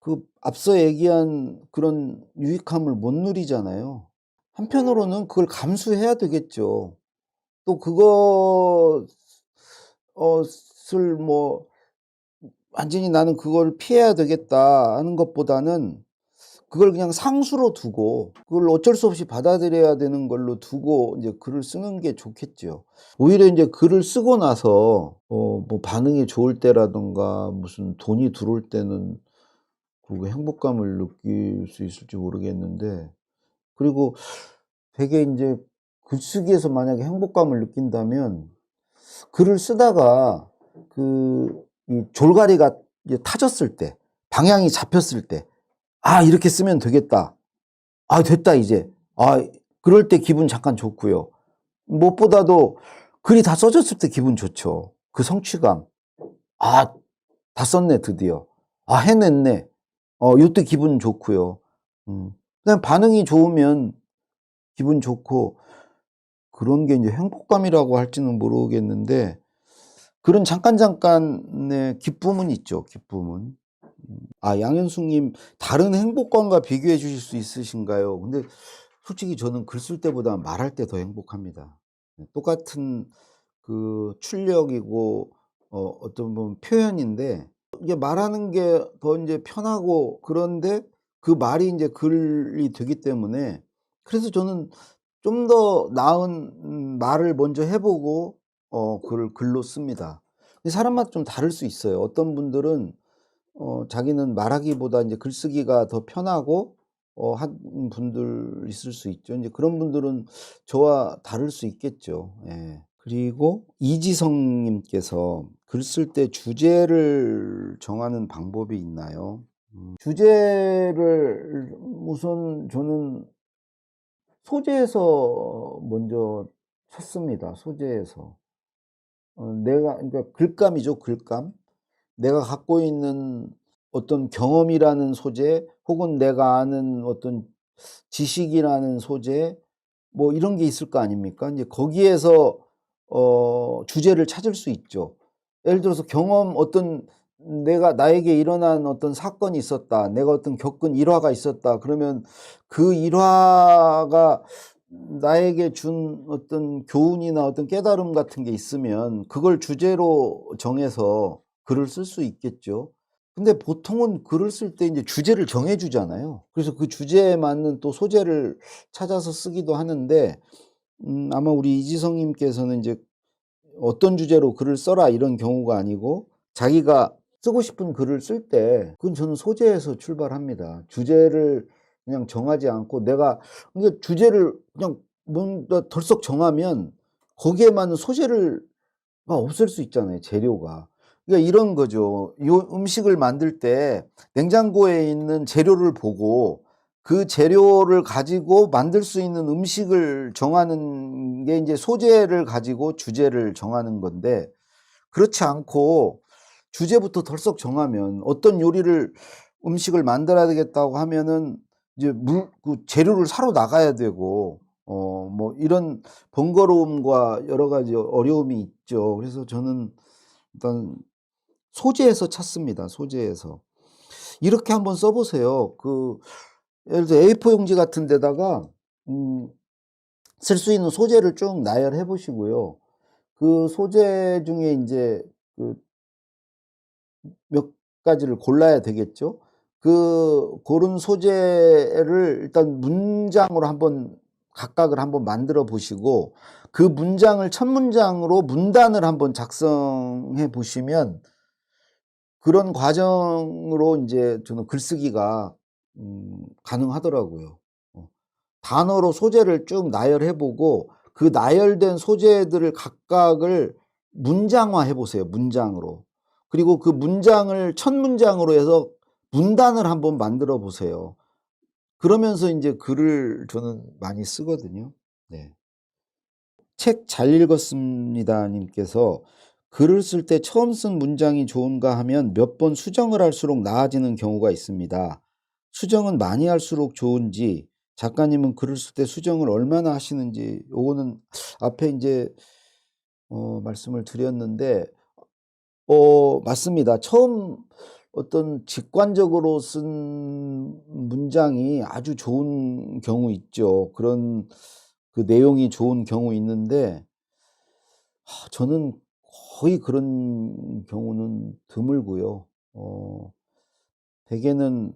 그 앞서 얘기한 그런 유익함을 못 누리잖아요. 한편으로는 그걸 감수해야 되겠죠. 또 그것을 뭐 '완전히 나는 그걸 피해야 되겠다.' 하는 것보다는 그걸 그냥 상수로 두고 그걸 어쩔 수 없이 받아들여야 되는 걸로 두고 인제 글을 쓰는 게 좋겠죠. 오히려 인제 글을 쓰고 나서 뭐 반응이 좋을 때라든가 무슨 돈이 들어올 때는 그 행복감을 느낄 수 있을지 모르겠는데 그리고 되게 인제 글쓰기에서 만약에 행복감을 느낀다면 글을 쓰다가 이 졸가리가 이제 타졌을 때 방향이 잡혔을 때 '아 이렇게 쓰면 되겠다. 아 됐다 이제.' 그럴 때 기분 잠깐 좋고요. 무엇보다도 글이 다 써졌을 때 기분 좋죠. 그 성취감. '아 다 썼네 드디어. 아 해냈네.' 요때 기분 좋고요. 그냥 반응이 좋으면 기분 좋고 그런 게 인제 행복감이라고 할지는 모르겠는데 그런 잠깐의 기쁨은 있죠, 기쁨은. 양현숙 님 다른 행복감과 비교해 주실 수 있으신가요? 근데 솔직히 저는 글 쓸 때보다 말할 때 더 행복합니다. 똑같은 그 출력이고 어떤 보면 표현인데 이게 말하는 게 더 인제 편하고 그런데 그 말이 인제 글이 되기 때문에 그래서 저는 좀 더 나은 말을 먼저 해 보고 글을 글로 씁니다. 근데 사람마다 좀 다를 수 있어요. 어떤 분들은 자기는 말하기보다 인제 글쓰기가 더 편하고 한 분들 있을 수 있죠. 인제 그런 분들은 저와 다를 수 있겠죠. 예. 그리고 이지성 님께서 글 쓸 때 주제를 정하는 방법이 있나요? 주제를 우선 저는 소재에서 먼저 찾습니다. 소재에서. 내가 그러니까 글감이죠, 글감. 내가 갖고 있는 어떤 경험이라는 소재 혹은 내가 아는 어떤 지식이라는 소재 뭐 이런 게 있을 거 아닙니까? 이제 거기에서 주제를 찾을 수 있죠. 예를 들어서 경험 어떤 나에게 일어난 어떤 사건이 있었다. 내가 어떤 겪은 일화가 있었다. 그러면 그 일화가 나에게 준 어떤 교훈이나 어떤 깨달음 같은 게 있으면 그걸 주제로 정해서 글을 쓸 수 있겠죠. 근데 보통은 글을 쓸 때 이제 주제를 정해 주잖아요. 그래서 그 주제에 맞는 또 소재를 찾아서 쓰기도 하는데 아마 우리 이지성 님께서는 이제 어떤 주제로 글을 써라 이런 경우가 아니고 자기가 쓰고 싶은 글을 쓸 때 그건 저는 소재에서 출발합니다. 주제를 그냥 정하지 않고 내가 그러니까 주제를 그냥 뭔가 덜썩 정하면 거기에 맞는 소재를 없을 수 있잖아요, 재료가. 그러니까 이런 거죠. 요 음식을 만들 때 냉장고에 있는 재료를 보고 그 재료를 가지고 만들 수 있는 음식을 정하는 게 이제 소재를 가지고 주제를 정하는 건데 그렇지 않고 주제부터 덜썩 정하면 어떤 요리를 음식을 만들어야 되겠다고 하면은 이제 그 재료를 사러 나가야 되고 뭐 이런 번거로움과 여러 가지 어려움이 있죠. 그래서 저는 일단 소재에서 찾습니다. 소재에서. 이렇게 한번 써 보세요. 예를 들어 A4 용지 같은 데다가 쓸 수 있는 소재를 쭉 나열해 보시고요. 그 소재 중에 인제 그 몇 가지를 골라야 되겠죠. 고른 소재를 일단 문장으로 한번 각각을 한번 만들어 보시고 그 문장을 첫 문장으로 문단을 한번 작성해 보시면 그런 과정으로 인제 저는 글쓰기가 가능하더라고요. 단어로 소재를 쭉 나열해 보고 그 나열된 소재들을 각각을 문장화해 보세요, 문장으로. 그리고 그 문장을 첫 문장으로 해서 문단을 한번 만들어 보세요. 그러면서 인제 글을 저는 많이 쓰거든요. 네. 책 잘 읽었습니다 님께서 글을 쓸 때 처음 쓴 문장이 좋은가 하면 몇 번 수정을 할수록 나아지는 경우가 있습니다. 수정은 많이 할수록 좋은지 작가님은 글을 쓸 때 수정을 얼마나 하시는지 요거는 앞에 인제 말씀을 드렸는데 맞습니다. 처음 어떤 직관적으로 쓴 문장이 아주 좋은 경우 있죠. 그런 그 내용이 좋은 경우 있는데 저는 거의 그런 경우는 드물고요. 대개는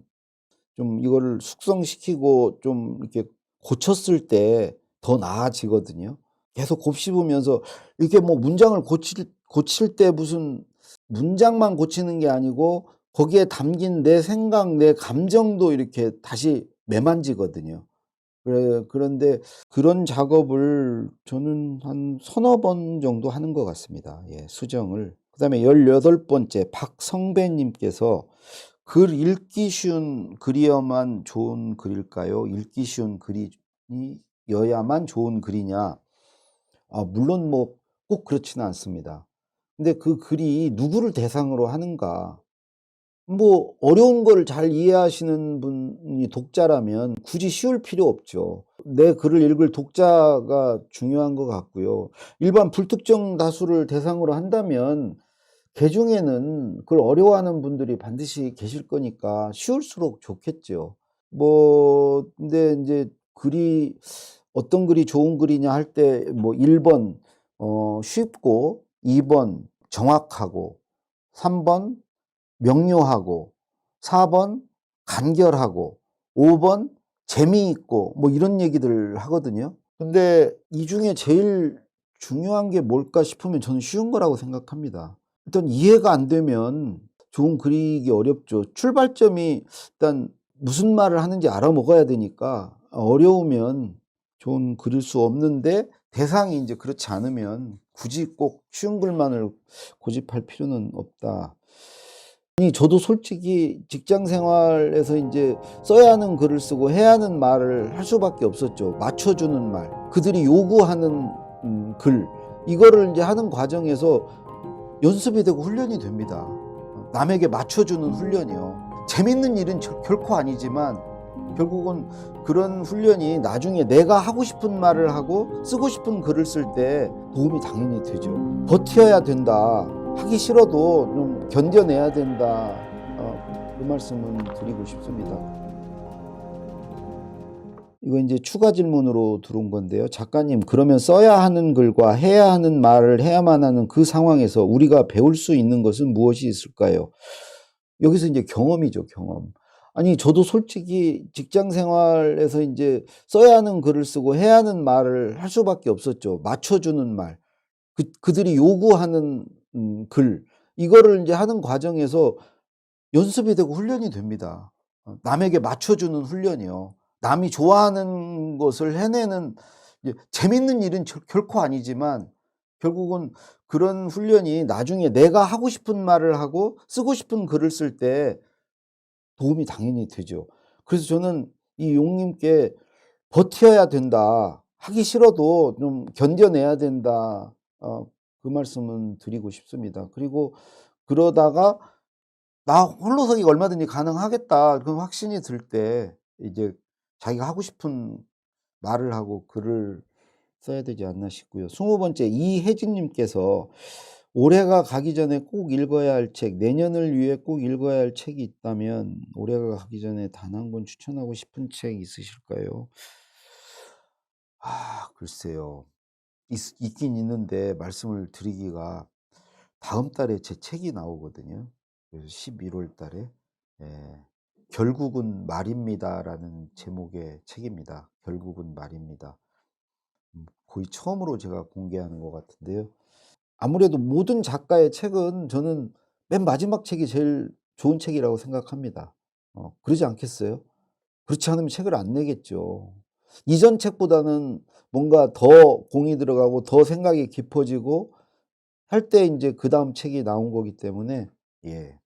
좀 이거를 숙성시키고 좀 이렇게 고쳤을 때 더 나아지거든요. 계속 곱씹으면서 이렇게 뭐 문장을 고칠 때 무슨 문장만 고치는 게 아니고 거기에 담긴 내 생각, 내 감정도 이렇게 다시 매만지거든요. 그런데 그런 작업을 저는 한 서너 번 정도 하는 것 같습니다. 예, 수정을. 그다음에 18번째 박성배 님께서 "글 읽기 쉬운 글이어야만 좋은 글일까요? 읽기 쉬운 글이어야만 좋은 글이냐?" 물론 뭐 꼭 그렇지는 않습니다. 근데 그 글이 누구를 대상으로 하는가. 뭐 어려운 거를 잘 이해하시는 분이 독자라면 굳이 쉬울 필요 없죠. 내 글을 읽을 독자가 중요한 것 같고요. 일반 불특정 다수를 대상으로 한다면 개중에는 그걸 어려워하는 분들이 반드시 계실 거니까 쉬울수록 좋겠죠. 근데 인제 글이 어떤 글이 좋은 글이냐 할 때 뭐 1번 쉽고 2번 정확하고 3번 명료하고 4번 간결하고 5번 재미있고 뭐 이런 얘기들 하거든요. 근데 이 중에 제일 중요한 게 뭘까 싶으면 저는 쉬운 거라고 생각합니다. 일단 이해가 안 되면 좋은 그리기 어렵죠. 출발점이 일단 무슨 말을 하는지 알아먹어야 되니까 어려우면 좋은 그릴 수 없는데 대상이 이제 그렇지 않으면 굳이 꼭 쉬운 글만을 고집할 필요는 없다. 아니 저도 솔직히 직장 생활에서 인제 써야 하는 글을 쓰고 해야 하는 말을 할 수밖에 없었죠. 맞춰주는 말, 그들이 요구하는 글, 이거를 인제 하는 과정에서 연습이 되고 훈련이 됩니다. 남에게 맞춰주는 훈련이요. 재밌는 일은 결코 아니지만 결국은 그런 훈련이 나중에 내가 하고 싶은 말을 하고 쓰고 싶은 글을 쓸 때 도움이 당연히 되죠. 버텨야 된다. 하기 싫어도 좀 견뎌내야 된다. 그 말씀은 드리고 싶습니다. 이거 이제 추가 질문으로 들어온 건데요. 작가님, 그러면 써야 하는 글과 해야 하는 말을 해야만 하는 그 상황에서 우리가 배울 수 있는 것은 무엇이 있을까요? 여기서 이제 경험이죠, 경험. 아니 저도 솔직히 직장 생활에서 인제 써야 하는 글을 쓰고 해야 하는 말을 할 수밖에 없었죠. 맞춰주는 말, 그들이 요구하는 글, 이거를 인제 하는 과정에서 연습이 되고 훈련이 됩니다. 남에게 맞춰주는 훈련이요. 남이 좋아하는 것을 해내는, 이제 재밌는 일은 결코 아니지만 결국은 그런 훈련이 나중에 내가 하고 싶은 말을 하고 쓰고 싶은 글을 쓸 때 도움이 당연히 되죠. 그래서 저는 이 용님께 "버텨야 된다. 하기 싫어도 좀 견뎌내야 된다." 그 말씀은 드리고 싶습니다. 그리고 그러다가 '나 홀로서기가 얼마든지 가능하겠다.' 그런 확신이 들 때 이제 자기가 하고 싶은 말을 하고 글을 써야 되지 않나 싶고요. 20 번째, 이혜진 님께서 "올해가 가기 전에 꼭 읽어야 할 책, 내년을 위해 꼭 읽어야 할 책이 있다면 올해가 가기 전에 단 한 권 추천하고 싶은 책 있으실까요?" 글쎄요. 있긴 있는데 말씀을 드리기가, 다음 달에 제 책이 나오거든요. 그래서 11월 달에. 예. "결국은 말입니다."라는 제목의 책입니다. 결국은 말입니다. 거의 처음으로 제가 공개하는 것 같은데요. 아무래도 모든 작가의 책은 저는 맨 마지막 책이 제일 좋은 책이라고 생각합니다. 그러지 않겠어요? 그렇지 않으면 책을 안 내겠죠. 이전 책보다는 뭔가 더 공이 들어가고 더 생각이 깊어지고 할 때 인제 그다음 책이 나온 거기 때문에, 예,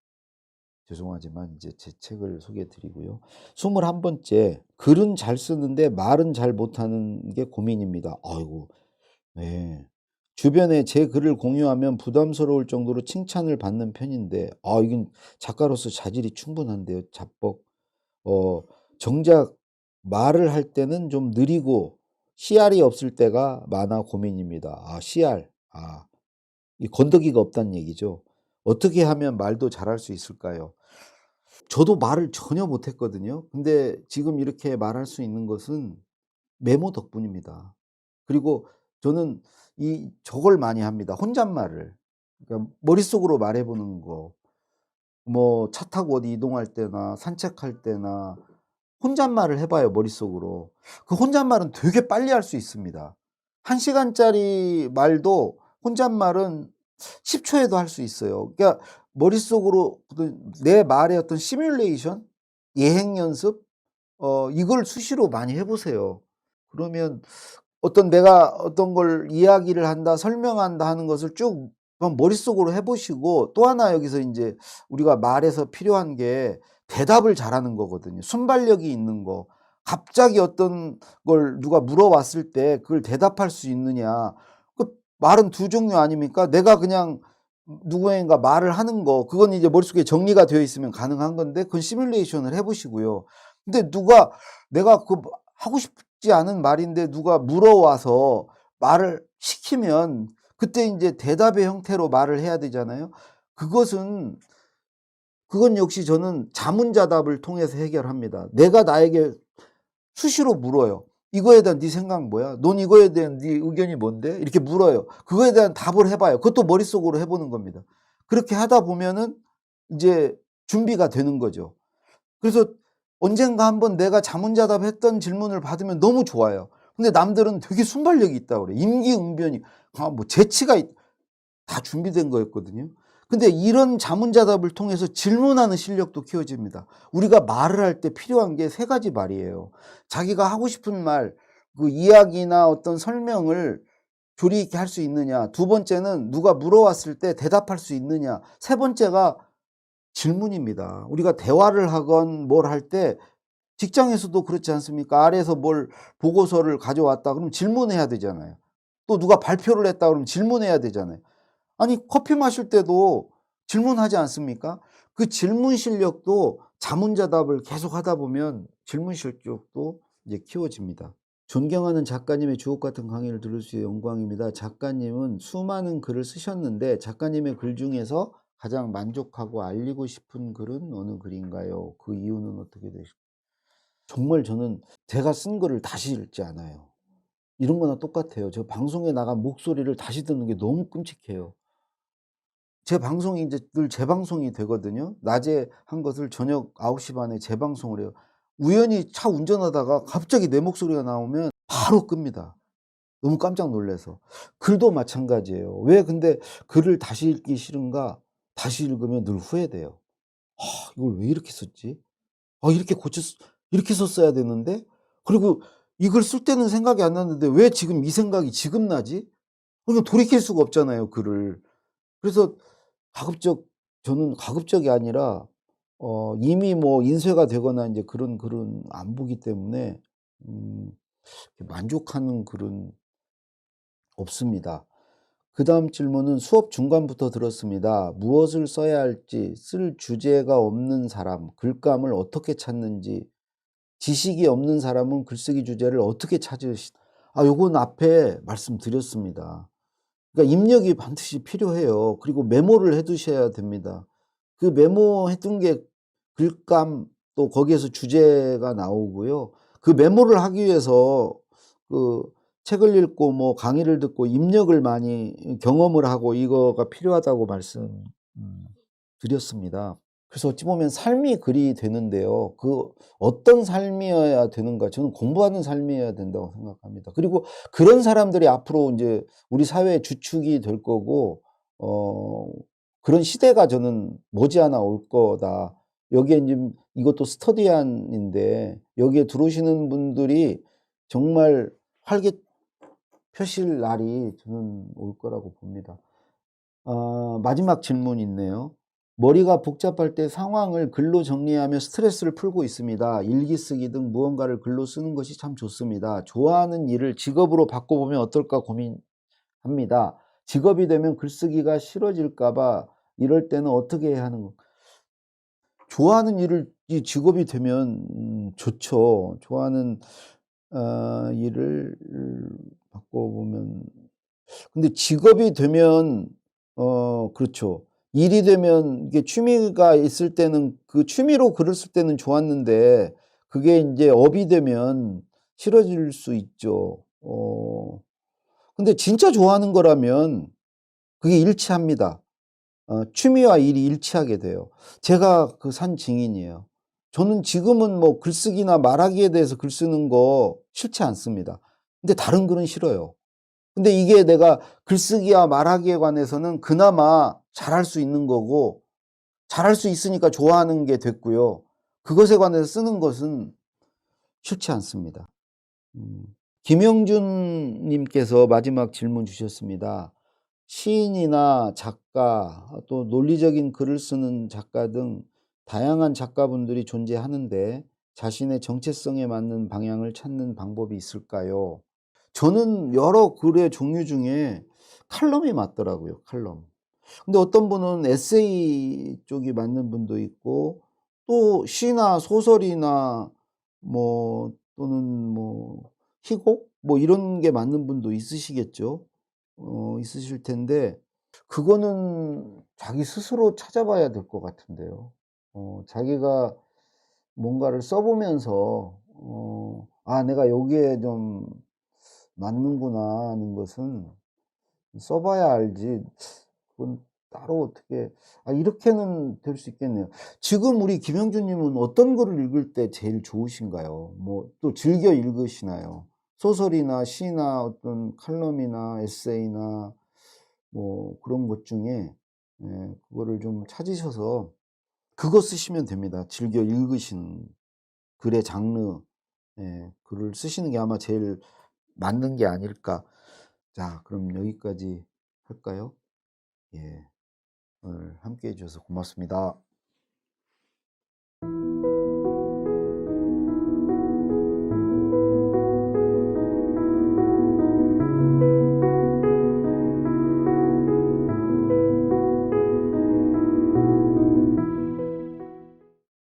죄송하지만 이제 제 책을 소개해 드리고요. 21 번째, "글은 잘 쓰는데 말은 잘 못하는 게 고민입니다." 아이고, 네. "주변에 제 글을 공유하면 부담스러울 정도로 칭찬을 받는 편인데." 이건 작가로서 자질이 충분한데요. 자뻑. 어 "정작 말을 할 때는 좀 느리고 씨알이 없을 때가 많아 고민입니다." 씨알. 이 건더기가 없다는 얘기죠. 어떻게 하면 말도 잘할 수 있을까요? 저도 말을 전혀 못했거든요. 근데 지금 이렇게 말할 수 있는 것은 메모 덕분입니다. 그리고 저는 저걸 많이 합니다. 혼잣말을. 그러니까 머릿속으로 말해 보는 거. 뭐 차 타고 어디 이동할 때나 산책할 때나 혼잣말을 해 봐요, 머릿속으로. 그 혼잣말은 되게 빨리 할 수 있습니다. 1 시간짜리 말도 혼잣말은 10 초에도 할 수 있어요. 그러니까 머릿속으로 내 말의 어떤 시뮬레이션, 예행 연습, 이걸 수시로 많이 해 보세요. 그러면 내가 어떤 걸 이야기를 한다, 설명한다 하는 것을 쭉 그냥 머릿속으로 해 보시고, 또 하나 여기서 인제 우리가 말에서 필요한 게 대답을 잘하는 거거든요. 순발력이 있는 거. 갑자기 어떤 걸 누가 물어봤을 때 그걸 대답할 수 있느냐. 그 말은 두 종류 아닙니까? 내가 그냥 누구에겐가 말을 하는 거, 그건 이제 머릿속에 정리가 되어 있으면 가능한 건데 그건 시뮬레이션을 해 보시고요. 근데 내가 하고 싶지 않은 말인데 누가 물어와서 말을 시키면 그때 인제 대답의 형태로 말을 해야 되잖아요. 그것은 그건 역시 저는 자문자답을 통해서 해결합니다. 내가 나에게 수시로 물어요. "이거에 대한 네 생각 뭐야? 넌 이거에 대한 네 의견이 뭔데?" 이렇게 물어요. 그거에 대한 답을 해 봐요. 그것도 머릿속으로 해 보는 겁니다. 그렇게 하다 보면은 이제 준비가 되는 거죠. 그래서 언젠가 한번 내가 자문자답했던 질문을 받으면 너무 좋아요. 근데 남들은 되게 순발력이 있다고 그래요. 임기응변이, 뭐 재치가 다 준비된 거였거든요. 근데 이런 자문자답을 통해서 질문하는 실력도 키워집니다. 우리가 말을 할 때 필요한 게 세 가지 말이에요. 자기가 하고 싶은 말, 그 이야기나 어떤 설명을 조리 있게 할 수 있느냐. 두 번째는 누가 물어왔을 때 대답할 수 있느냐. 세 번째가 질문입니다. 우리가 대화를 하건 뭘 할 때 직장에서도 그렇지 않습니까? 아래에서 뭘 보고서를 가져왔다 그러면 질문해야 되잖아요. 또 누가 발표를 했다 그러면 질문해야 되잖아요. 아니 커피 마실 때도 질문하지 않습니까? 그 질문 실력도 자문자답을 계속 하다 보면 질문 실력도 이제 키워집니다. 존경하는 작가님의 주옥 같은 강의를 들을 수 있어 영광입니다. 작가님은 수많은 글을 쓰셨는데 작가님의 글 중에서 가장 만족하고 알리고 싶은 글은 어느 글인가요? 그 이유는 어떻게 되실까요? 정말 저는 제가 쓴 글을 다시 읽지 않아요. 이런 거나 똑같아요. 저 방송에 나간 목소리를 다시 듣는 게 너무 끔찍해요. 제 방송이 이제 늘 재방송이 되거든요. 낮에 한 것을 저녁 9시 반에 재방송을 해요. 우연히 차 운전하다가 갑자기 내 목소리가 나오면 바로 끕니다. 너무 깜짝 놀라서. 글도 마찬가지예요. 왜 근데 글을 다시 읽기 싫은가? 다시 읽으면 늘 후회돼요. '아 이걸 왜 이렇게 썼지? 아 이렇게 썼어야 되는데?' 그리고 이걸 쓸 때는 생각이 안 났는데 왜 지금 이 생각이 지금 나지? 그러면 돌이킬 수가 없잖아요, 글을. 그래서 가급적 저는 가급적이 아니라 이미 뭐 인쇄가 되거나 인제 그런 글은 안 보기 때문에 음 만족하는 글은 없습니다. 그다음 질문은 수업 중간부터 들었습니다. 무엇을 써야 할지, 쓸 주제가 없는 사람, 글감을 어떻게 찾는지, 지식이 없는 사람은 글쓰기 주제를 어떻게 요건 앞에 말씀드렸습니다. 그러니까 입력이 반드시 필요해요. 그리고 메모를 해 두셔야 됩니다. 그 메모해 둔 게 글감 또 거기에서 주제가 나오고요. 그 메모를 하기 위해서 그 책을 읽고 뭐 강의를 듣고 입력을 많이 경험을 하고 이거가 필요하다고 말씀 드렸습니다. 그래서 어찌 보면 삶이 글이 되는데요. 그 어떤 삶이어야 되는가? 저는 공부하는 삶이어야 된다고 생각합니다. 그리고 그런 사람들이 앞으로 인제 우리 사회의 주축이 될 거고 어 그런 시대가 저는 머지않아 올 거다. 여기에 인제 이것도 스터디안인데 여기에 들어오시는 분들이 정말 활개 펴실 날이 저는 올 거라고 봅니다. 마지막 질문이 있네요. 머리가 복잡할 때 상황을 글로 정리하며 스트레스를 풀고 있습니다. 일기 쓰기 등 무언가를 글로 쓰는 것이 참 좋습니다. 좋아하는 일을 직업으로 바꿔보면 어떨까 고민합니다. 직업이 되면 글쓰기가 싫어질까 봐 이럴 때는 어떻게 해야 하는 거 좋아하는 일을 이 직업이 되면 좋죠. 좋아하는 일을 바꿔보면 근데 직업이 되면 그렇죠. 일이 되면 이게 취미가 있을 때는 그 취미로 글을 쓸 때는 좋았는데 그게 인제 업이 되면 싫어질 수 있죠. 근데 진짜 좋아하는 거라면 그게 일치합니다. 취미와 일이 일치하게 돼요. 제가 그 산 증인이에요. 저는 지금은 뭐 글쓰기나 말하기에 대해서 글 쓰는 거 싫지 않습니다. 근데 다른 글은 싫어요. 근데 이게 내가 글쓰기와 말하기에 관해서는 그나마 잘할 수 있는 거고 잘할 수 있으니까 좋아하는 게 됐고요. 그것에 관해서 쓰는 것은 싫지 않습니다. 음. 김영준 님께서 마지막 질문 주셨습니다. 시인이나 작가 또 논리적인 글을 쓰는 작가 등 다양한 작가분들이 존재하는데 자신의 정체성에 맞는 방향을 찾는 방법이 있을까요? 저는 여러 글의 종류 중에 칼럼이 맞더라고요, 칼럼. 근데 어떤 분은 에세이 쪽이 맞는 분도 있고 또 시나 소설이나 뭐 또는 뭐 희곡 뭐 이런 게 맞는 분도 있으시겠죠. 있으실 텐데 그거는 자기 스스로 찾아봐야 될 것 같은데요. 자기가 뭔가를 써 보면서 '아 내가 여기에 좀 맞는구나.' 하는 것은 써 봐야 알지 그건 따로 어떻게 이렇게는 될 수 있겠네요. 지금 우리 김영준 님은 어떤 거를 읽을 때 제일 좋으신가요? 뭐 또 즐겨 읽으시나요? 소설이나 시나 어떤 칼럼이나 에세이나 뭐 그런 것 중에 그거를 좀 찾으셔서 그거 쓰시면 됩니다. 즐겨 읽으시는 글의 장르 글을 쓰시는 게 아마 제일 맞는 게 아닐까. 자, 그럼 여기까지 할까요? 예. 오늘 함께 해 주셔서 고맙습니다.